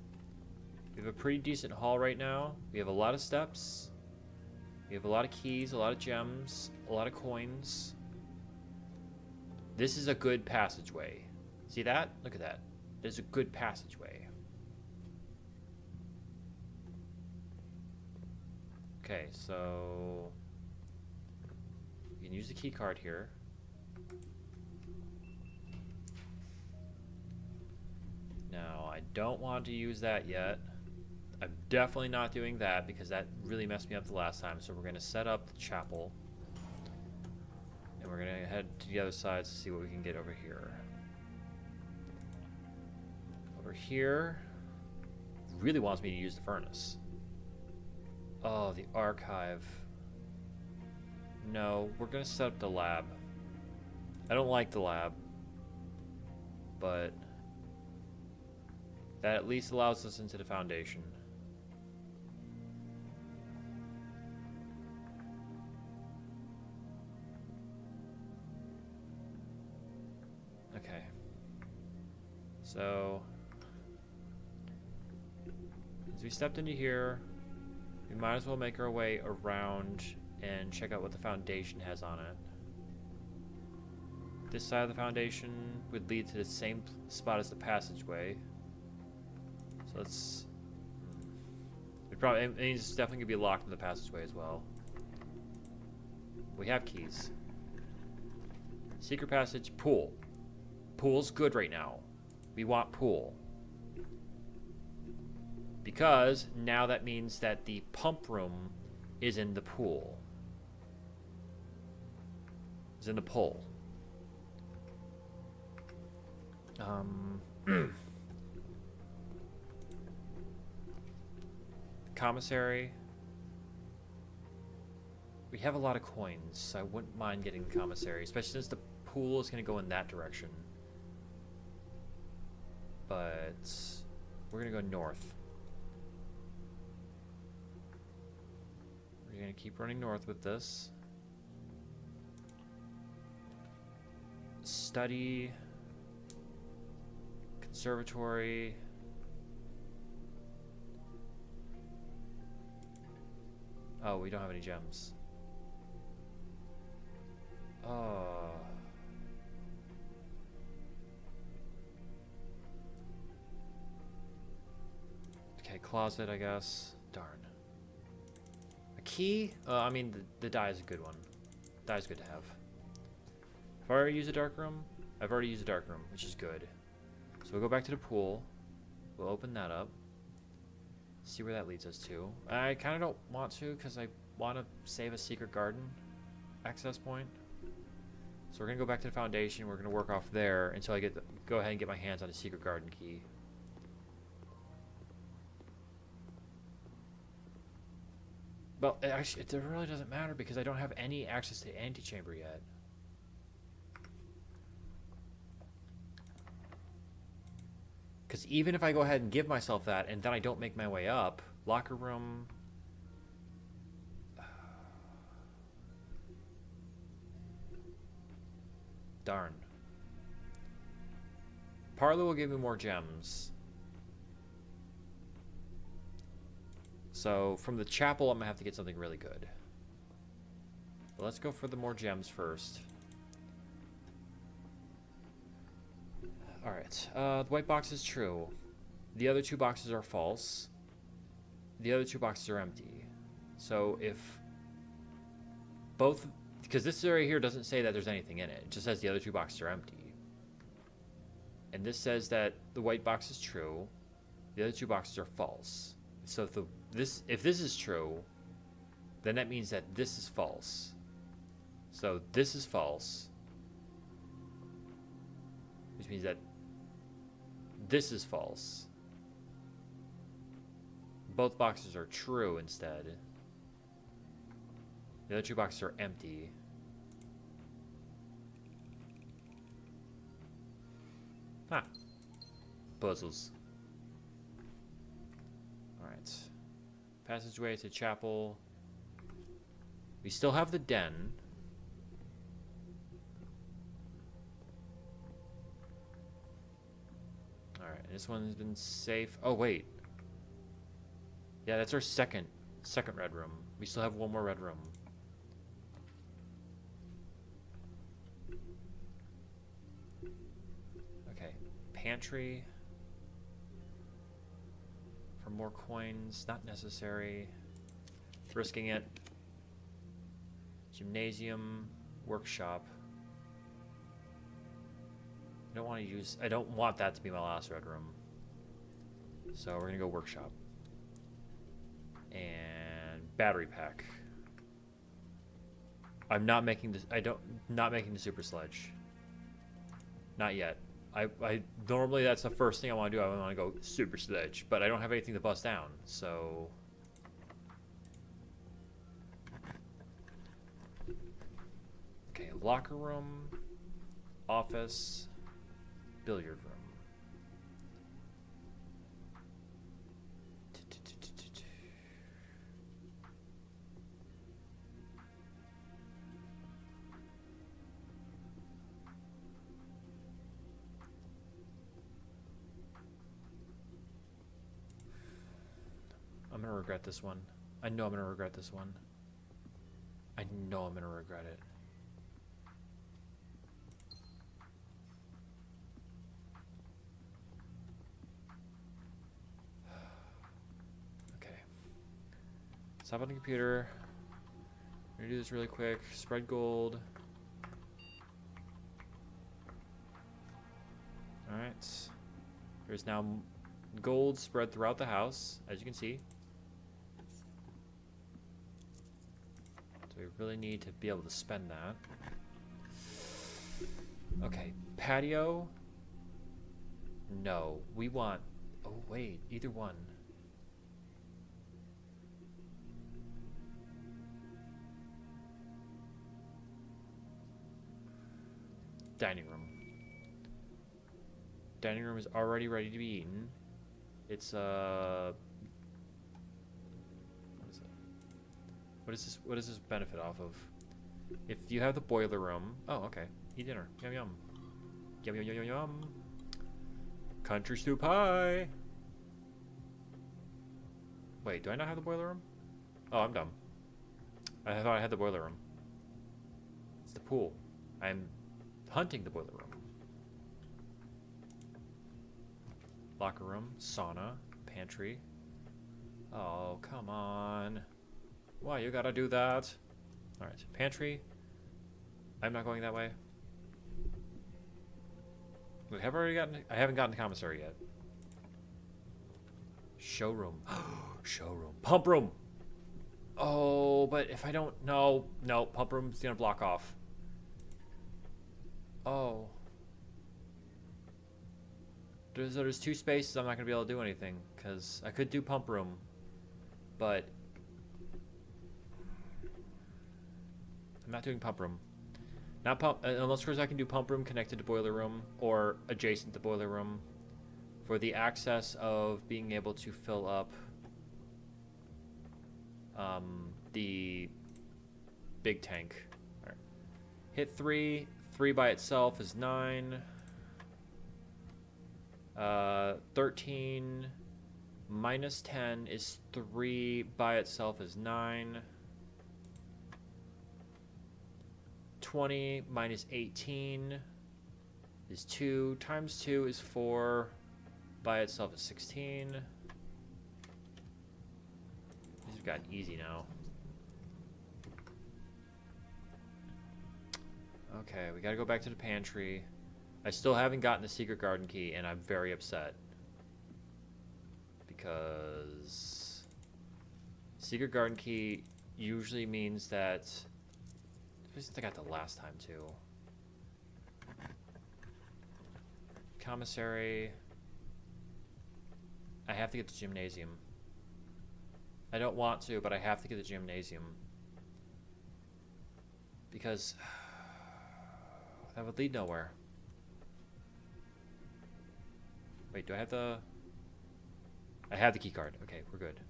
We have a pretty decent haul right now. We have a lot of steps. We have a lot of keys, a lot of gems, a lot of coins. This is a good passageway. See that? Look at that. There's a good passageway. Okay, so you can use the key card here. Now, I don't want to use that yet. I'm definitely not doing that because that really messed me up the last time. So we're going to set up the chapel. And we're going to head to the other side to see what we can get over here. Over here, really wants me to use the furnace. Oh, the archive. No, we're going to set up the lab. I don't like the lab. But that at least allows us into the foundation. Okay. So, as we stepped into here, we might as well make our way around and check out what the foundation has on it. This side of the foundation would lead to the same spot as the passageway. So let's... it means it's definitely going to be locked in the passageway as well. We have keys. Secret passage, pool. Pool's good right now. We want pool. Because now that means that the pump room is in the pool. Is in the poll. Commissary. We have a lot of coins, so I wouldn't mind getting commissary, especially since the pool is going to go in that direction. But we're going to go north. We're going to keep running north with this. Study. Conservatory. Oh, we don't have any gems. Oh. Okay, closet, I guess. Darn. A key? I mean, the die is a good one. Die is good to have. Have I already used a dark room? I've already used a dark room, which is good. So we'll go back to the pool. We'll open that up. See where that leads us to. I kind of don't want to because I want to save a secret garden access point. So we're going to go back to the foundation. We're going to work off there until I go ahead and get my hands on a secret garden key. Well, actually, it really doesn't matter because I don't have any access to the antechamber yet. Because even if I go ahead and give myself that and then I don't make my way up, locker room... Darn. Parlor will give me more gems. So from the chapel, I'm going to have to get something really good. But let's go for the more gems first. Alright, the white box is true. The other two boxes are false. The other two boxes are empty. So if both... Because this area here doesn't say that there's anything in it. It just says the other two boxes are empty. And this says that the white box is true. The other two boxes are false. So if this is true, then that means that this is false. So this is false. Which means that this is false. Both boxes are true instead. The other two boxes are empty. Ah. Puzzles. Alright. Passageway to chapel. We still have the den. Alright, this one's been safe. Oh, wait. Yeah, that's our second red room. We still have one more red room. Okay, pantry. For more coins, not necessary. Risking it. Gymnasium, workshop. I don't want that to be my last red room. So we're gonna go workshop. And battery pack. I'm not making this. Not making the super sledge. Not yet. I normally that's the first thing I want to do. I want to go super sledge, but I don't have anything to bust down. So okay, locker room, office, billiard room. I'm gonna regret this one. I know I'm gonna regret this one. I know I'm gonna regret it. Okay. Let's hop on the computer. I'm gonna do this really quick. Spread gold. Alright. There's now gold spread throughout the house, as you can see. really need to be able to spend that. Okay, patio. No, we want... Oh, wait, either one. Dining room. Dining room is already ready to be eaten. It's what is it? What is this benefit off of? If you have the boiler room, oh okay, eat dinner. Yum yum. Yum yum yum yum yum. Country stew pie. Wait, do I not have the boiler room? Oh, I'm dumb. I thought I had the boiler room. It's the pool. I'm hunting the boiler room. Locker room, sauna, pantry. Oh, come on. Why you gotta do that? Alright, pantry. I'm not going that way. Wait, have I already gotten... I haven't gotten the commissary yet. Showroom. Showroom. Pump room! Oh, but if I don't... No, pump room's gonna block off. Oh. There's two spaces I'm not going to be able to do anything, because I could do pump room, but I'm not doing pump room. Not pump, unless of course I can do pump room connected to boiler room, or adjacent to boiler room, for the access of being able to fill up the big tank. All right. Hit 3. 3 by itself is 9. 13 minus 10 is 3 by itself is 9. 20 minus 18 is 2. Times 2 is 4. By itself is 16. These have gotten easy now. Okay, we gotta go back to the pantry. I still haven't gotten the secret garden key, and I'm very upset. Because secret garden key usually means that... I think I got the last time, too. Commissary. I have to get the gymnasium. I don't want to, but I have to get the gymnasium. Because that would lead nowhere. Wait, do I have the... I have the key card. Okay, we're good.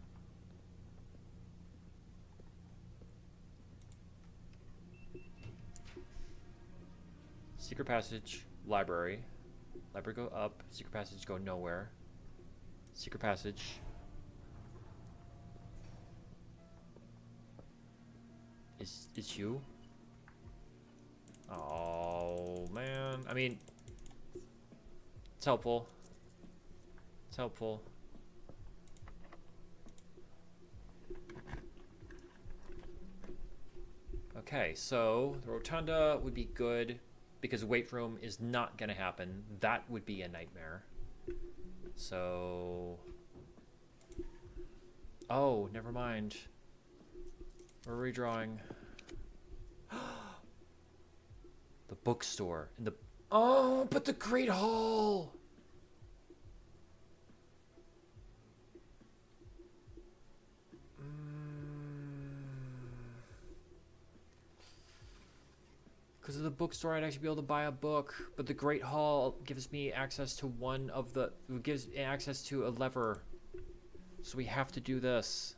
Secret passage, library. Library go up, secret passage go nowhere. Secret passage. Is you? Oh, man. I mean, it's helpful. It's helpful. Okay, so the rotunda would be good because weight room is not going to happen. That would be a nightmare. So... Oh, never mind. We're redrawing. The bookstore. And the... Oh, but the Great Hall! Because of the bookstore, I'd actually be able to buy a book, but the Great Hall gives me access to one of the... It gives me access to a lever. So we have to do this.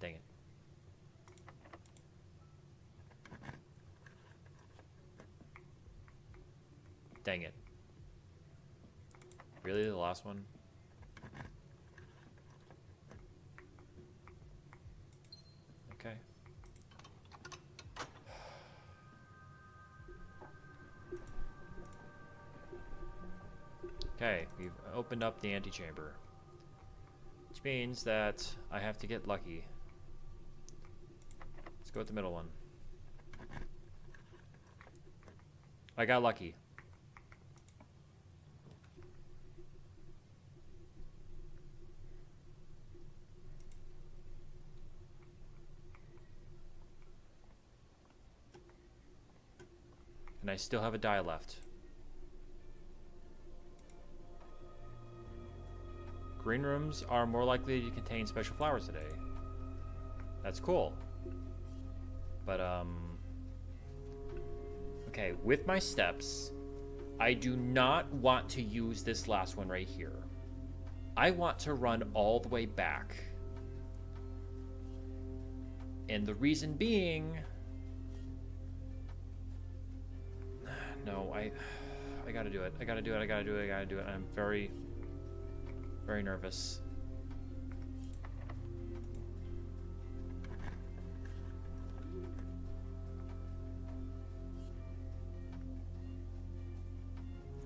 Dang it. Dang it. Really, the last one? Okay. Okay, we've opened up the antechamber. Which means that I have to get lucky. Let's go with the middle one. I got lucky. And I still have a die left. Green rooms are more likely to contain special flowers today. That's cool. But, okay, with my steps, I do not want to use this last one right here. I want to run all the way back. And the reason being... No, I gotta do it. I gotta do it. I gotta do it. I gotta do it. I'm very, very nervous.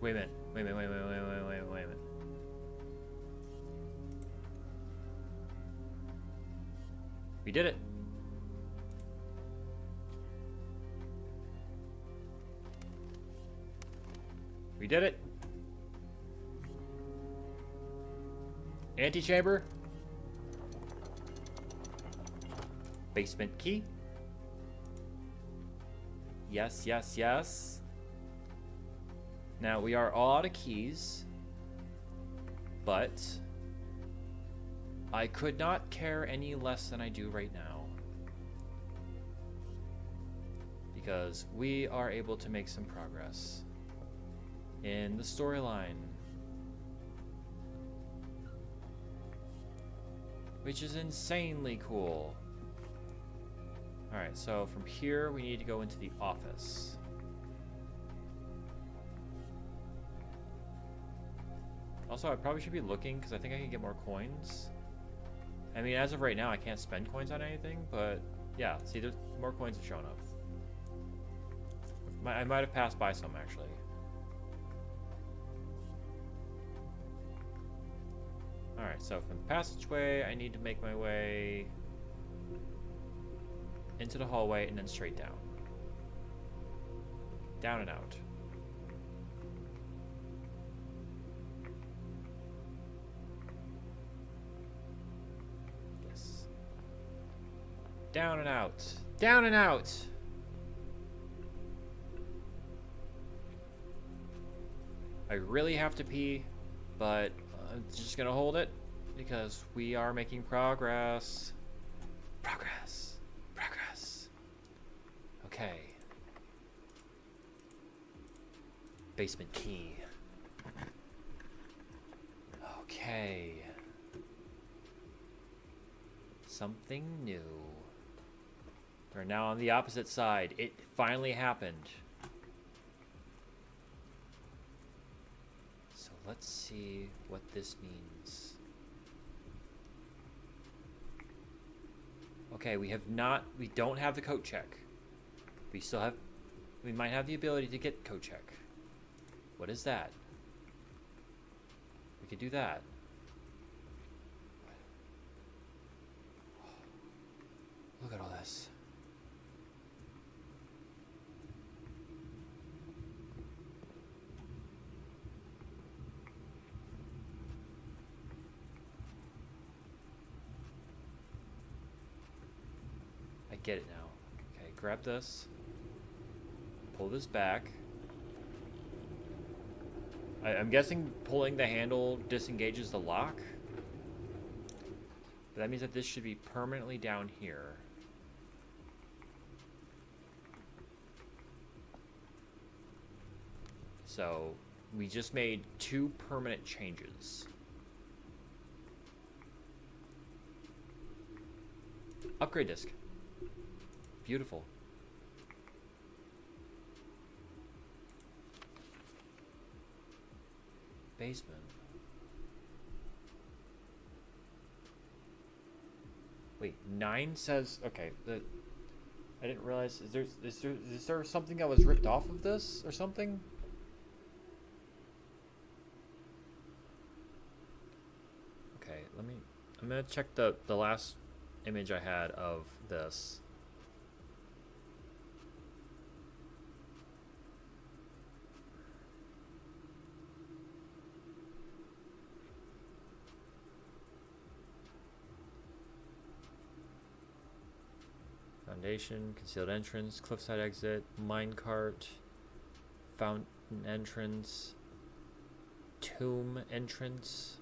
Wait a minute. Wait a minute. Wait a minute. Wait a minute. Wait a minute. Wait a minute. We did it. We did it. Antechamber. Basement key. Yes, yes, yes. Now we are all out of keys, but I could not care any less than I do right now, because we are able to make some progress in the storyline, which is insanely cool. Alright, so from here we need to go into the office. Also, I probably should be looking, because I think I can get more coins. I mean, as of right now, I can't spend coins on anything, but yeah, see, there's more coins have shown up. I might have passed by some, actually. Alright, so from the passageway, I need to make my way into the hallway and then straight down. Down and out. Yes. Down and out. Down and out! I really have to pee, but I'm just gonna hold it because we are making progress. Progress. Progress. Okay. Basement key. Okay. Something new. We're now on the opposite side. It finally happened. So let's see what this means. Okay, we don't have the coat check. We might have the ability to get coat check. What is that? We could do that. Look at all this. I get it now. Okay, grab this. Pull this back. I'm guessing pulling the handle disengages the lock. But that means that this should be permanently down here. So we just made 2 permanent changes. Upgrade disc. Beautiful. Basement. Wait, 9 says okay. I didn't realize. Is there something that was ripped off of this or something? Okay, I'm gonna check the last image I had of this. Foundation, concealed entrance, cliffside exit, minecart, Fountain entrance. Tomb entrance.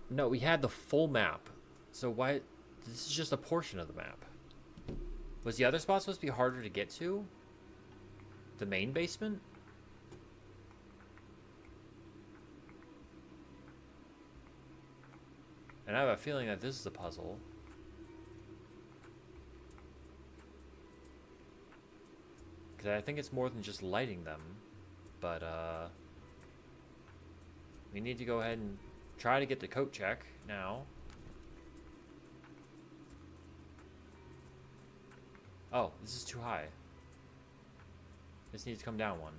No, we had the full map. So why... This is just a portion of the map. Was the other spot supposed to be harder to get to? The main basement? And I have a feeling that this is a puzzle. Because I think it's more than just lighting them. But, we need to go ahead and try to get the coat check now. Oh, this is too high. This needs to come down one.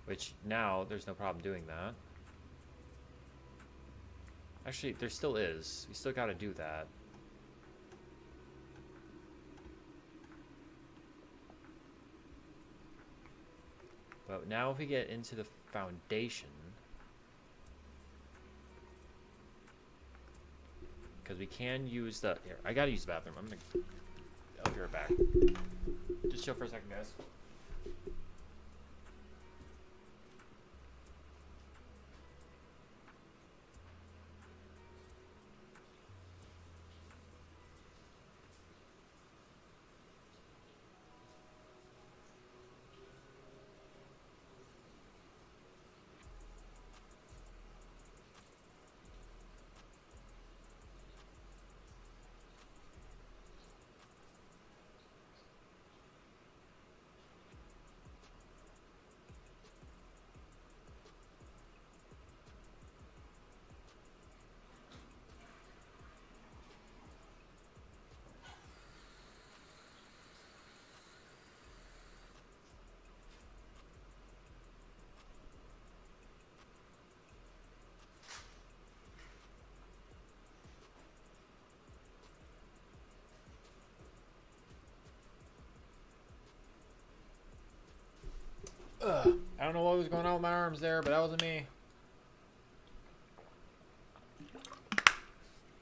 Which, now, there's no problem doing that. Actually, there still is. We still gotta do that. But now if we get into the foundation... Because we can use the... Here, I gotta use the bathroom. I'll be right back. Just chill for a second, guys. Ugh. I don't know what was going on with my arms there, but that wasn't me.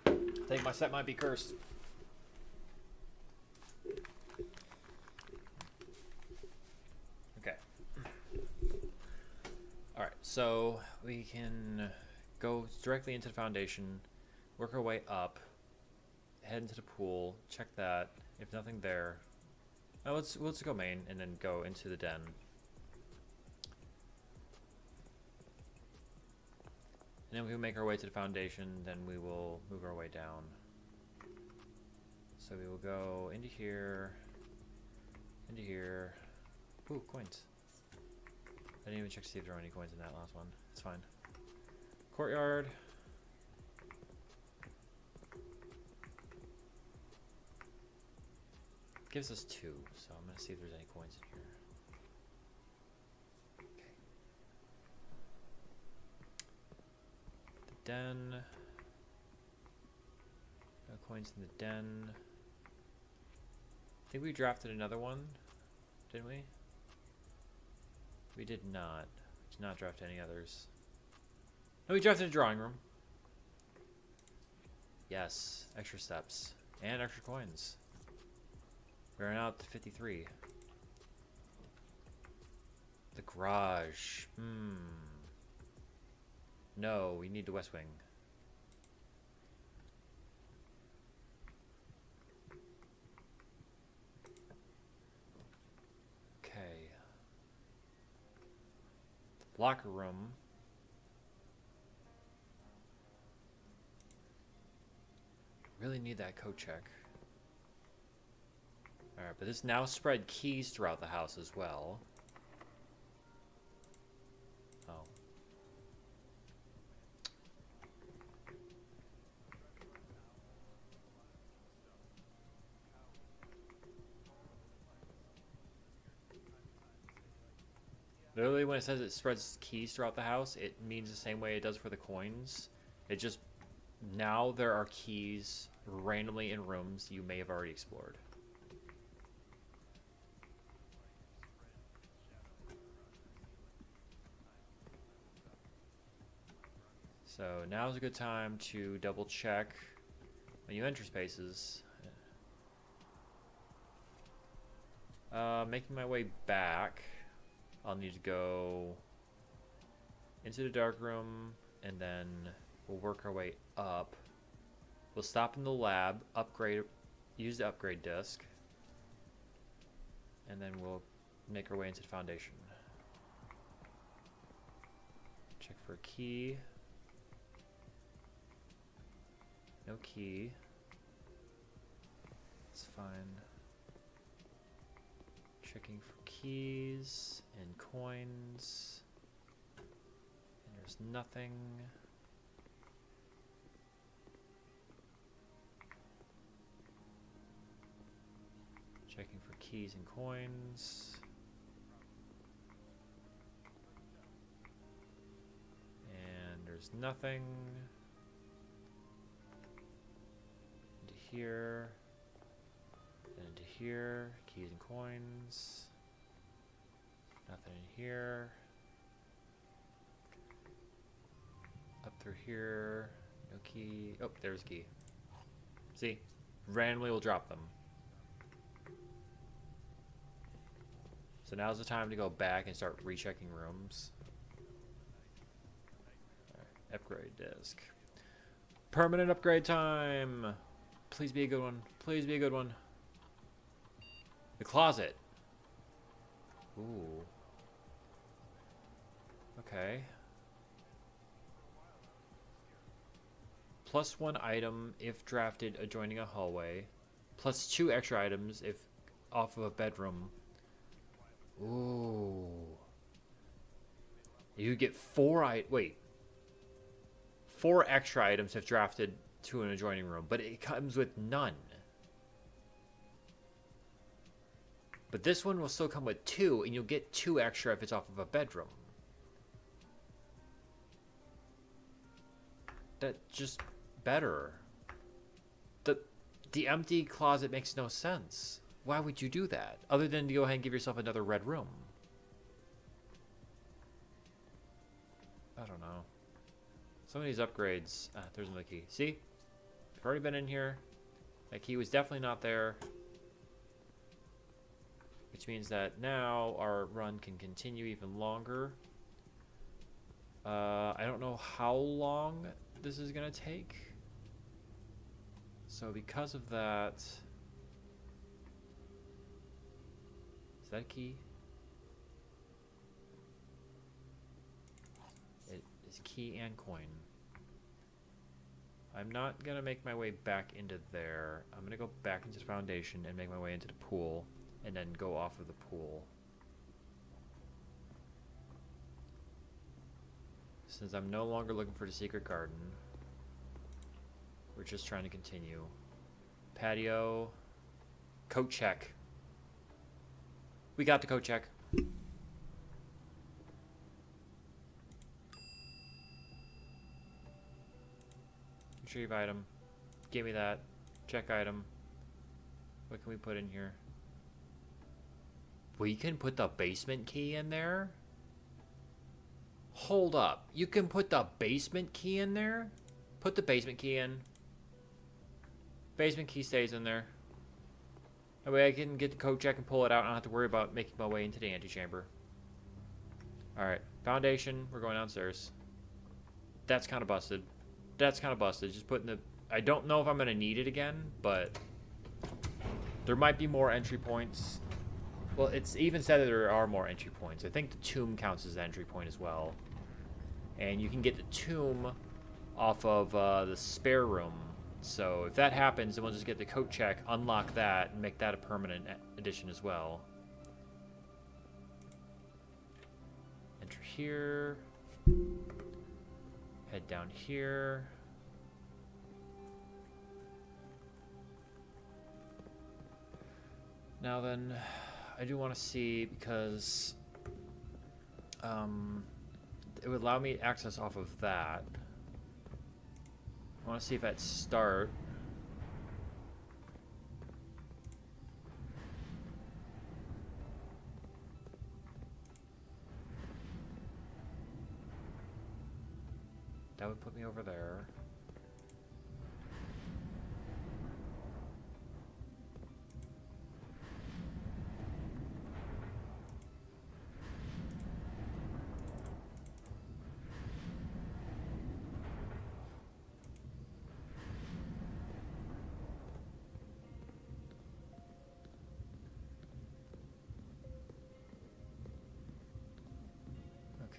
I think my set might be cursed. Okay. Alright, so we can go directly into the foundation, work our way up, head into the pool, check that. If nothing there... Oh, let's go main and then go into the den. And then we will make our way to the foundation, then we will move our way down. So we will go into here, into here. Ooh, coins. I didn't even check to see if there were any coins in that last one. It's fine. Courtyard. Gives us 2, so I'm gonna see if there's any coins in here. Den. No coins in the den. I think we drafted another one, didn't we? We did not. We did not draft any others. No, we drafted a drawing room. Yes, extra steps and extra coins. We're now up to 53. The garage. No, we need the West Wing. Okay. Locker room. Really need that coat check. Alright, but this now spread keys throughout the house as well. Oh. Literally, when it says it spreads keys throughout the house, it means the same way it does for the coins. It just... Now there are keys randomly in rooms you may have already explored. So now's a good time to double check when you enter spaces. Making my way back, I'll need to go into the dark room, and then we'll work our way up. We'll stop in the lab, upgrade, use the upgrade disc, and then we'll make our way into the foundation. Check for a key. No key. It's fine. Checking for keys and coins. And there's nothing. Checking for keys and coins. And there's nothing. Into here. Then into here. Keys and coins. Nothing in here. Up through here. No key. Oh, there's a key. See? Randomly we'll drop them. So now's the time to go back and start rechecking rooms. Alright, upgrade disc. Permanent upgrade time! Please be a good one. Please be a good one. The closet. Ooh. Okay. +1 item if drafted adjoining a hallway. +2 extra items if off of a bedroom. Ooh. You get 4 extra items if drafted to an adjoining room, but it comes with none. But this one will still come with 2, and you'll get 2 extra if it's off of a bedroom. That's just better. The empty closet makes no sense. Why would you do that? Other than to go ahead and give yourself another red room. I don't know. Some of these upgrades... Ah, there's another key. See? I've already been in here. That key was definitely not there. Which means that now our run can continue even longer. I don't know how long this is going to take. So because of that... Is that a key? It is key and coin. I'm not going to make my way back into there. I'm going to go back into the foundation and make my way into the pool. And then go off of the pool. Since I'm no longer looking for the secret garden. We're just trying to continue. Patio. Coat check. We got the coat check. Retrieve item. Give me that. Check item. What can we put in here? We can put the basement key in there? Hold up. You can put the basement key in there? Put the basement key in. Basement key stays in there. That way I can get the code check and pull it out. I don't have to worry about making my way into the antechamber. Alright. Foundation. We're going downstairs. That's kind of busted. That's kind of busted. Just putting the... I don't know if I'm going to need it again, but... There might be more entry points. Well, it's even said that there are more entry points. I think the tomb counts as an entry point as well. And you can get the tomb off of the spare room. So if that happens, then we'll just get the coat check, unlock that, and make that a permanent addition as well. Enter here. Head down here. Now then, I do want to see, because it would allow me access off of that. I want to see if at start that would put me over there.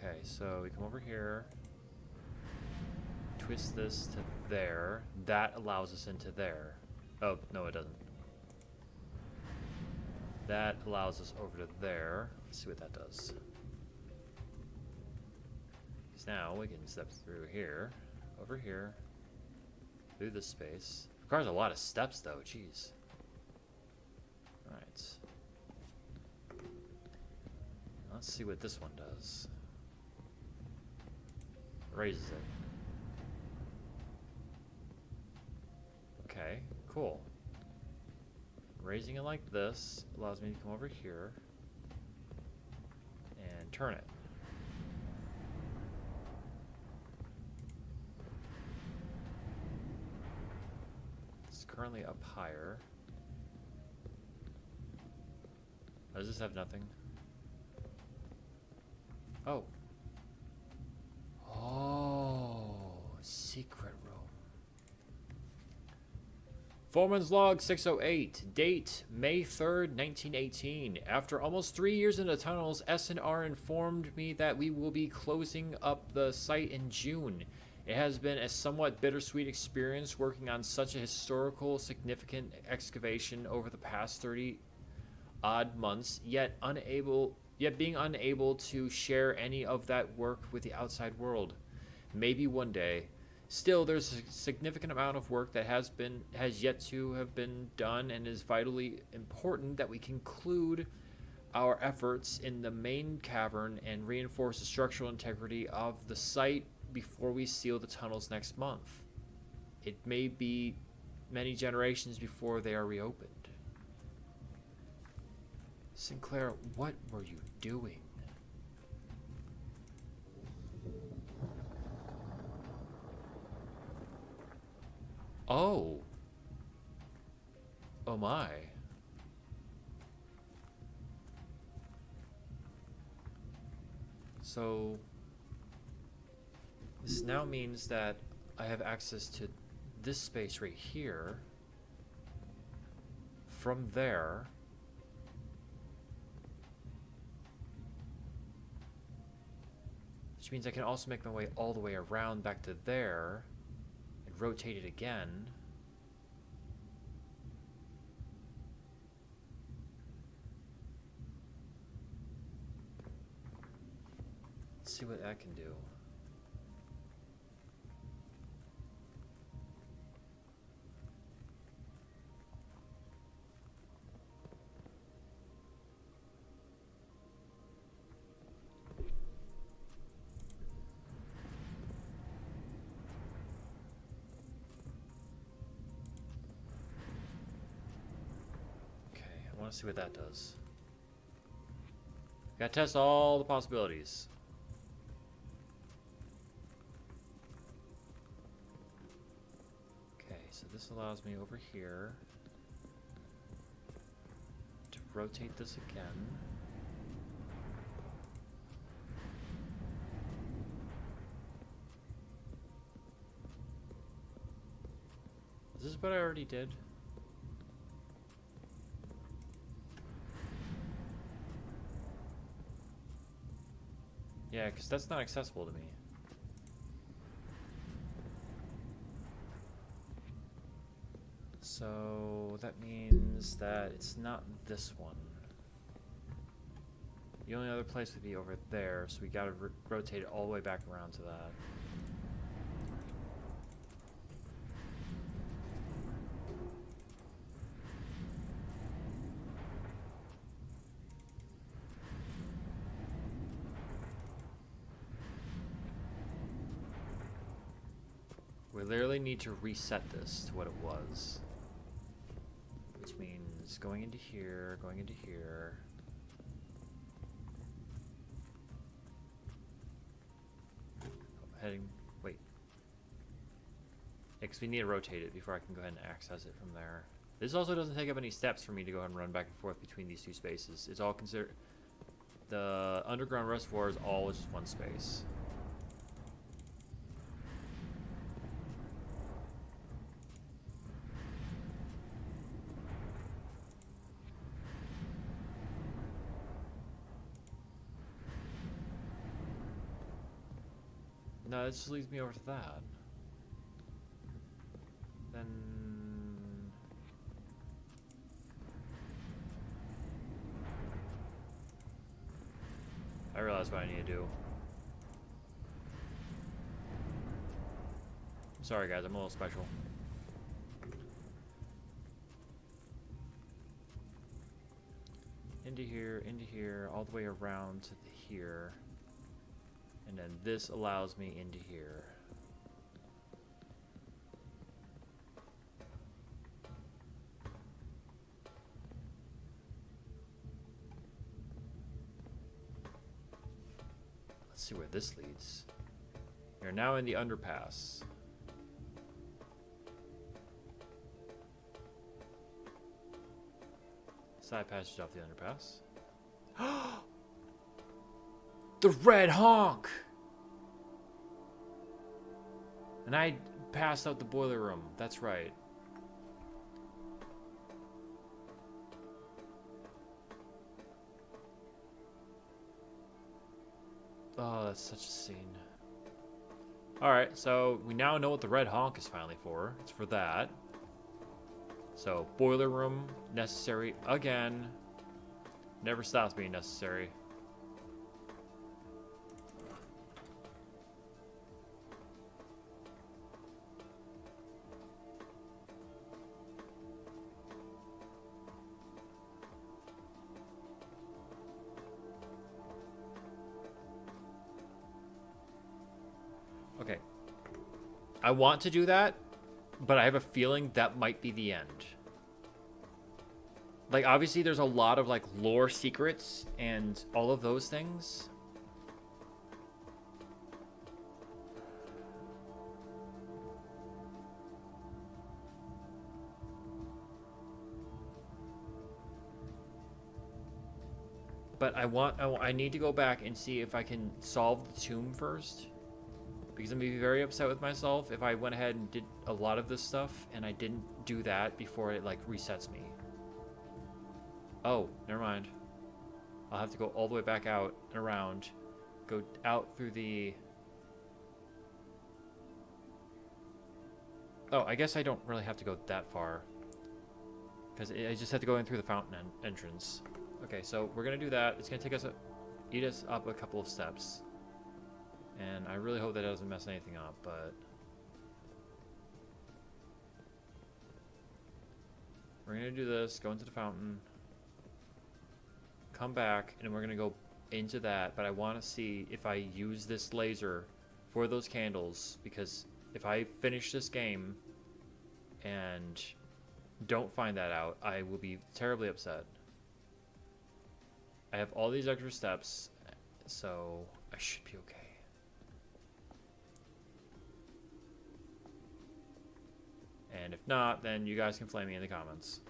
Okay, so we come over here. Twist this to there. That allows us into there. Oh, no it doesn't. That allows us over to there. Let's see what that does. So now we can step through here, over here, through this space. Requires a lot of steps though, jeez. Alright. Let's see what this one does. Raises it. Okay, cool. Raising it like this allows me to come over here and turn it. It's currently up higher. Does this have nothing? Oh. Oh, secret room. Foreman's Log 608, date May 3rd, 1918. After almost 3 years in the tunnels, S&R informed me that we will be closing up the site in June. It has been a somewhat bittersweet experience working on such a historical, significant excavation over the past 30-odd months, yet being unable to share any of that work with the outside world. Maybe one day. Still, there's a significant amount of work that has yet to have been done, and is vitally important that we conclude our efforts in the main cavern and reinforce the structural integrity of the site before we seal the tunnels next month. It may be many generations before they are reopened. Sinclair, what were you doing? Oh. Oh my. So this now means that I have access to this space right here. From there. Which means I can also make my way all the way around back to there. Rotate it again. Let's see what that can do. I want to see what that does. Gotta test all the possibilities. Okay, so this allows me over here to rotate this again. Is this what I already did? Yeah, because that's not accessible to me. So that means that it's not this one. The only other place would be over there, so we gotta rotate it all the way back around to that. We literally need to reset this to what it was. Which means going into here, going into here. Heading, wait. Yeah, 'cause we need to rotate it before I can go ahead and access it from there. This also doesn't take up any steps for me to go ahead and run back and forth between these two spaces. It's all considered, the underground reservoir is all just one space. No, it just leads me over to that. Then... I realize what I need to do. Sorry guys, I'm a little special. Into here, all the way around to here. And then this allows me into here. Let's see where this leads. You're now in the underpass. Side passage off the underpass. The red honk! And I passed out the boiler room. That's right. Oh, that's such a scene. Alright, so we now know what the red honk is finally for. It's for that. So, boiler room, necessary again. Never stops being necessary. Okay. I want to do that, but I have a feeling that might be the end. Like, obviously there's a lot of, like, lore secrets and all of those things. But I need to go back and see if I can solve the tomb first. Because I'm going to be very upset with myself if I went ahead and did a lot of this stuff and I didn't do that before it, like, resets me. Oh, never mind. I'll have to go all the way back out and around. Go out through the... Oh, I guess I don't really have to go that far. Because I just have to go in through the fountain entrance. Okay, so we're going to do that. It's going to take us eat us up a couple of steps. And I really hope that doesn't mess anything up, but... We're going to do this, go into the fountain. Come back, and we're going to go into that, but I want to see if I use this laser for those candles, because if I finish this game and don't find that out, I will be terribly upset. I have all these extra steps, so I should be okay. And if not, then you guys can flame me in the comments.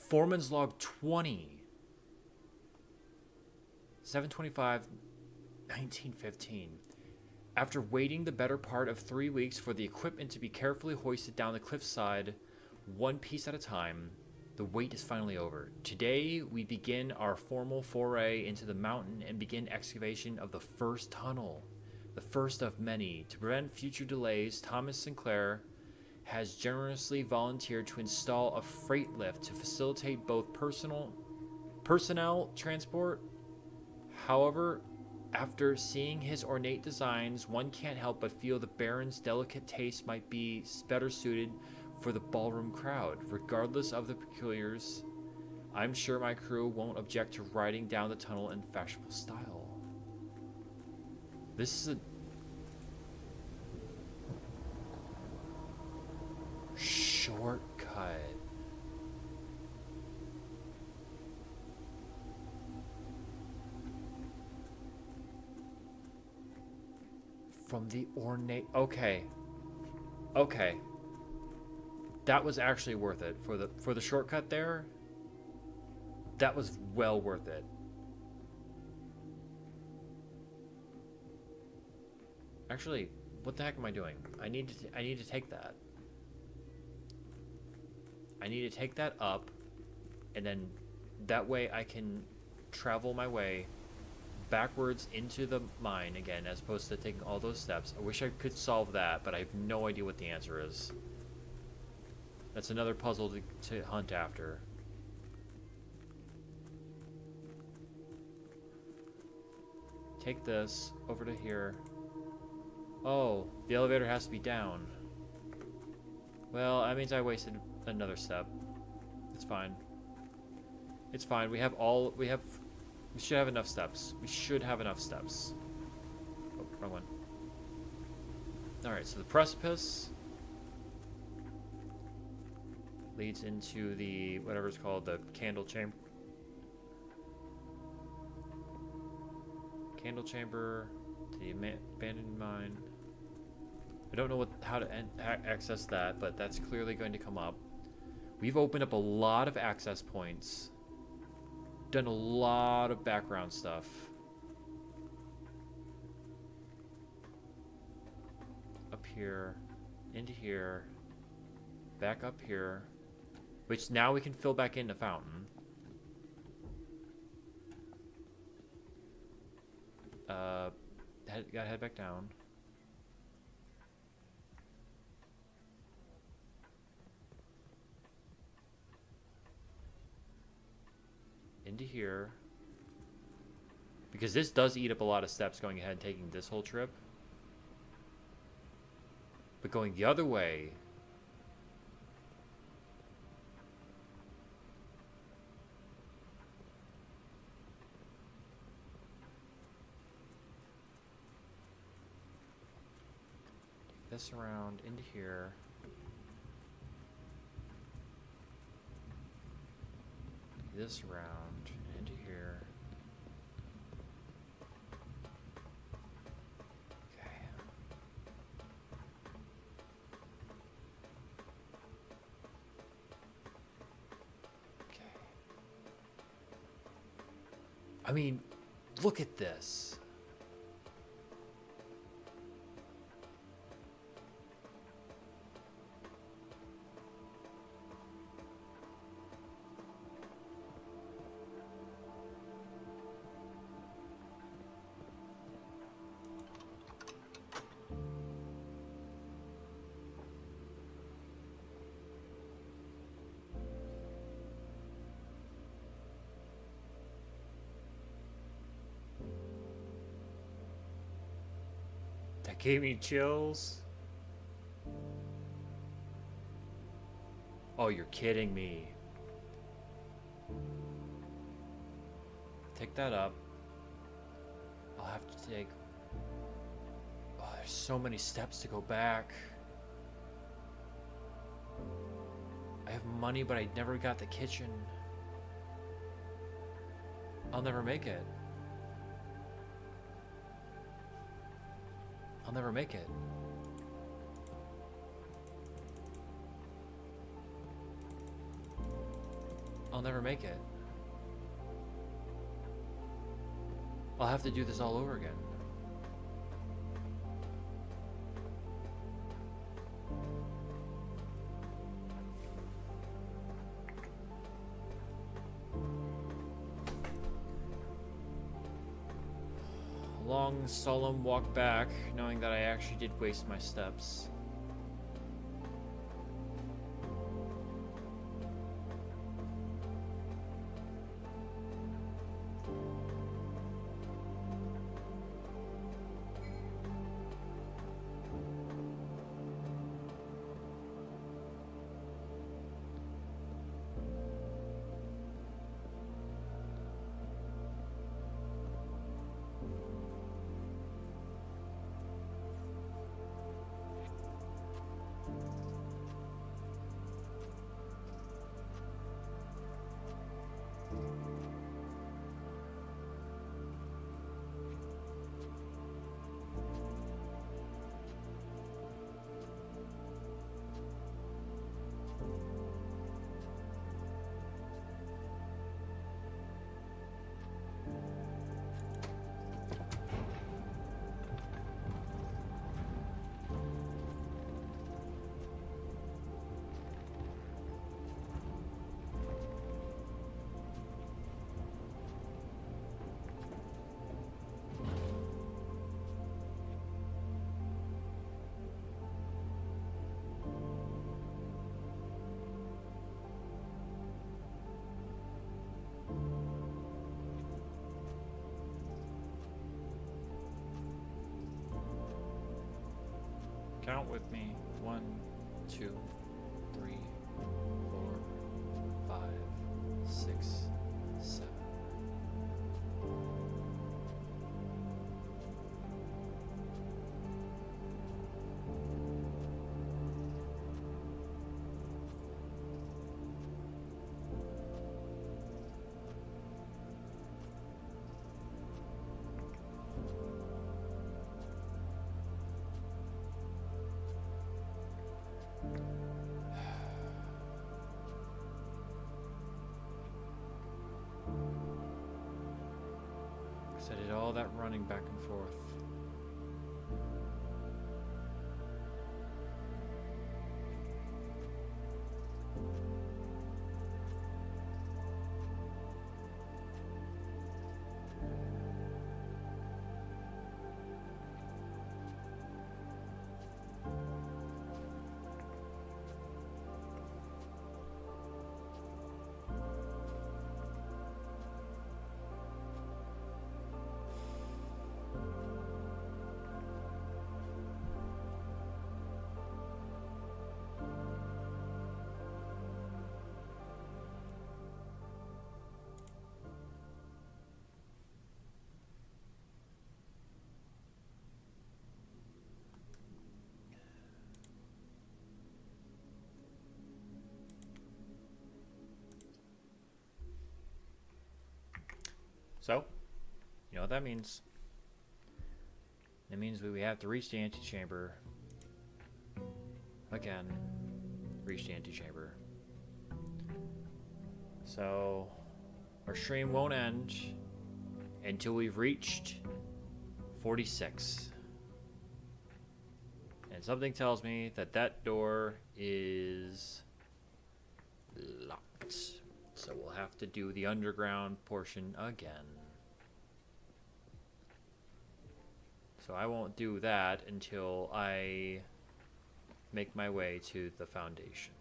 Foreman's log 20. 7/25/1915. After waiting the better part of 3 weeks for the equipment to be carefully hoisted down the cliffside, one piece at a time, the wait is finally over. Today, we begin our formal foray into the mountain and begin excavation of the first tunnel, the first of many. To prevent future delays, Thomas Sinclair has generously volunteered to install a freight lift to facilitate both personnel transport. However, after seeing his ornate designs, one can't help but feel the Baron's delicate taste might be better suited for the ballroom crowd. Regardless of the peculiars, I'm sure my crew won't object to riding down the tunnel in fashionable style. This is a shortcut. From the ornate. Okay. Okay. That was actually worth it for the shortcut there. That was well worth it. Actually, what the heck am I doing? I need to take that. I need to take that up, and then that way I can travel my way backwards into the mine again, as opposed to taking all those steps. I wish I could solve that, but I have no idea what the answer is. That's another puzzle to hunt after. Take this over to here. Oh, the elevator has to be down. Well, that means I wasted another step. It's fine. It's fine. We should have enough steps. We should have enough steps. Oh, wrong one. Alright, so the precipice leads into the, whatever it's called, the candle chamber. Candle chamber to the abandoned mine. I don't know how to access that, but that's clearly going to come up. We've opened up a lot of access points. Done a lot of background stuff. Up here, into here, back up here, which now we can fill back in the fountain. Gotta head back down. Into here. Because this does eat up a lot of steps going ahead and taking this whole trip. But going the other way... this around into here. This around into here. Okay. Okay. I mean, look at this. That gave me chills. Oh, you're kidding me. Take that up. I'll have to take... Oh, there's so many steps to go back. I have money, but I never got the kitchen. I'll never make it. I'll never make it. I'll never make it. I'll have to do this all over again. Long, solemn walk back, knowing that I actually did waste my steps. Count with me. 1, 2, 3, 4, 5, 6, 7. I did all that running back and forth. So, you know what that means. It means we have to reach the antechamber. Again. Reach the antechamber. So, our stream won't end until we've reached 46. And something tells me that that door is locked. So we'll have to do the underground portion again. So I won't do that until I make my way to the foundation.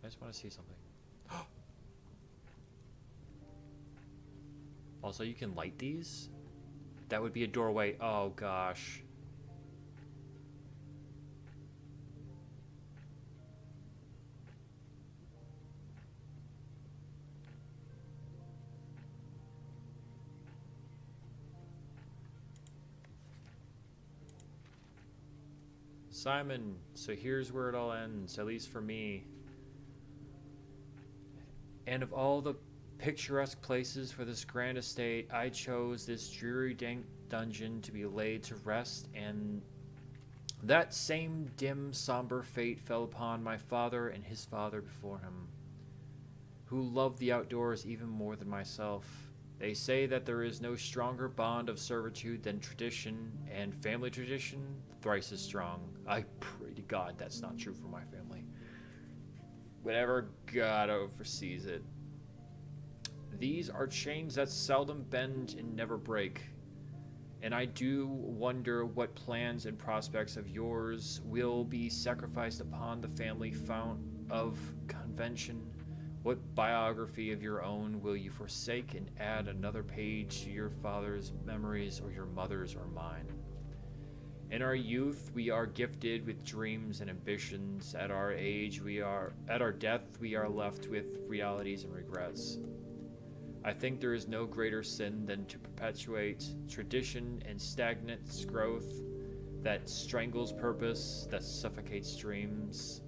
I just want to see something. Also, you can light these? That would be a doorway. Oh, gosh. Simon, so here's where it all ends, at least for me. And of all the picturesque places for this grand estate, I chose this dreary dank dungeon to be laid to rest, and that same dim, somber fate fell upon my father and his father before him, who loved the outdoors even more than myself. They say that there is no stronger bond of servitude than tradition, and family tradition thrice as strong. I pray to God that's not true for my family. Whatever God oversees it. These are chains that seldom bend and never break. And I do wonder what plans and prospects of yours will be sacrificed upon the family fount of convention. What biography of your own will you forsake and add another page to your father's memories or your mother's or mine? In our youth, we are gifted with dreams and ambitions. At our age, at our death, we are left with realities and regrets. I think there is no greater sin than to perpetuate tradition and stagnates growth that strangles purpose, that suffocates dreams.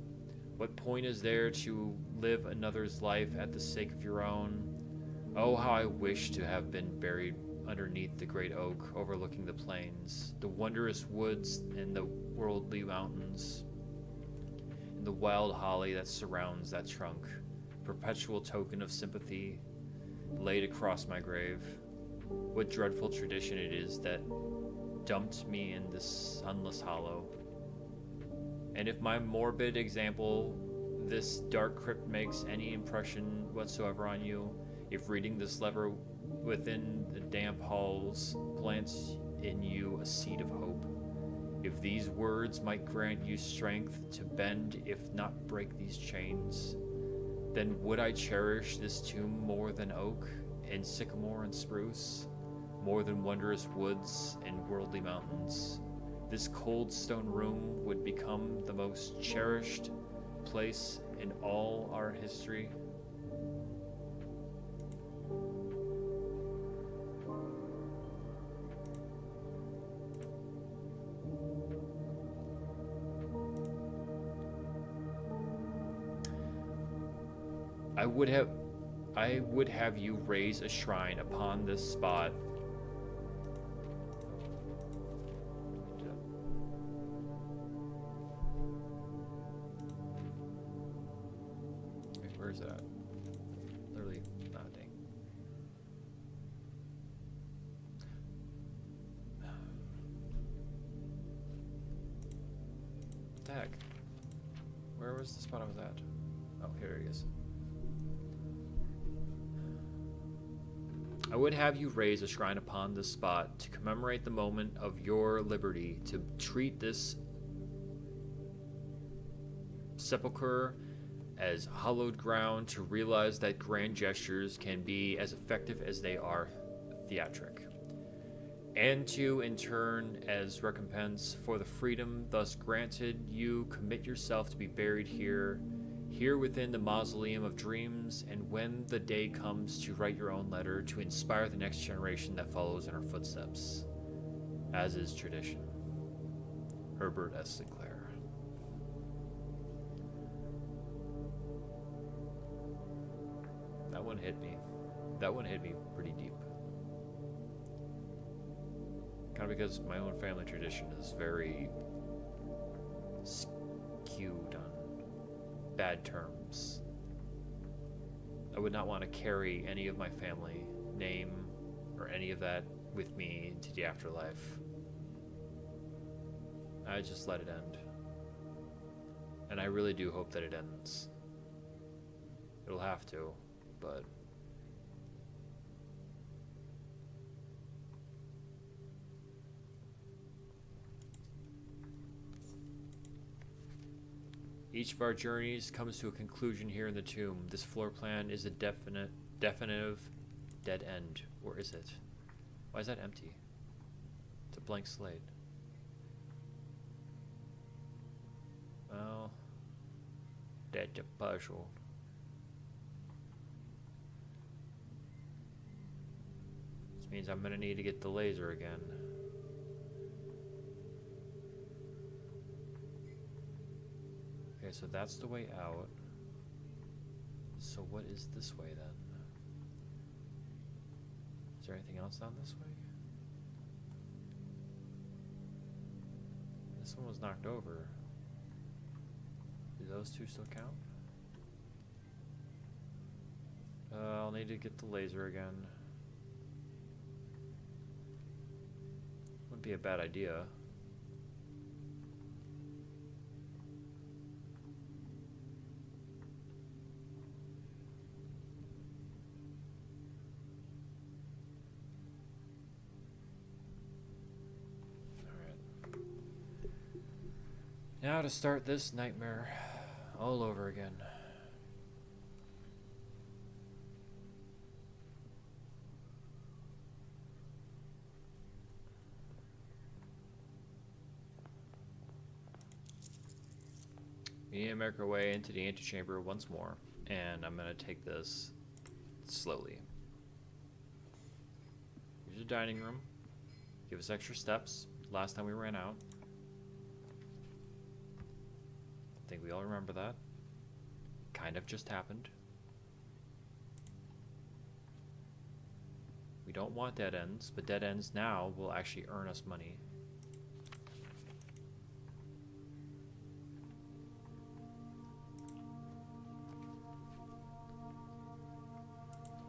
What point is there to live another's life at the sake of your own? Oh, how I wish to have been buried underneath the great oak overlooking the plains, the wondrous woods and the worldly mountains, and the wild holly that surrounds that trunk, perpetual token of sympathy laid across my grave. What dreadful tradition it is that dumped me in this sunless hollow. And if my morbid example, this dark crypt, makes any impression whatsoever on you, if reading this letter within the damp halls plants in you a seed of hope, If these words might grant you strength to bend, if not break these chains, then would I cherish this tomb more than oak and sycamore and spruce, more than wondrous woods and worldly mountains. This cold stone room would become the most cherished place in all our history. I would have you raise a shrine upon this spot. Where's that? Literally nothing. What the heck? Where was the spot I was at? Oh, here it is. I would have you raise a shrine upon this spot to commemorate the moment of your liberty, to treat this sepulchre as hallowed ground, to realize that grand gestures can be as effective as they are theatric, and to, in turn, as recompense for the freedom thus granted you, commit yourself to be buried here within the mausoleum of dreams, and when the day comes to write your own letter, to inspire the next generation that follows in our footsteps, as is tradition. Herbert S. Sinclair. That one hit me. That one hit me pretty deep. Kind of because my own family tradition is very skewed on bad terms. I would not want to carry any of my family name or any of that with me into the afterlife. I just let it end. And I really do hope that it ends. It'll have to, but each of our journeys comes to a conclusion here in the tomb. This floor plan is a definitive dead end. Or is it? Why is that empty? It's a blank slate. Well, that's a puzzle. This means I'm gonna need to get the laser again. Okay, so that's the way out. So what is this way then? Is there anything else down this way? This one was knocked over. Do those two still count? I'll need to get the laser again. Wouldn't be a bad idea. Now to start this nightmare all over again. We need to make our way into the antechamber once more, and I'm going to take this slowly. Here's the dining room. Give us extra steps. Last time we ran out. I think we all remember that. Kind of just happened. We don't want dead ends, but dead ends now will actually earn us money.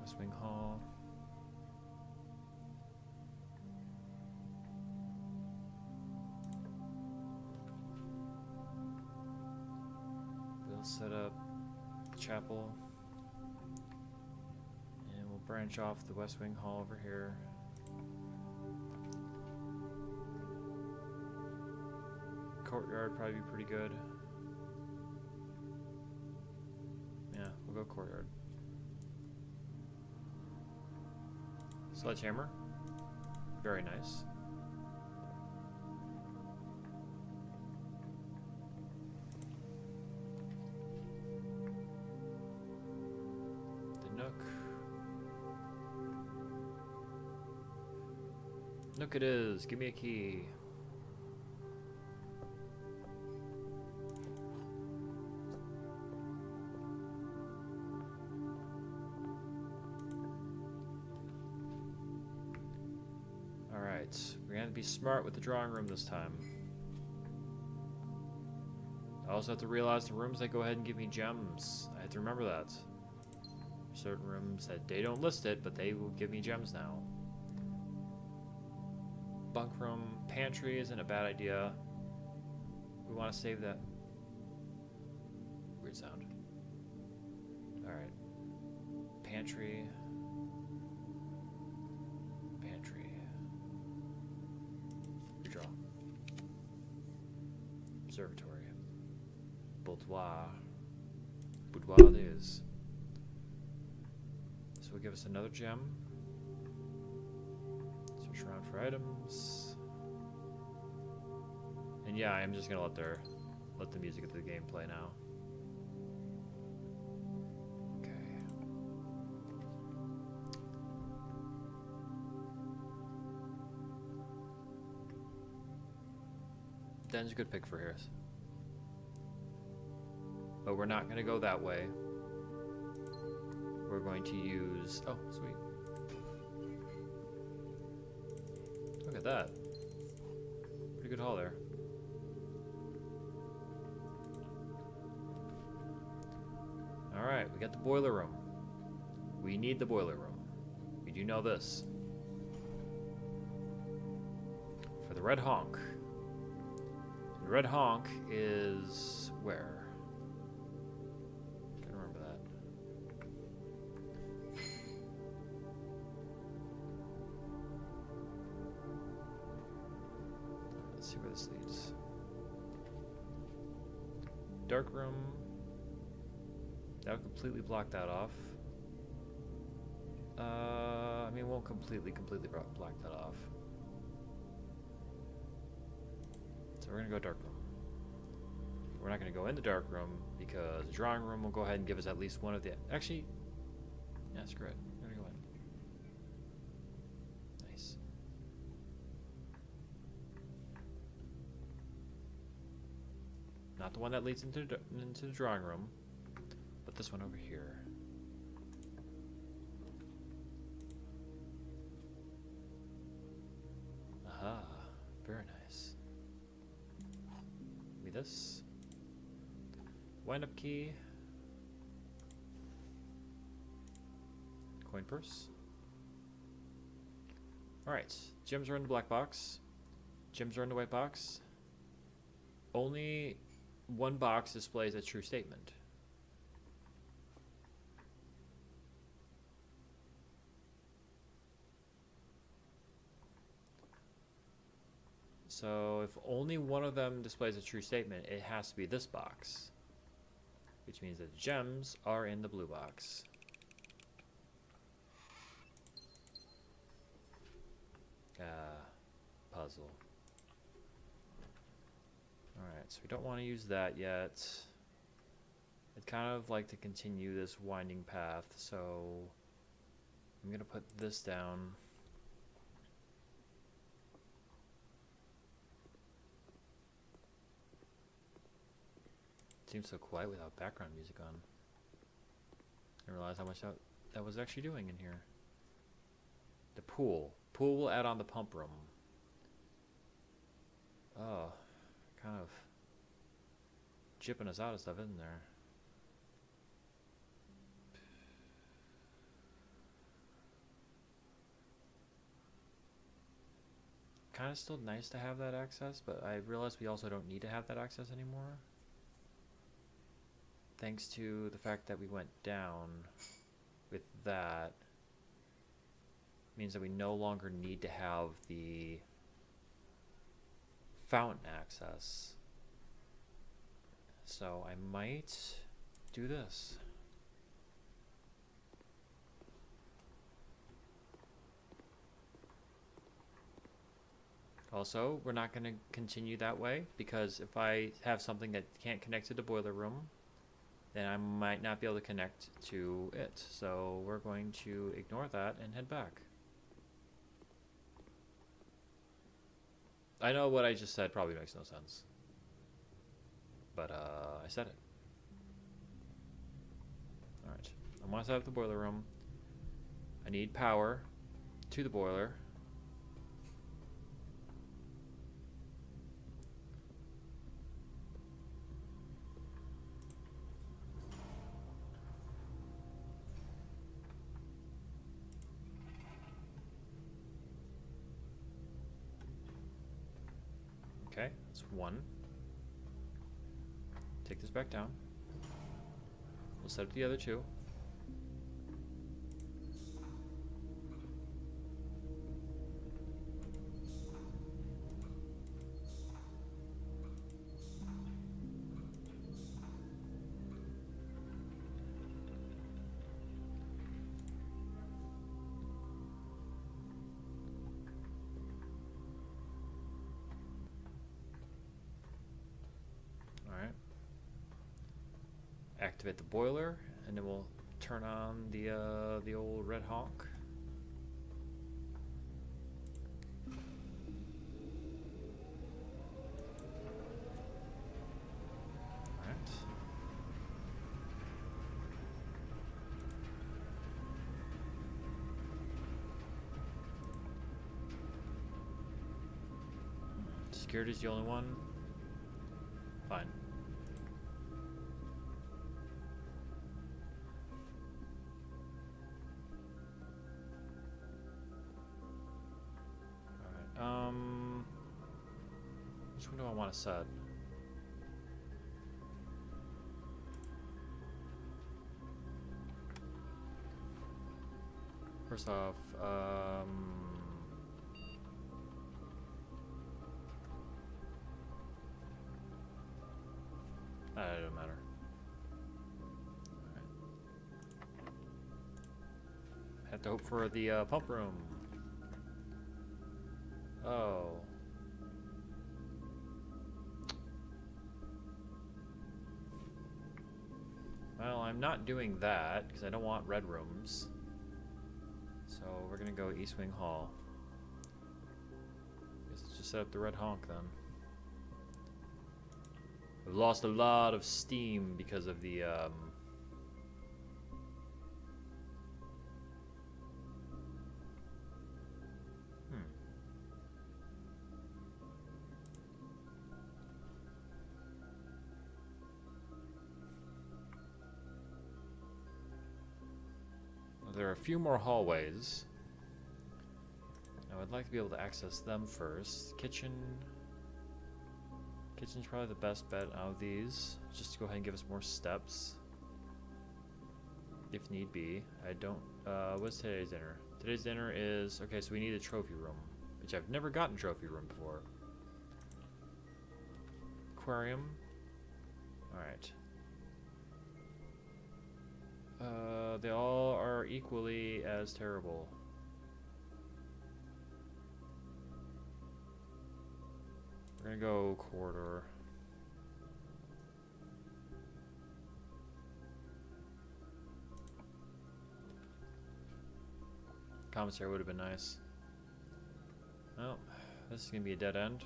West Wing Hall. We'll set up the chapel. And we'll branch off the West Wing Hall over here. courtyard probably be pretty good. Yeah, we'll go courtyard. Sledgehammer. Very nice. The Nook. Nook it is. Give me a key. We're gonna be smart with the drawing room this time. I also have to realize the rooms that go ahead and give me gems. I have to remember that. Certain rooms that they don't list it, but they will give me gems now. Bunk room, pantry isn't a bad idea. We want to save that. Weird sound. Alright. Pantry. Redraw. Observatory. Boudoir. Boudoir it is. This will give us another gem. Search around for items. And yeah, I'm just gonna let the music of the game play now. Okay. Den's a good pick for Harris. But we're not gonna go that way. We're going to use... Oh, sweet. Look at that. Pretty good haul there. Alright, we got the boiler room. We need the boiler room. We do know this. For the Red Honk. The Red Honk is where? Can't remember that. Let's see where this leads. Dark room. That'll completely block that off. I mean, it won't completely block that off. So we're gonna go dark room. We're not gonna go in the dark room because the drawing room will go ahead and give us at least one of the... Actually, yeah, screw it. We're gonna go in. Nice. Not the one that leads into the drawing room, but this one over here. Aha, very nice. Give me this. Wind up key. Coin purse. Alright, gems are in the black box. Gems are in the white box. Only one box displays a true statement. So if only one of them displays a true statement, it has to be this box. Which means that gems are in the blue box. Puzzle. Alright, so we don't want to use that yet. I'd kind of like to continue this winding path, so I'm going to put this down. Seems so quiet without background music on. I didn't realize how much that was actually doing in here. The pool. Pool will add on the pump room. Oh, kind of chipping us out of stuff, isn't there? Kind of still nice to have that access, but I realize we also don't need to have that access anymore. Thanks to the fact that we went down with that, means that we no longer need to have the fountain access. So I might do this. Also, we're not going to continue that way because if I have something that can't connect to the boiler room, then I might not be able to connect to it. So we're going to ignore that and head back. I know what I just said probably makes no sense. But I said it. Alright. I want to set up the boiler room. I need power to the boiler. Okay, that's one. Take this back down. We'll set up the other two. Activate the boiler, and then we'll turn on the old red honk. Alright. Security's the only one. Fine. Which one do I want to set? First off, it don't matter. Alright. Have to hope for the pump room. Oh. Well, I'm not doing that because I don't want red rooms. So we're gonna go East Wing Hall. Guess let's just set up the red honk then. We've lost a lot of steam because of the There are a few more hallways. I would like to be able to access them first. Kitchen's probably the best bet out of these. Just to go ahead and give us more steps. If need be. I don't... what's today's dinner? Today's dinner is... Okay, so we need a trophy room. Which I've never gotten a trophy room before. Aquarium. Alright. They all are equally as terrible. We're gonna go corridor. Commissary would have been nice. Well, this is gonna be a dead end.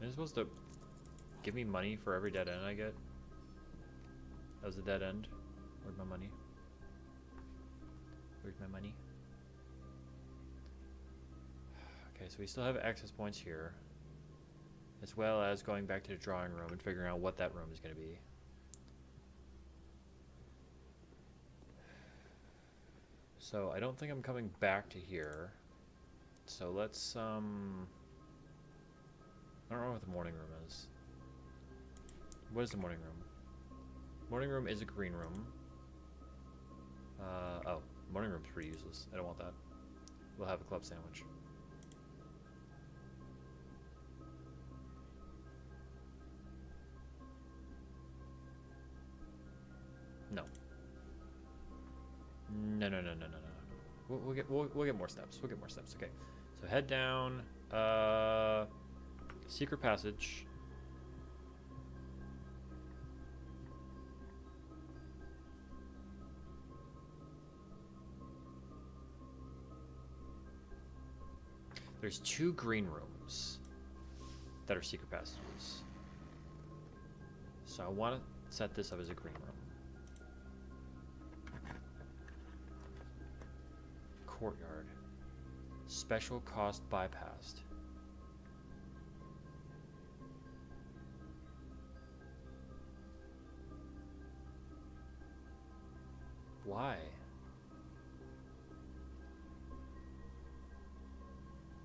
Are you supposed to give me money for every dead end I get? That was a dead end. Where's my money? Where's my money? Okay, so we still have access points here. As well as going back to the drawing room and figuring out what that room is going to be. So I don't think I'm coming back to here. So let's I don't know what the morning room is. What is the morning room? Morning room is a green room. Oh, Morning room's pretty useless. I don't want that. We'll have a club sandwich. No. No, no, no, no, no, no, no. We'll get more steps. We'll get more steps. Okay. So head down. Secret passage. There's 2 green rooms that are secret passages. So I want to set this up as a green room. Courtyard. Special cost bypassed. Why?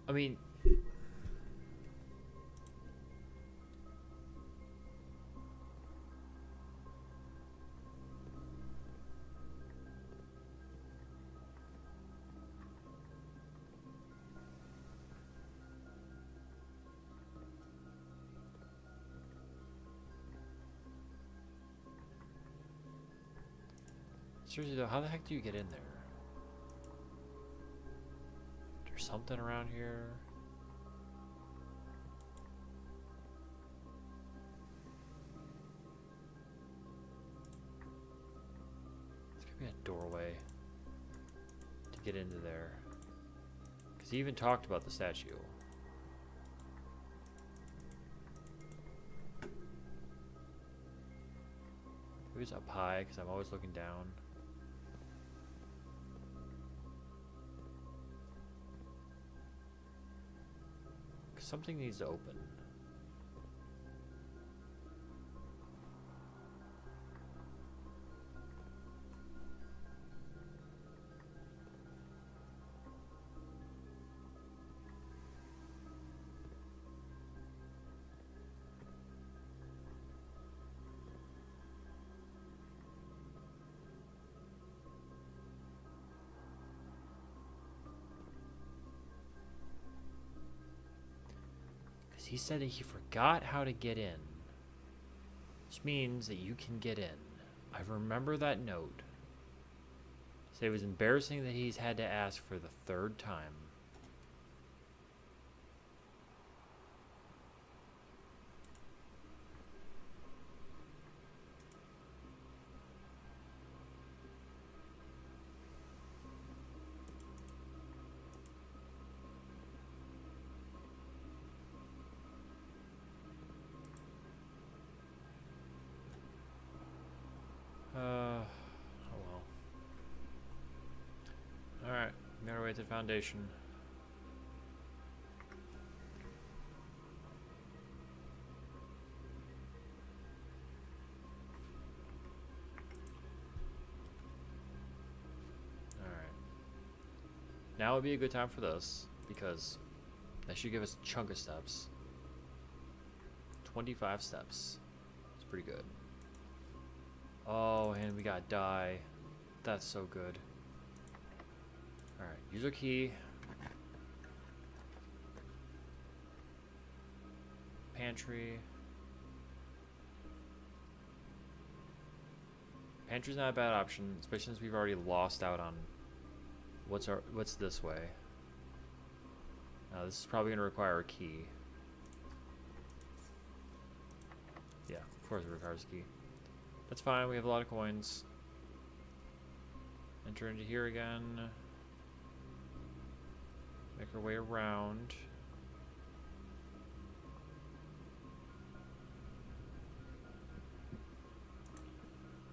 I mean, seriously though, how the heck do you get in there? There's something around here. There's gonna be a doorway to get into there. Because he even talked about the statue. Maybe it's up high because I'm always looking down. Something needs to open. He said that he forgot how to get in, which means that you can get in. I remember that note. Said it was embarrassing that he's had to ask for the 3rd time. Oh well. Alright, we got our way to the foundation. Alright. Now would be a good time for this, because that should give us a chunk of steps. 25 steps. It's pretty good. Oh, and we got dye. That's so good. Alright, user key. Pantry. Pantry's not a bad option, especially since we've already lost out on what's this way. This is probably gonna require a key. Yeah, of course it requires a key. That's fine, we have a lot of coins. Enter into here again. Make our way around.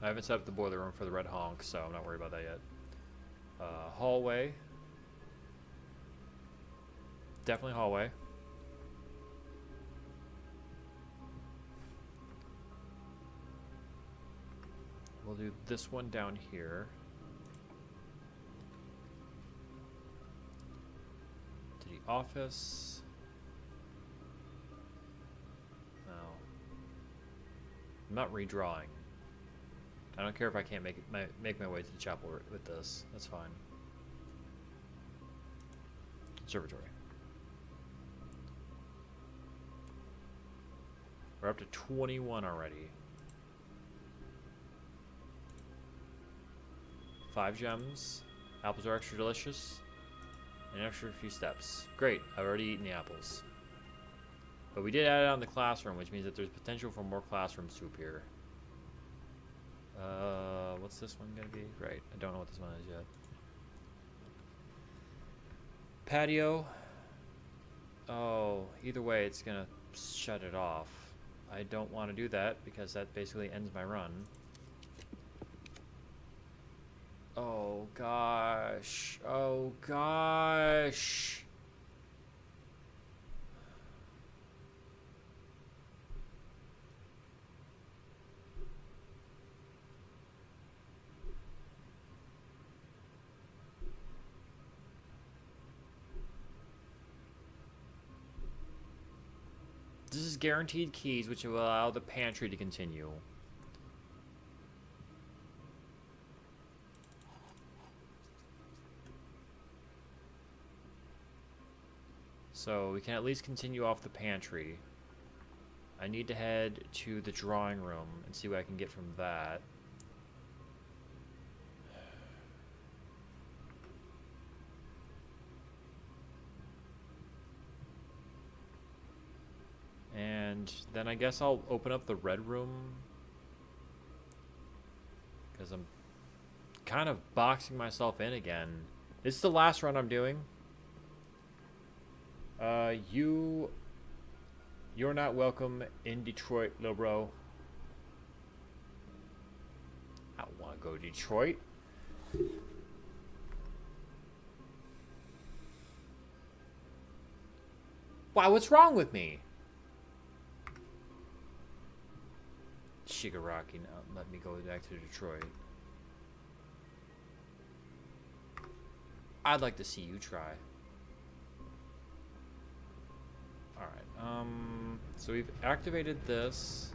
I haven't set up the boiler room for the red honk, so I'm not worried about that yet. Hallway. Definitely hallway. We'll do this one down here. To the office. No. I'm not redrawing. I don't care if I can't make my way to the chapel with this. That's fine. Observatory. We're up to 21 already. 5 gems. Apples are extra delicious. An extra few steps. Great, I've already eaten the apples. But we did add it on the classroom, which means that there's potential for more classrooms to appear. What's this one gonna be? Right, I don't know what this one is yet. Patio. Oh, either way, it's gonna shut it off. I don't want to do that because that basically ends my run. Oh gosh. Oh gosh. This is guaranteed keys, which will allow the pantry to continue. So we can at least continue off the pantry. I need to head to the drawing room and see what I can get from that. And then I guess I'll open up the red room, because I'm kind of boxing myself in again. This is the last run I'm doing. You're not welcome in Detroit, little bro. I don't want to go to Detroit. Why, what's wrong with me? Shigaraki, now let me go back to Detroit. I'd like to see you try. Alright, so we've activated this.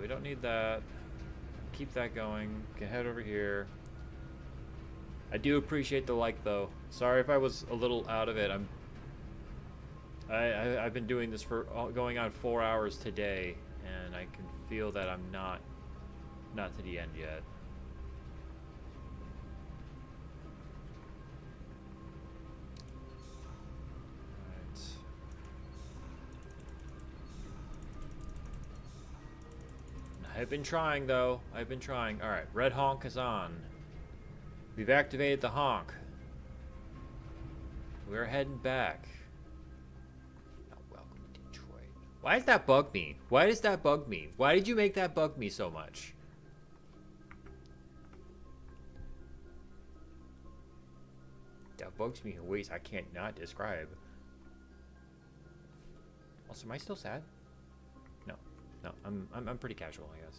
We don't need that. Keep that going. Can head over here. I do appreciate the like, though. Sorry if I was a little out of it. I've been doing this for going on 4 hours today, and I can feel that I'm not to the end yet. I've been trying, though. I've been trying. Alright, red honk is on. We've activated the honk. We're heading back. Not welcome to Detroit. Why does that bug me? Why does that bug me? Why did you make that bug me so much? That bugs me in ways I can't not describe. Also, am I still sad? No, I'm pretty casual, I guess.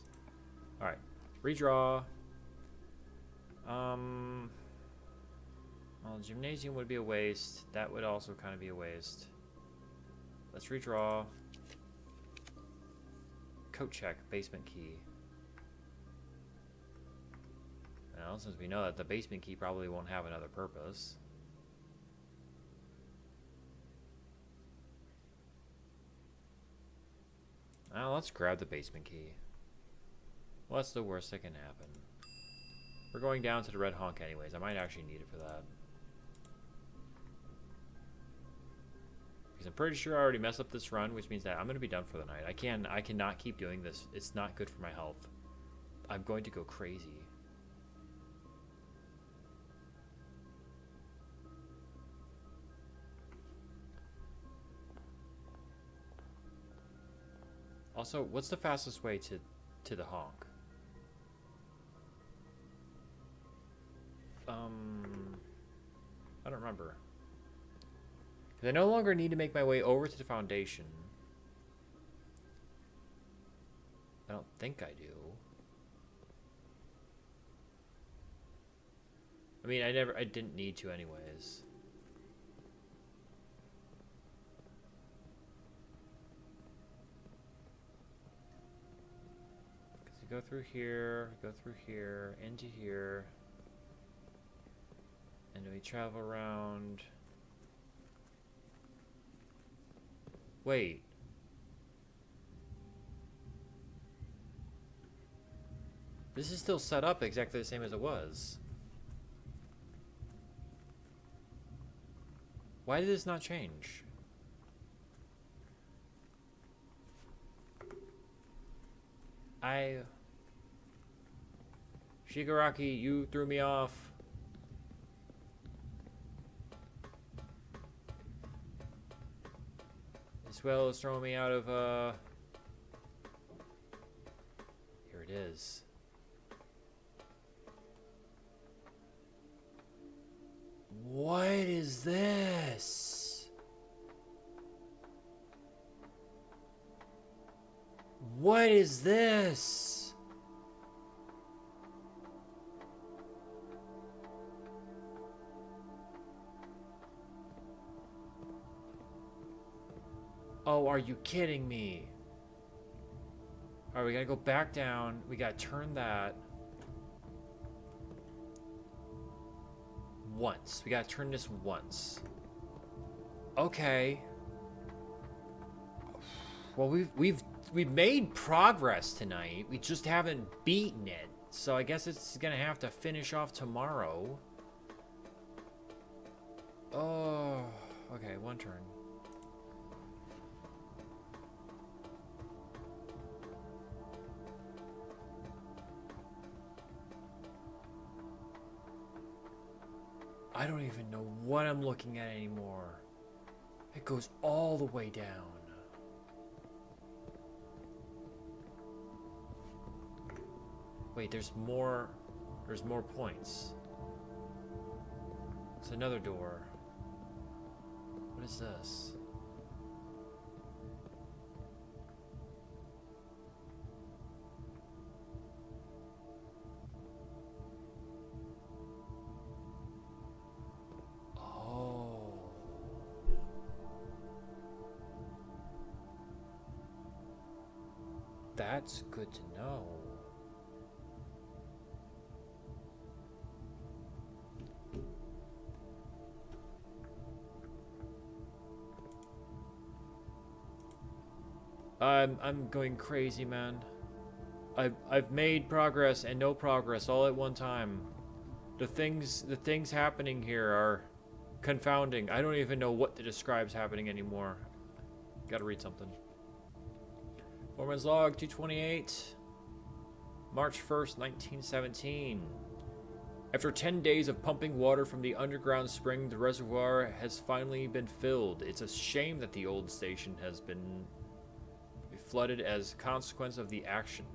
All right, redraw. Well, gymnasium would be a waste. That would also kind of be a waste. Let's redraw. Coat check, basement key. Well, since we know that the basement key probably won't have another purpose. Now let's grab the basement key. What's the worst that can happen? We're going down to the red honk anyways. I might actually need it for that. Because I'm pretty sure I already messed up this run, which means that I'm going to be done for the night. I cannot keep doing this. It's not good for my health. I'm going to go crazy. Also, what's the fastest way to the honk? I don't remember. 'Cause I no longer need to make my way over to the foundation. I don't think I do. I mean, I didn't need to anyways. So go through here, into here. And we travel around. Wait. This is still set up exactly the same as it was. Why did this not change? Shigaraki, you threw me off. As well as throwing me out of, Here it is. What is this? What is this? Oh, are you kidding me? Alright, we gotta go back down. We gotta turn that. Once. We gotta turn this once. Okay. Well, we've made progress tonight. We just haven't beaten it. So I guess it's gonna have to finish off tomorrow. Oh, okay, one turn. I don't even know what I'm looking at anymore. It goes all the way down. Wait, there's more points. It's another door. What is this? That's good to know. I'm going crazy, man. I've made progress and no progress all at one time. The things happening here are confounding. I don't even know what to describe's happening anymore. Gotta read something. Foreman's log 228, March 1st, 1917. After 10 days of pumping water from the underground spring, the reservoir has finally been filled. It's a shame that the old station has been flooded as a consequence of the action,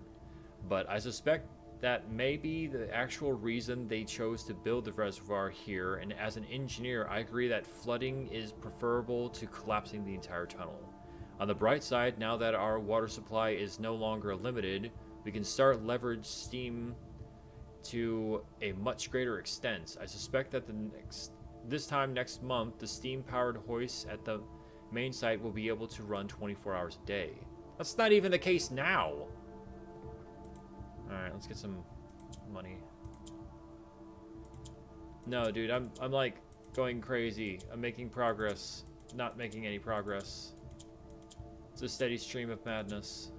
but I suspect that may be the actual reason they chose to build the reservoir here, and as an engineer, I agree that flooding is preferable to collapsing the entire tunnel. On the bright side, now that our water supply is no longer limited, we can start leverage steam to a much greater extent. I suspect that this time next month, the steam-powered hoists at the main site will be able to run 24 hours a day. That's not even the case now. Alright, let's get some money. No, dude, I'm like going crazy. I'm making progress, not making any progress. It's a steady stream of madness.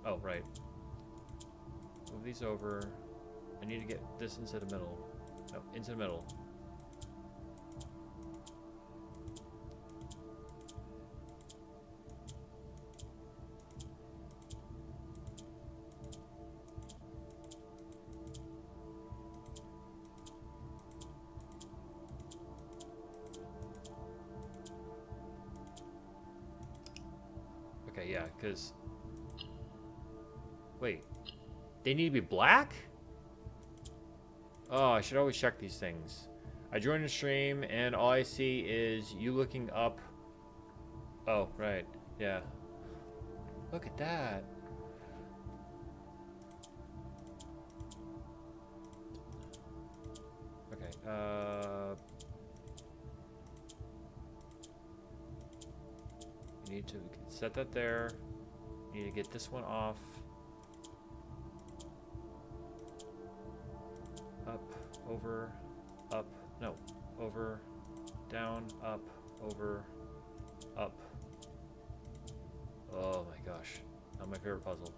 Oh, right. Move these over. I need to get this into the middle. No, into the middle. Okay, yeah, because... Wait. They need to be black? Oh, I should always check these things. I joined the stream, and all I see is you looking up... Oh, right. Yeah. Look at that. Okay, you need to set that there. You need to get this one off. over, up, no, over, down, up, over, up. Oh my gosh, not my favorite puzzle.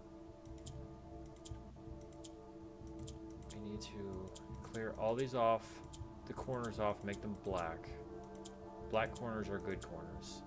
I need to clear all these off, the corners off, make them black. Black corners are good corners.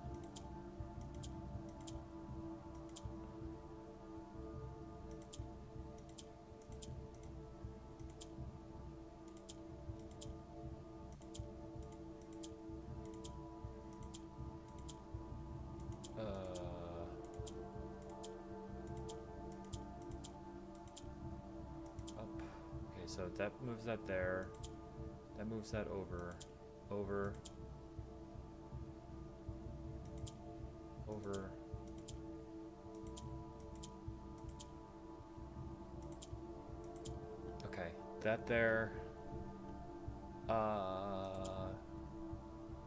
So that moves that there. That moves that over. Over. Over. Okay. That there.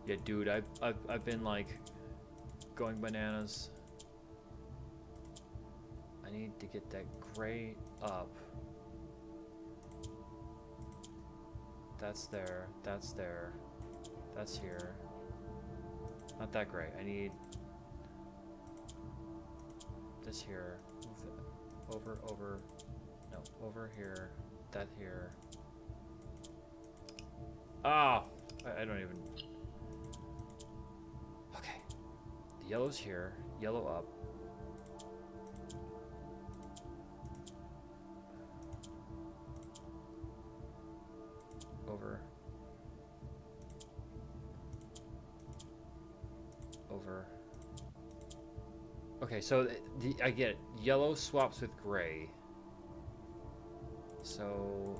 Yeah, dude, I've been like going bananas. I need to get that gray up. That's there, that's there, that's here. Not that great. I need this here. Move that over, over, no, over here, that here. Ah, I don't even. Okay, the yellow's here, yellow up. Over. Over. Okay, so I get it. Yellow swaps with gray. So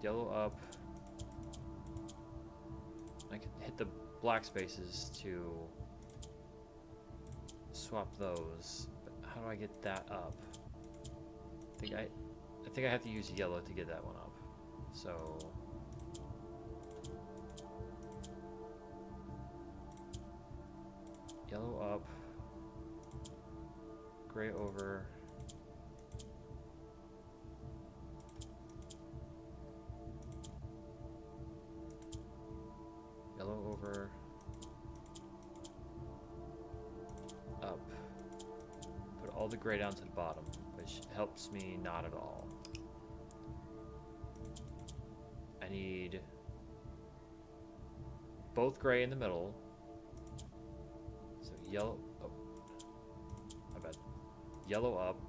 yellow up. I can hit the black spaces to swap those. But how do I get that up? I think I have to use yellow to get that one up. So yellow up, gray over, yellow over, up. Put all the gray down to the bottom, which helps me not at all. I need both gray in the middle. So yellow, oh, my bad. Yellow up.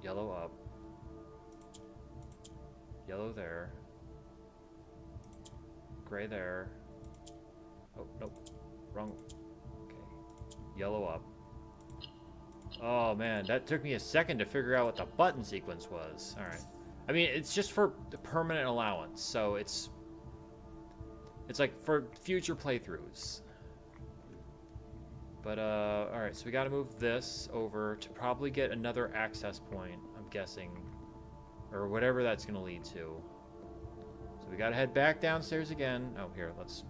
Yellow up. Yellow there. Gray there. Oh, nope. Wrong. Okay. Yellow up. Oh man, that took me a second to figure out what the button sequence was. Alright. I mean, it's just for the permanent allowance, so it's like for future playthroughs. But, alright, so we gotta move this over to probably get another access point, I'm guessing. Or whatever that's gonna lead to. So we gotta head back downstairs again. Oh, here, let's...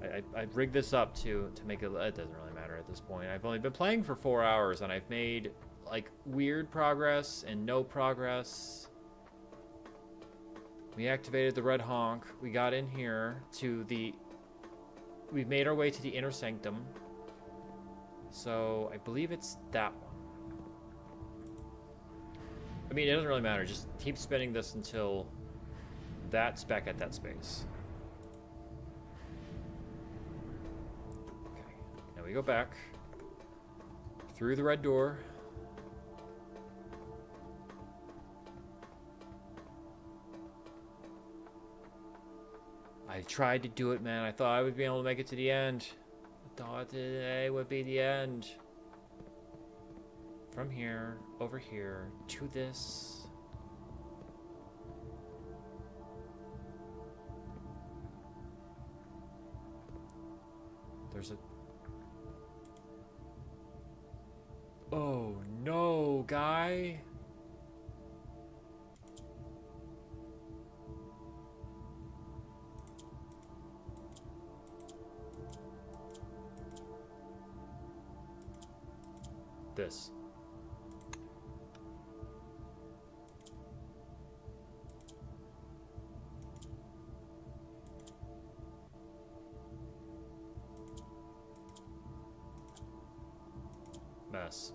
I rigged this up to make it doesn't really matter at this point. I've only been playing for 4 hours and I've made like weird progress and no progress. We activated the red honk. We got in here to the... We've made our way to the inner sanctum. So I believe it's that one. I mean, it doesn't really matter. Just keep spinning this until that's back at that space. Now we go back through the red door. I tried to do it, man. I thought I would be able to make it to the end. I thought today would be the end. From here, over here, to this. There's a... Oh no, guy. this? Mess.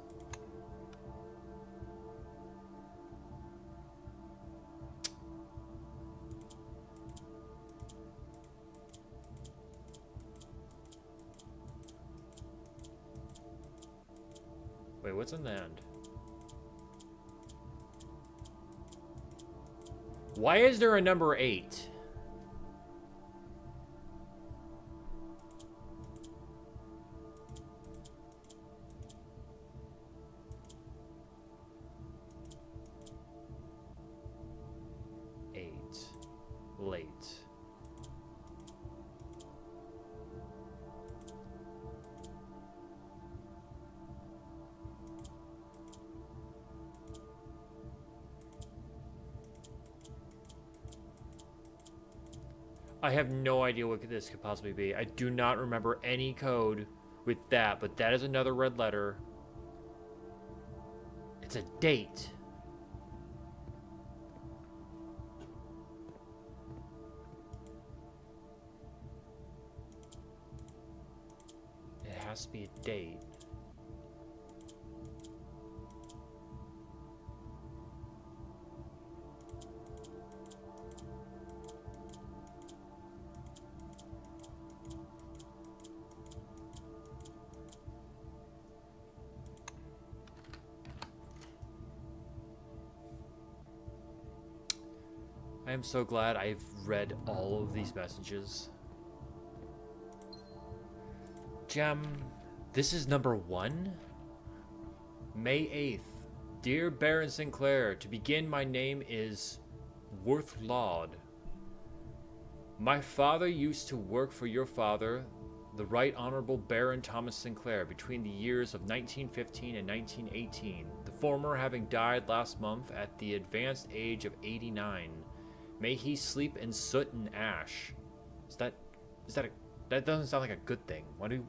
Wait, what's in the end? Why is there a number 8? Late. I have no idea what this could possibly be. I do not remember any code with that, but that is another red letter. It's a date. It has to be a date. I am so glad I've read all of these messages. Gem, this is number 1? May 8th. Dear Baron Sinclair, to begin, my name is Worth Laud. My father used to work for your father, the Right Honorable Baron Thomas Sinclair, between the years of 1915 and 1918, the former having died last month at the advanced age of 89. May he sleep in soot and ash. That doesn't sound like a good thing. Why do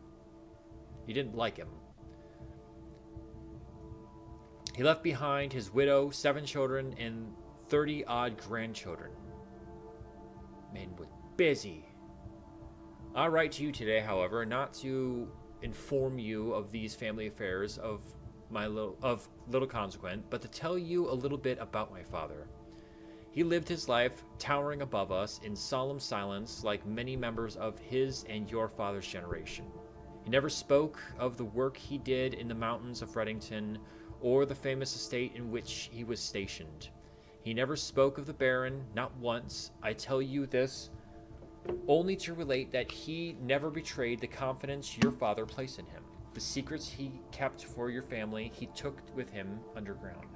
you didn't like him? He left behind his widow, 7 children, and 30-odd grandchildren. Man was busy. I write to you today, however, not to inform you of these family affairs of little consequence, but to tell you a little bit about my father. He lived his life towering above us in solemn silence, like many members of his and your father's generation. He never spoke of the work he did in the mountains of Reddington or the famous estate in which he was stationed. He never spoke of the Baron, not once. I tell you this only to relate that he never betrayed the confidence your father placed in him. The secrets he kept for your family, he took with him underground.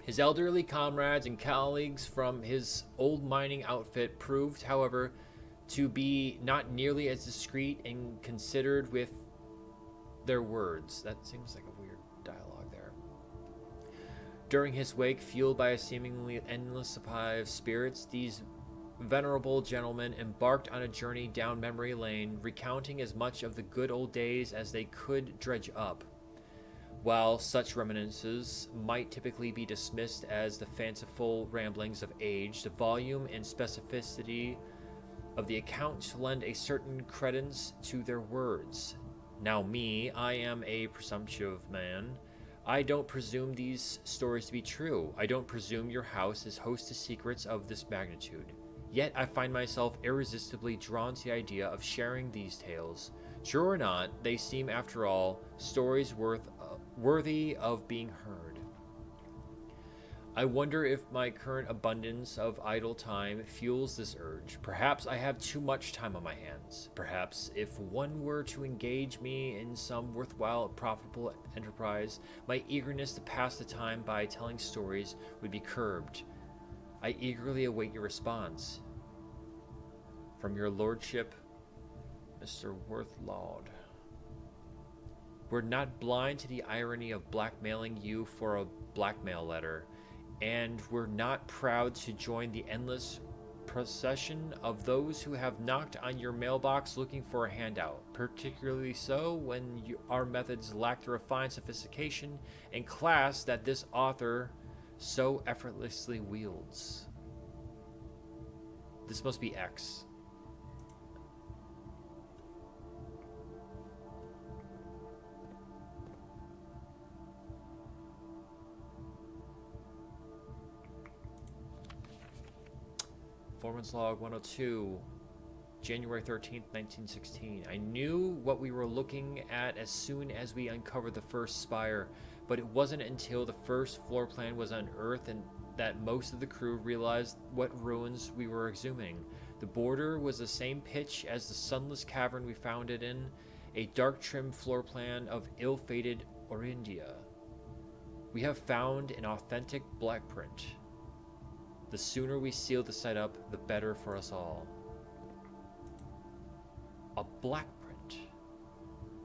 His elderly comrades and colleagues from his old mining outfit proved, however, to be not nearly as discreet and considered with their words. That seems like a weird dialogue there. During his wake, fueled by a seemingly endless supply of spirits, these venerable gentlemen embarked on a journey down memory lane, recounting as much of the good old days as they could dredge up. While such reminiscences might typically be dismissed as the fanciful ramblings of age, the volume and specificity of the account lend a certain credence to their words. Now me, I am a presumptive man. I don't presume these stories to be true. I don't presume your house is host to secrets of this magnitude. Yet I find myself irresistibly drawn to the idea of sharing these tales. True or not, they seem, after all, stories worthy of being heard. I wonder if my current abundance of idle time fuels this urge. Perhaps I have too much time on my hands. Perhaps if one were to engage me in some worthwhile, profitable enterprise, my eagerness to pass the time by telling stories would be curbed. I eagerly await your response. From your lordship, Mr. Worth Laud. We're not blind to the irony of blackmailing you for a blackmail letter, and we're not proud to join the endless procession of those who have knocked on your mailbox looking for a handout, particularly so when our methods lack the refined sophistication and class that this author so effortlessly wields. This must be X. Foreman's Log 102, January 13th, 1916. I knew what we were looking at as soon as we uncovered the first spire, but it wasn't until the first floor plan was unearthed and that most of the crew realized what ruins we were exhuming. The border was the same pitch as the sunless cavern we found it in, a dark trim floor plan of ill-fated Orindia. We have found an authentic black print. The sooner we seal the site up, the better for us all. A black print.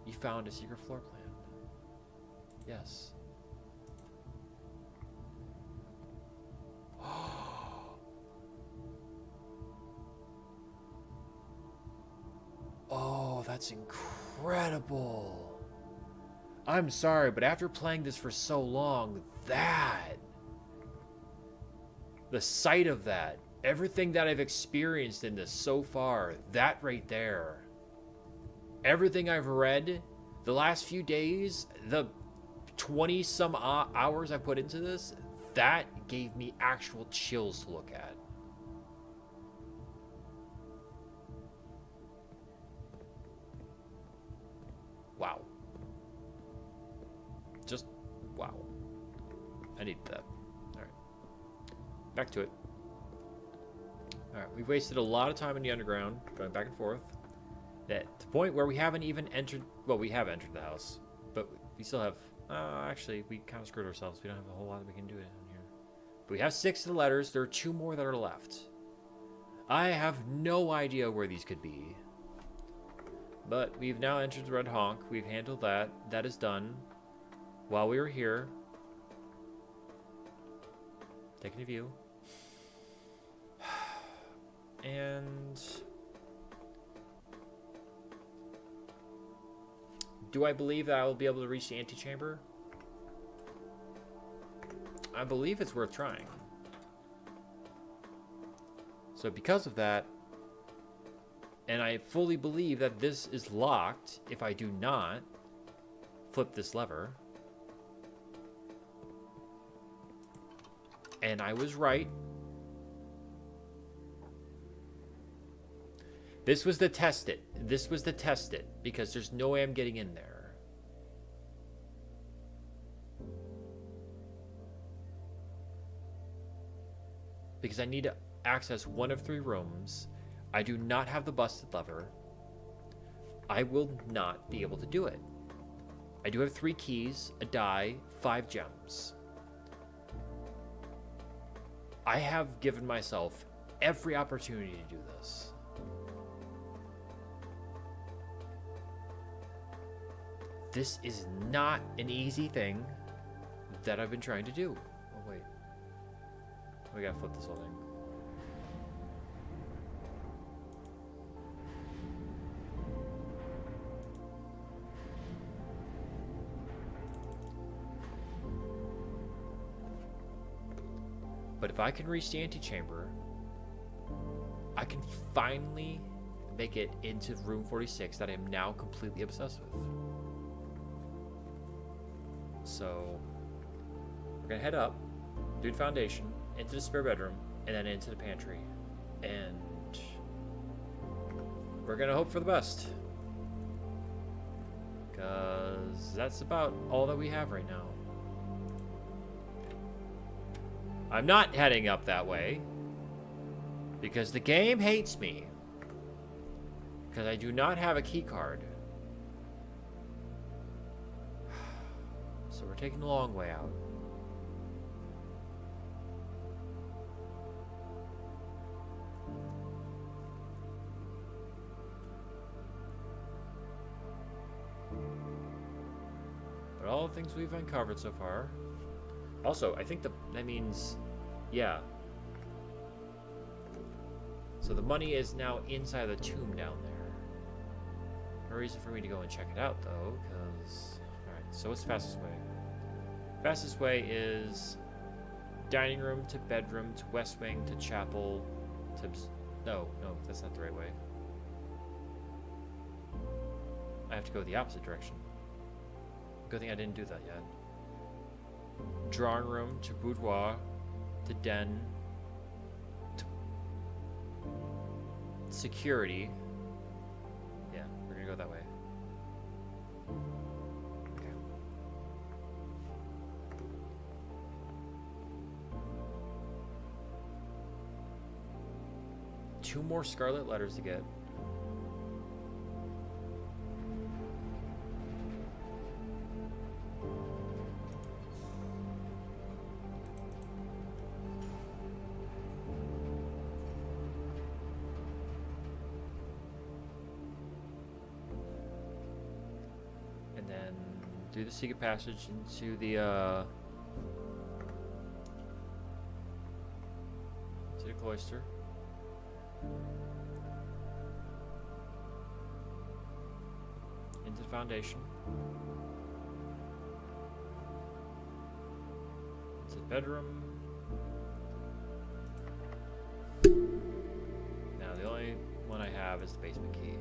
You found a secret floor plan. Yes. Oh, that's incredible. I'm sorry, but after playing this for so long, the sight of that, everything that I've experienced in this so far, that right there, everything I've read, the last few days, the 20 some hours I put into this, that gave me actual chills to look at. Wow. Just, wow. I need that. Back to it. Alright, we've wasted a lot of time in the underground, going back and forth. At the point where we haven't even entered... Well, we have entered the house, but we still have... actually, we kind of screwed ourselves. We don't have a whole lot that we can do in here. But we have 6 of the letters. There are 2 more that are left. I have no idea where these could be. But we've now entered the Red Honk. We've handled that. That is done. While we were here... Taking a view. And do I believe that I will be able to reach the antechamber? I believe it's worth trying. So because of that, and I fully believe that this is locked if I do not flip this lever. And I was right. This was the test it. This was the test it. Because there's no way I'm getting in there. Because I need to access one of 3 rooms. I do not have the busted lever. I will not be able to do it. I do have 3 keys, a die, 5 gems. I have given myself every opportunity to do this. This is not an easy thing that I've been trying to do. Oh, wait. We gotta flip this whole thing. But if I can reach the antechamber, I can finally make it into room 46 that I am now completely obsessed with. So we're gonna head up, do the foundation, into the spare bedroom, and then into the pantry. And we're gonna hope for the best. Because that's about all that we have right now. I'm not heading up that way. Because the game hates me. Because I do not have a key card. So we're taking the long way out. But all the things we've uncovered so far. Also, I think that means, yeah. So the money is now inside the tomb down there. No reason for me to go and check it out, though, because... Alright, so what's the fastest way? Fastest way is dining room to bedroom to west wing to chapel to... No, that's not the right way. I have to go the opposite direction. Good thing I didn't do that yet. Drawing room to boudoir to den to security. Yeah, we're gonna go that way. Okay. Two more scarlet letters to get. Do the secret passage into the cloister. Into the foundation. Into the bedroom. Now the only one I have is the basement key.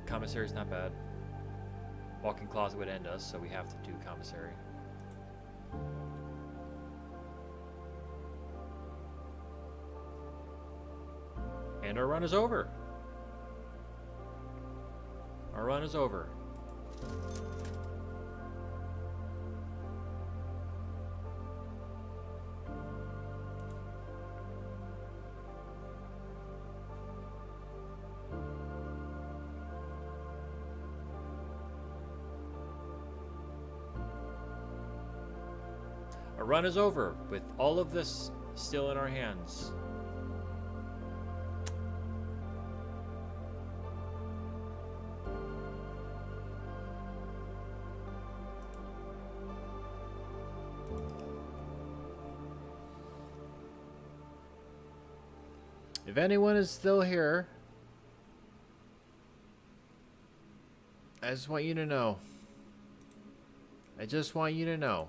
Commissary's not bad. Walk-in closet would end us, so we have to do commissary. And our run is over. Our run is over. Our run is over with all of this still in our hands. If anyone is still here, I just want you to know. I just want you to know.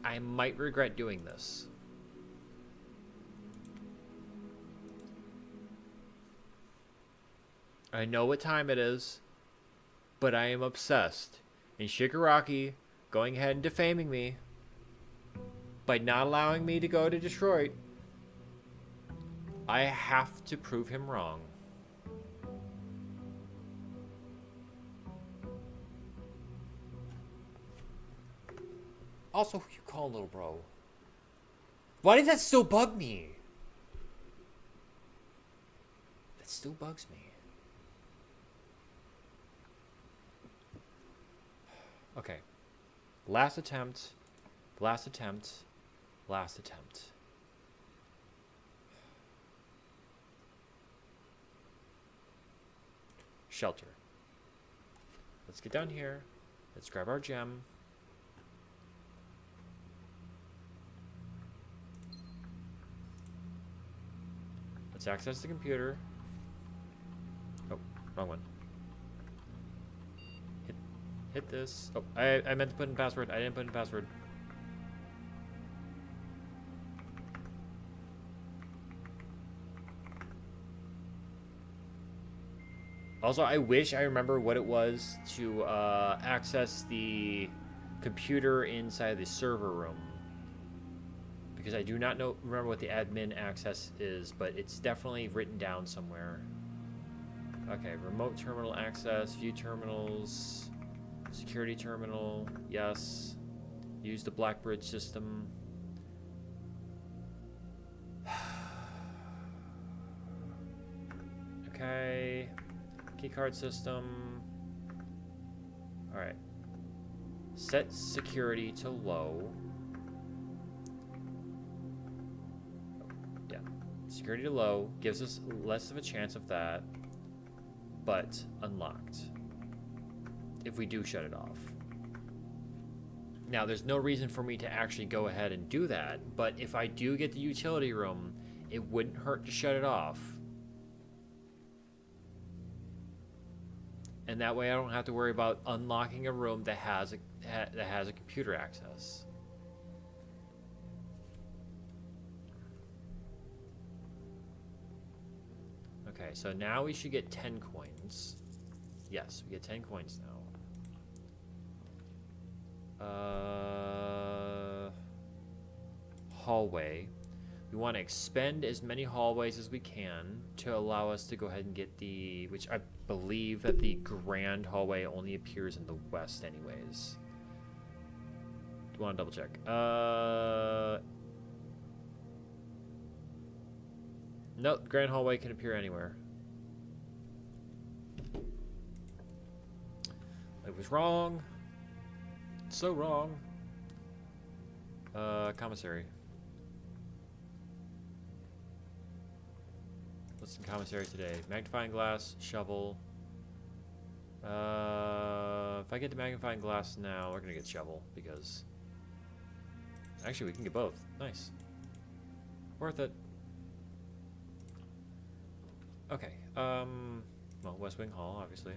I might regret doing this. I know what time it is, but I am obsessed. And Shigaraki going ahead and defaming me by not allowing me to go to Detroit, I have to prove him wrong. Also, who you call little bro? Why does that still bug me? That still bugs me. Okay. Last attempt. Last attempt. Last attempt. Shelter. Let's get down here. Let's grab our gem. Let's access the computer. Oh, wrong one. Hit this. Oh, I meant to put in password. I didn't put in password. Also, I wish I remember what it was to access the computer inside the server room. Because I do not remember what the admin access is, but it's definitely written down somewhere. Okay, remote terminal access, view terminals, security terminal, yes. Use the Blackbridge system. Okay. Keycard system. Alright. Set security to low. Yeah. Security to low gives us less of a chance of that, but unlocked. if we do shut it off. Now, there's no reason for me to actually go ahead and do that, but if I do get the utility room, it wouldn't hurt to shut it off. And that way I don't have to worry about unlocking a room that has a computer access. Okay, so now we should get 10 coins. Yes, we get 10 coins now. Hallway. We want to expend as many hallways as we can to allow us to go ahead and get the, which I believe that the grand hallway only appears in the west anyways. Do you want to double check? Nope, grand hallway can appear anywhere. I was wrong. So wrong. Commissary. What's in commissary today? Magnifying glass, shovel. If I get the magnifying glass now, we're gonna get shovel because actually we can get both. Nice. Worth it. Okay. Well, West Wing Hall, obviously.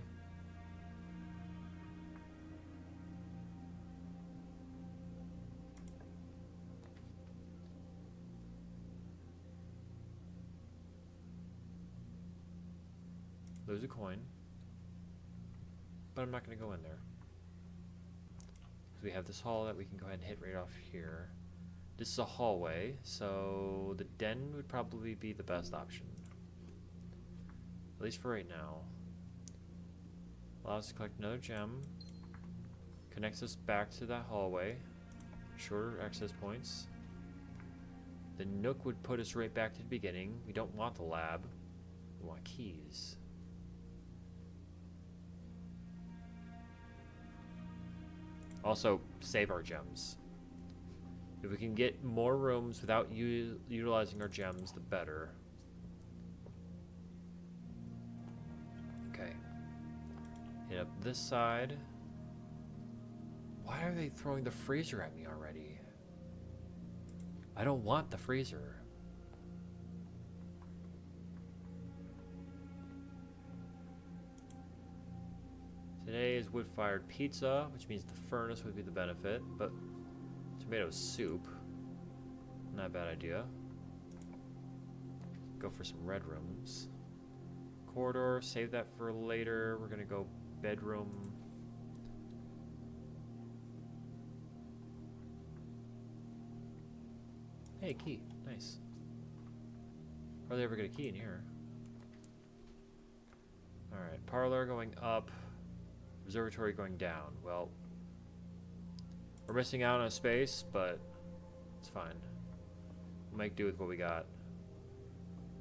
Lose a coin. But I'm not going to go in there. Because we have this hall that we can go ahead and hit right off here. This is a hallway, so the den would probably be the best option. At least for right now. Allows us to collect another gem. Connects us back to that hallway. Shorter access points. The Nook would put us right back to the beginning. We don't want the lab. We want keys. Also, save our gems. If we can get more rooms without utilizing our gems, the better. Okay. Hit up this side. Why are they throwing the freezer at me already? I don't want the freezer. Today is wood-fired pizza, which means the furnace would be the benefit, but tomato soup, not a bad idea. Go for some red rooms. Corridor, save that for later. We're gonna go bedroom. Hey, key, nice. Are they ever get a key in here? Alright, parlor going up. Observatory going down. Well, we're missing out on a space, but it's fine. We'll make do with what we got.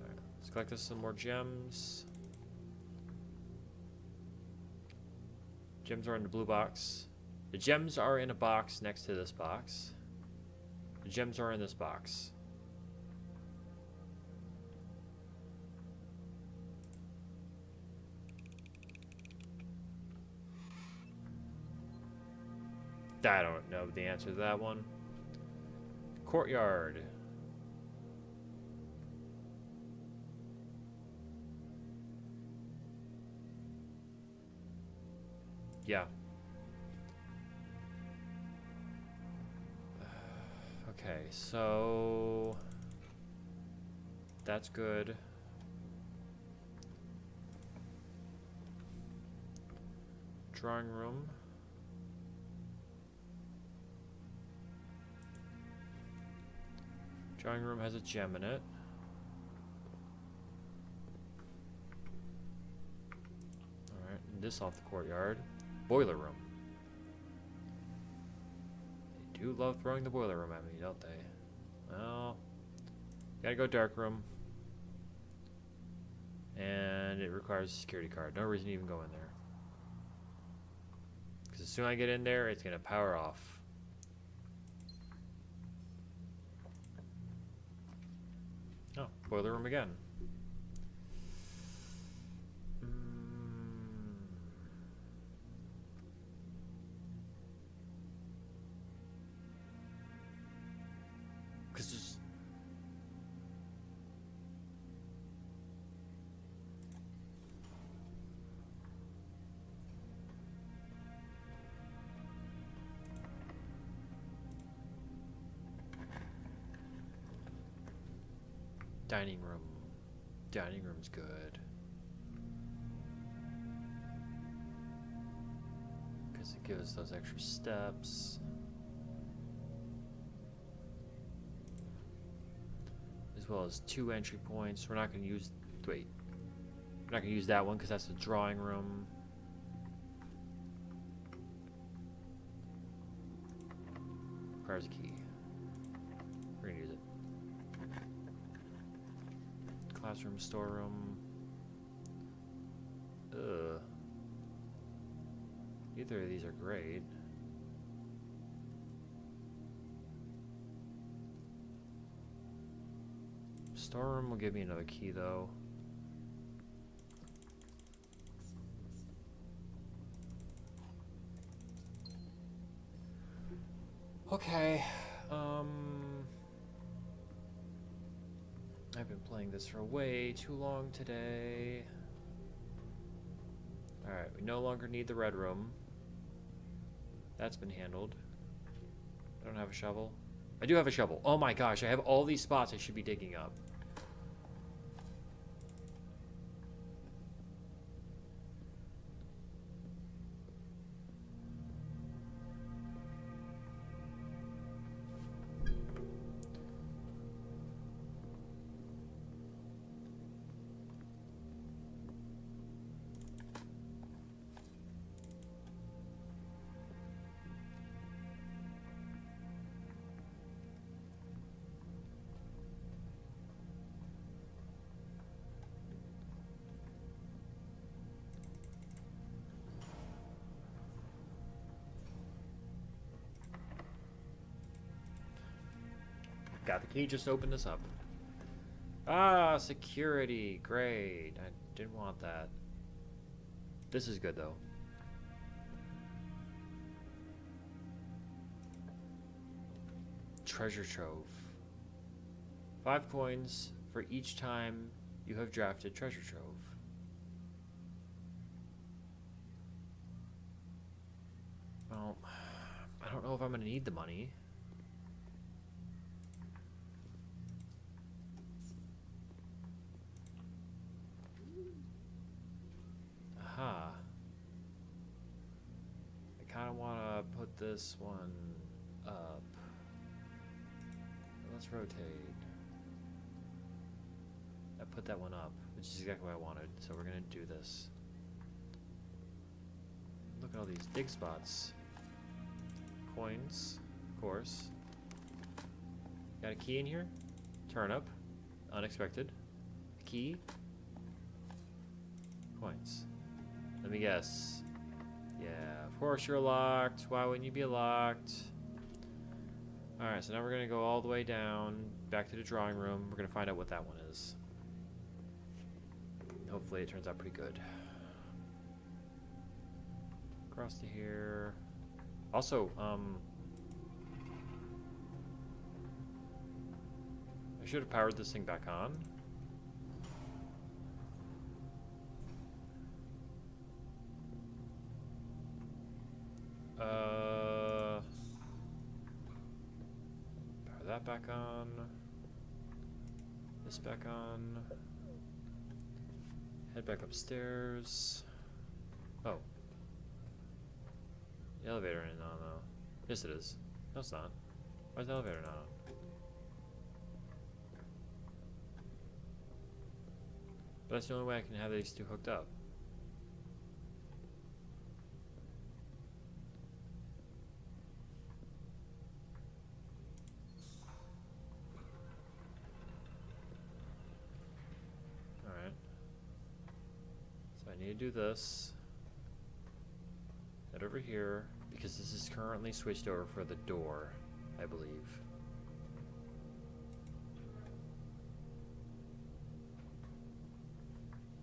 Alright, let's collect us some more gems. Gems are in the blue box. The gems are in a box next to this box. The gems are in this box. I don't know the answer to that one. Courtyard. Yeah. Okay, so that's good. Drawing room. Drawing room has a gem in it. Alright, and this off the courtyard. Boiler room. They do love throwing the boiler room at me, don't they? Well, gotta go dark room. And it requires a security card. No reason to even go in there. Because as soon as I get in there, it's gonna power off. Oh, boiler room again. Because there's... Dining room. Dining room's good. Because it gives us those extra steps. As well as 2 entry points. We're not going to use... Wait. We're not going to use that one because that's the drawing room. Requires a key. We're going to use it. Classroom, storeroom. Ugh. Either of these are great. Storeroom will give me another key though. Okay. I've been playing this for way too long today. Alright, we no longer need the red room. That's been handled. I don't have a shovel. I do have a shovel. Oh my gosh, I have all these spots I should be digging up. Got the key, just open this up. Ah, security. Great. I didn't want that. This is good, though. Treasure trove. 5 coins for each time you have drafted treasure trove. Well, I don't know if I'm going to need the money. Aha. I kind of want to put this one up. Let's rotate. I put that one up, which is exactly what I wanted. So we're going to do this. Look at all these dig spots. Coins, of course. Got a key in here? Turnip. Unexpected. Key. Coins. Let me guess. Yeah, of course you're locked. Why wouldn't you be locked? Alright, so now we're going to go all the way down, back to the drawing room. We're going to find out what that one is. Hopefully it turns out pretty good. Across to here. Also, I should have powered this thing back on. Power that back on. This back on. Head back upstairs. Oh. The elevator ain't on though. Yes it is. No it's not. Why is the elevator not on? But that's the only way I can have these two hooked up. Alright. So I need to do this. Head over here, because this is currently switched over for the door, I believe.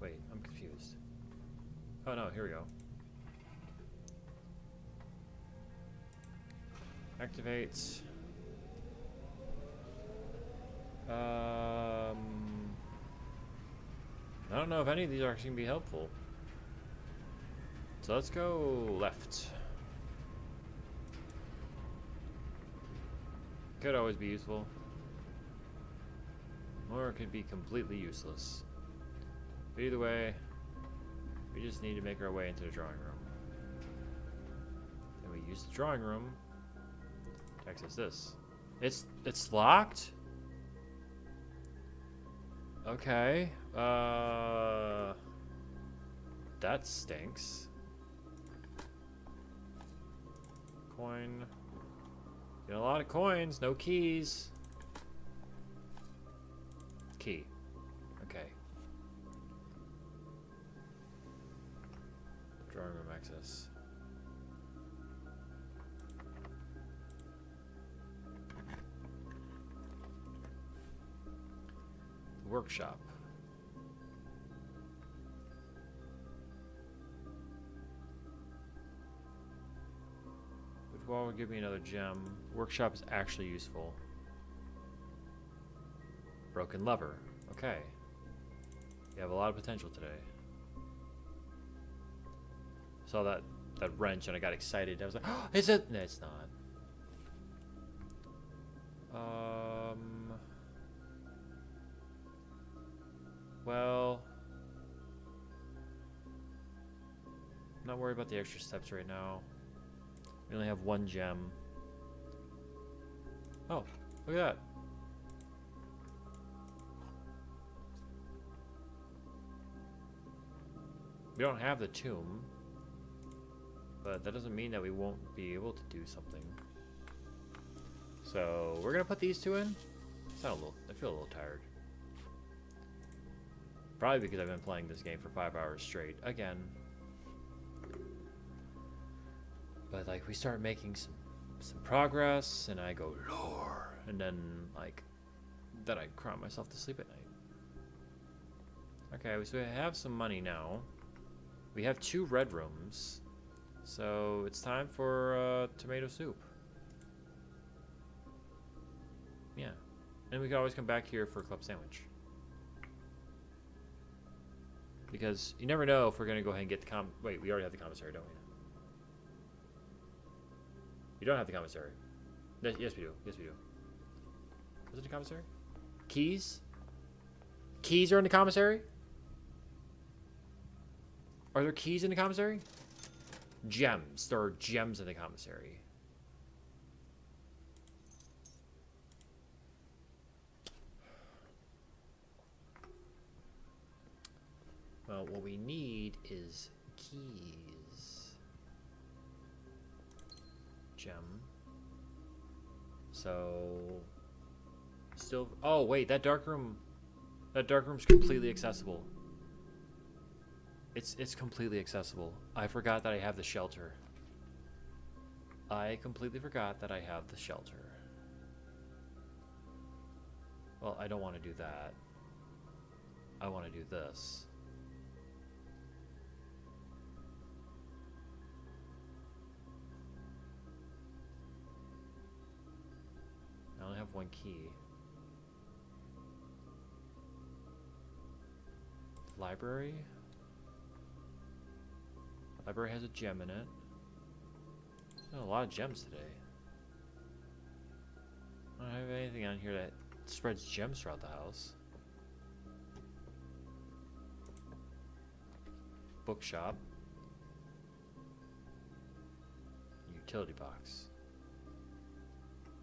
Wait, I'm confused. Oh no, here we go. Activate. I don't know if any of these are actually going to be helpful. So let's go left. Could always be useful. Or it could be completely useless. But either way, we just need to make our way into the drawing room. And we use the drawing room to access this. It's locked? Okay. That stinks. Coin. Get a lot of coins, no keys. Key. Okay. Drawing room access. Workshop. Which wall would give me another gem? Workshop is actually useful. Broken lever. Okay. You have a lot of potential today. Saw that wrench and I got excited. I was like, oh, is it? No, it's not. Well, I'm not worried about the extra steps right now. We only have one gem. Oh, look at that. We don't have the tomb, but that doesn't mean that we won't be able to do something. So we're gonna put these two in. I feel a little tired. Probably because I've been playing this game for 5 hours straight again. But like we start making some progress, and I go lore, and then I cry myself to sleep at night. Okay, so we have some money now. We have 2 red rooms, so it's time for tomato soup. Yeah, and we can always come back here for a club sandwich. Because you never know if we're gonna go ahead and get the wait, we already have the commissary, don't we? You don't have the commissary. Yes, we do. Yes, we do. Was it the commissary? Keys? Keys are in the commissary? Are there keys in the commissary? Gems. There are gems in the commissary. Well, what we need is keys. Gem. So still, oh wait, that dark room's completely accessible. It's completely accessible. I forgot that I have the shelter. I completely forgot that I have the shelter. Well, I don't want to do that. I want to do this. I only have one key. Library? Library has a gem in it. There's a lot of gems today. I don't have anything on here that spreads gems throughout the house. Bookshop. Utility box.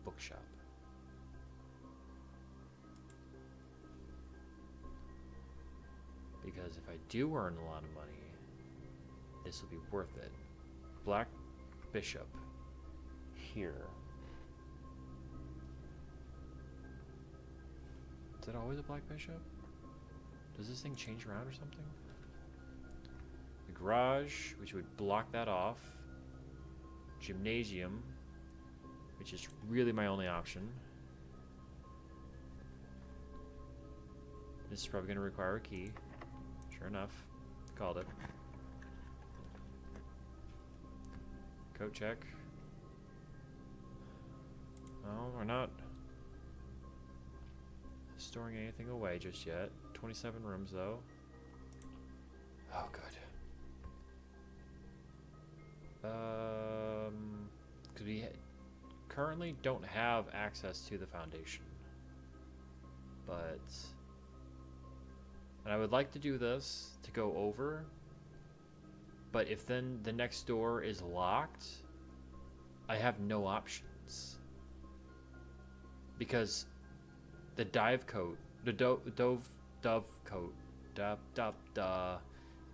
Bookshop. Because if I do earn a lot of money, this will be worth it. Black Bishop. Here. Is it always a Black Bishop? Does this thing change around or something? The garage, which would block that off. Gymnasium, which is really my only option. This is probably going to require a key. Sure enough. Called it. Coat check. No, we're not. storing anything away just yet. 27 rooms though. Oh, good. Because we currently don't have access to the foundation. But... And I would like to do this to go over. But if then the next door is locked, I have no options. Because the dive coat, the dove coat,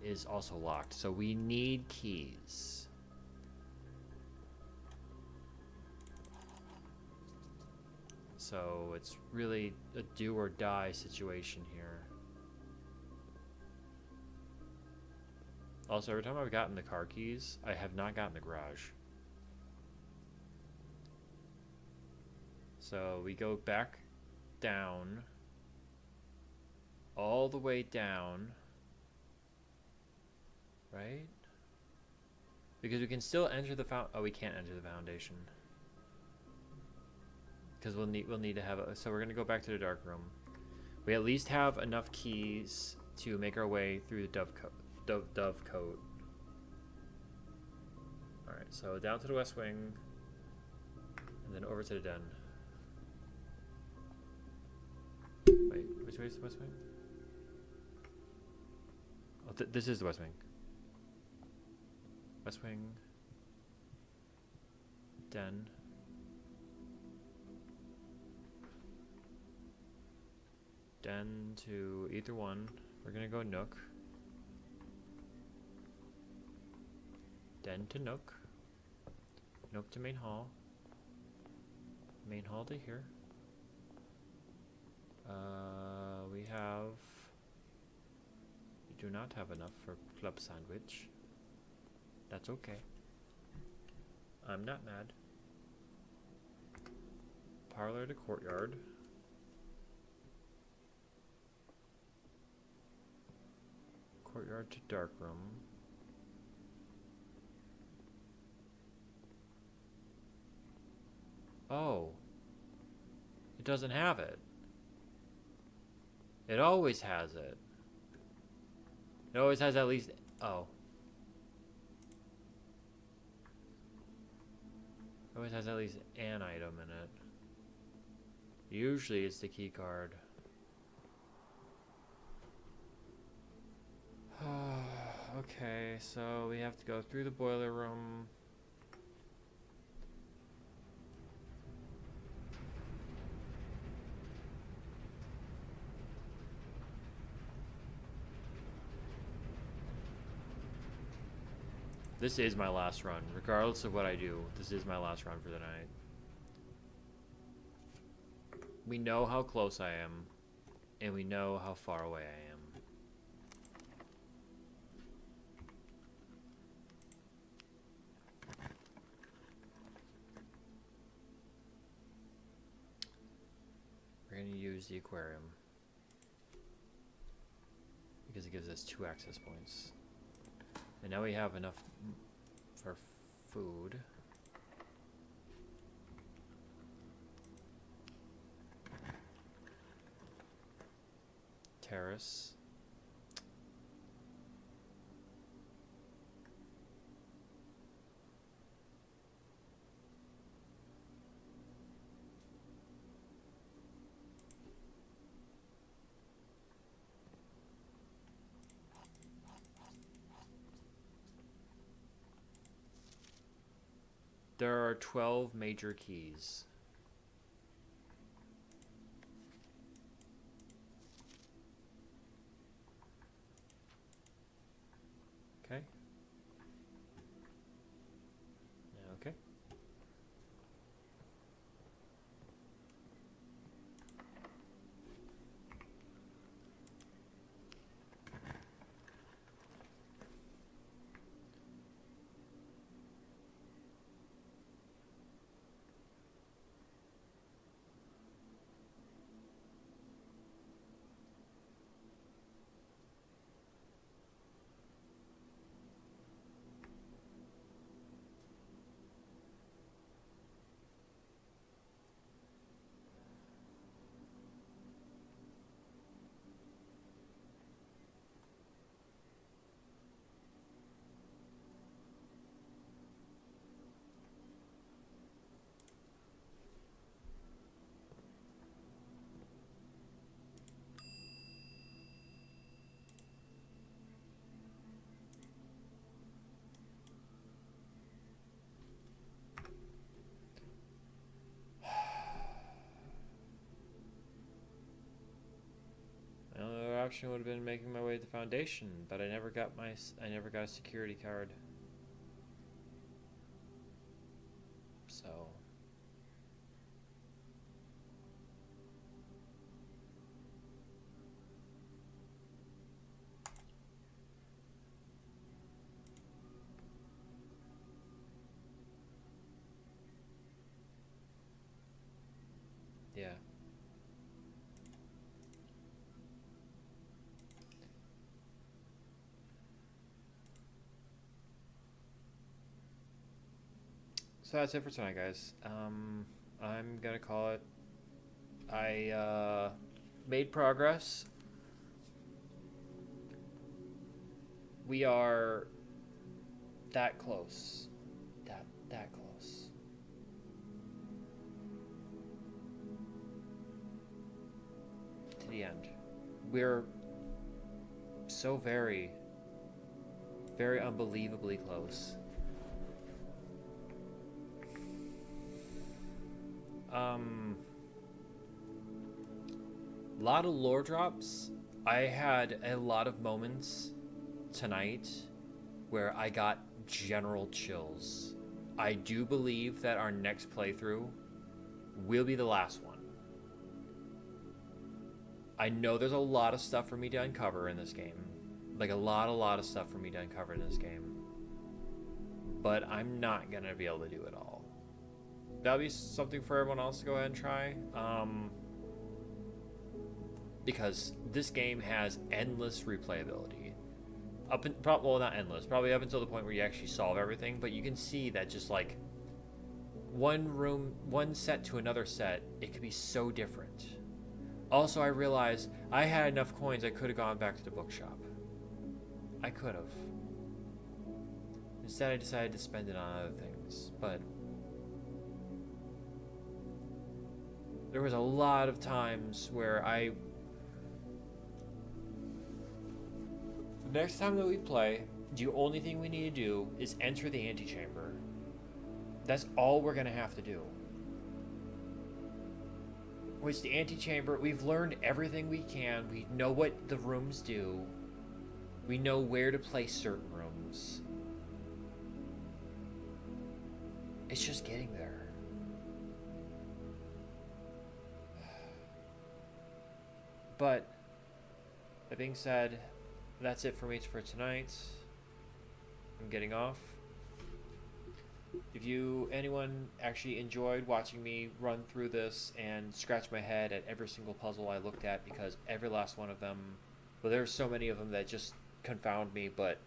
is also locked. So we need keys. So it's really a do or die situation here. Also, every time I've gotten the car keys, I have not gotten the garage. So we go back down, all the way down, right? Because we can still enter the oh, we can't enter the foundation. Because we'll need to have a, so we're gonna go back to the dark room. We at least have enough keys to make our way through the dove coat. All right, so down to the west wing, and then over to the den. Wait, which way is the west wing? Oh, this is the west wing. West wing. Den. Den to either one. We're gonna go Nook. Den to Nook. Nook to main hall. Main hall to here. We do not have enough for club sandwich. That's okay. I'm not mad. Parlor to courtyard. Courtyard to dark room. Oh. It doesn't have it. It always has it. It always has at least... Oh. It always has at least an item in it. Usually it's the key card. Okay, so we have to go through the boiler room. This is my last run. Regardless of what I do, this is my last run for the night. We know how close I am, and we know how far away I am. We're going to use the aquarium because it gives us 2 access points. And now we have enough for food. Terrace. There are 12 major keys. Okay. Okay. option would have been making my way to the Foundation, but I never got a security card. So yeah. So that's it for tonight, guys. I'm gonna call it. I made progress. We are that close. That close. To the end. We're so very, very unbelievably close. Lot of lore drops. I had a lot of moments tonight where I got general chills. I do believe that our next playthrough will be the last one. I know there's a lot of stuff for me to uncover in this game. Like a lot of stuff for me to uncover in this game. But I'm not gonna be able to do it all. That'll be something for everyone else to go ahead and try. Because this game has endless replayability. Well, not endless, probably up until the point where you actually solve everything, but you can see that just like one set to another set, it could be so different. Also, I realized I had enough coins I could have gone back to the bookshop. I could have. Instead, I decided to spend it on other things, but there was a lot of times where next time that we play, the only thing we need to do is enter the antechamber. That's all we're going to have to do. Which the antechamber, we've learned everything we can. We know what the rooms do. We know where to place certain rooms. It's just getting there. But, that being said, that's it for me for tonight. I'm getting off. If anyone actually enjoyed watching me run through this and scratch my head at every single puzzle I looked at, because every last one of them, well, there's so many of them that just confound me, but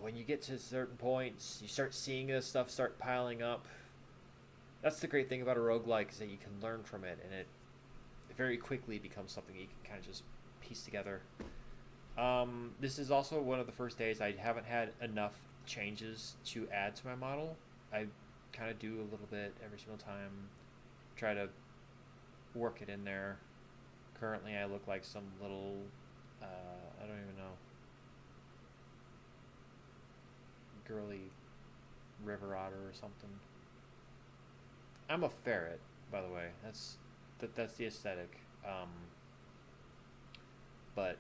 when you get to certain points, you start seeing this stuff start piling up. That's the great thing about a roguelike, is that you can learn from it, and it very quickly becomes something you can kind of just piece together. This is also one of the first days I haven't had enough changes to add to my model. I kind of do a little bit every single time, try to work it in there. Currently I look like some little I don't even know, girly river otter or something. I'm a ferret, by the way. That's the aesthetic. But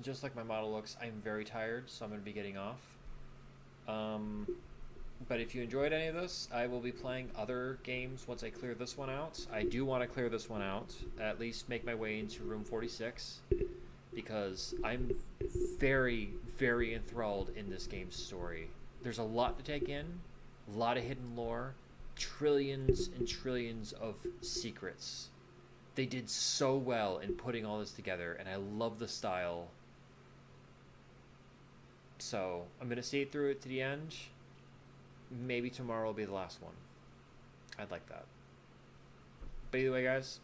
just like my model looks, I'm very tired, so I'm going to be getting off. But if you enjoyed any of this, I will be playing other games once I clear this one out. I do want to clear this one out, at least make my way into room 46, because I'm very, very enthralled in this game's story. There's a lot to take in, a lot of hidden lore, trillions and trillions of secrets. They did so well in putting all this together, and I love the style. So I'm going to see it through it to the end. Maybe tomorrow will be the last one. I'd like that. But either way, guys,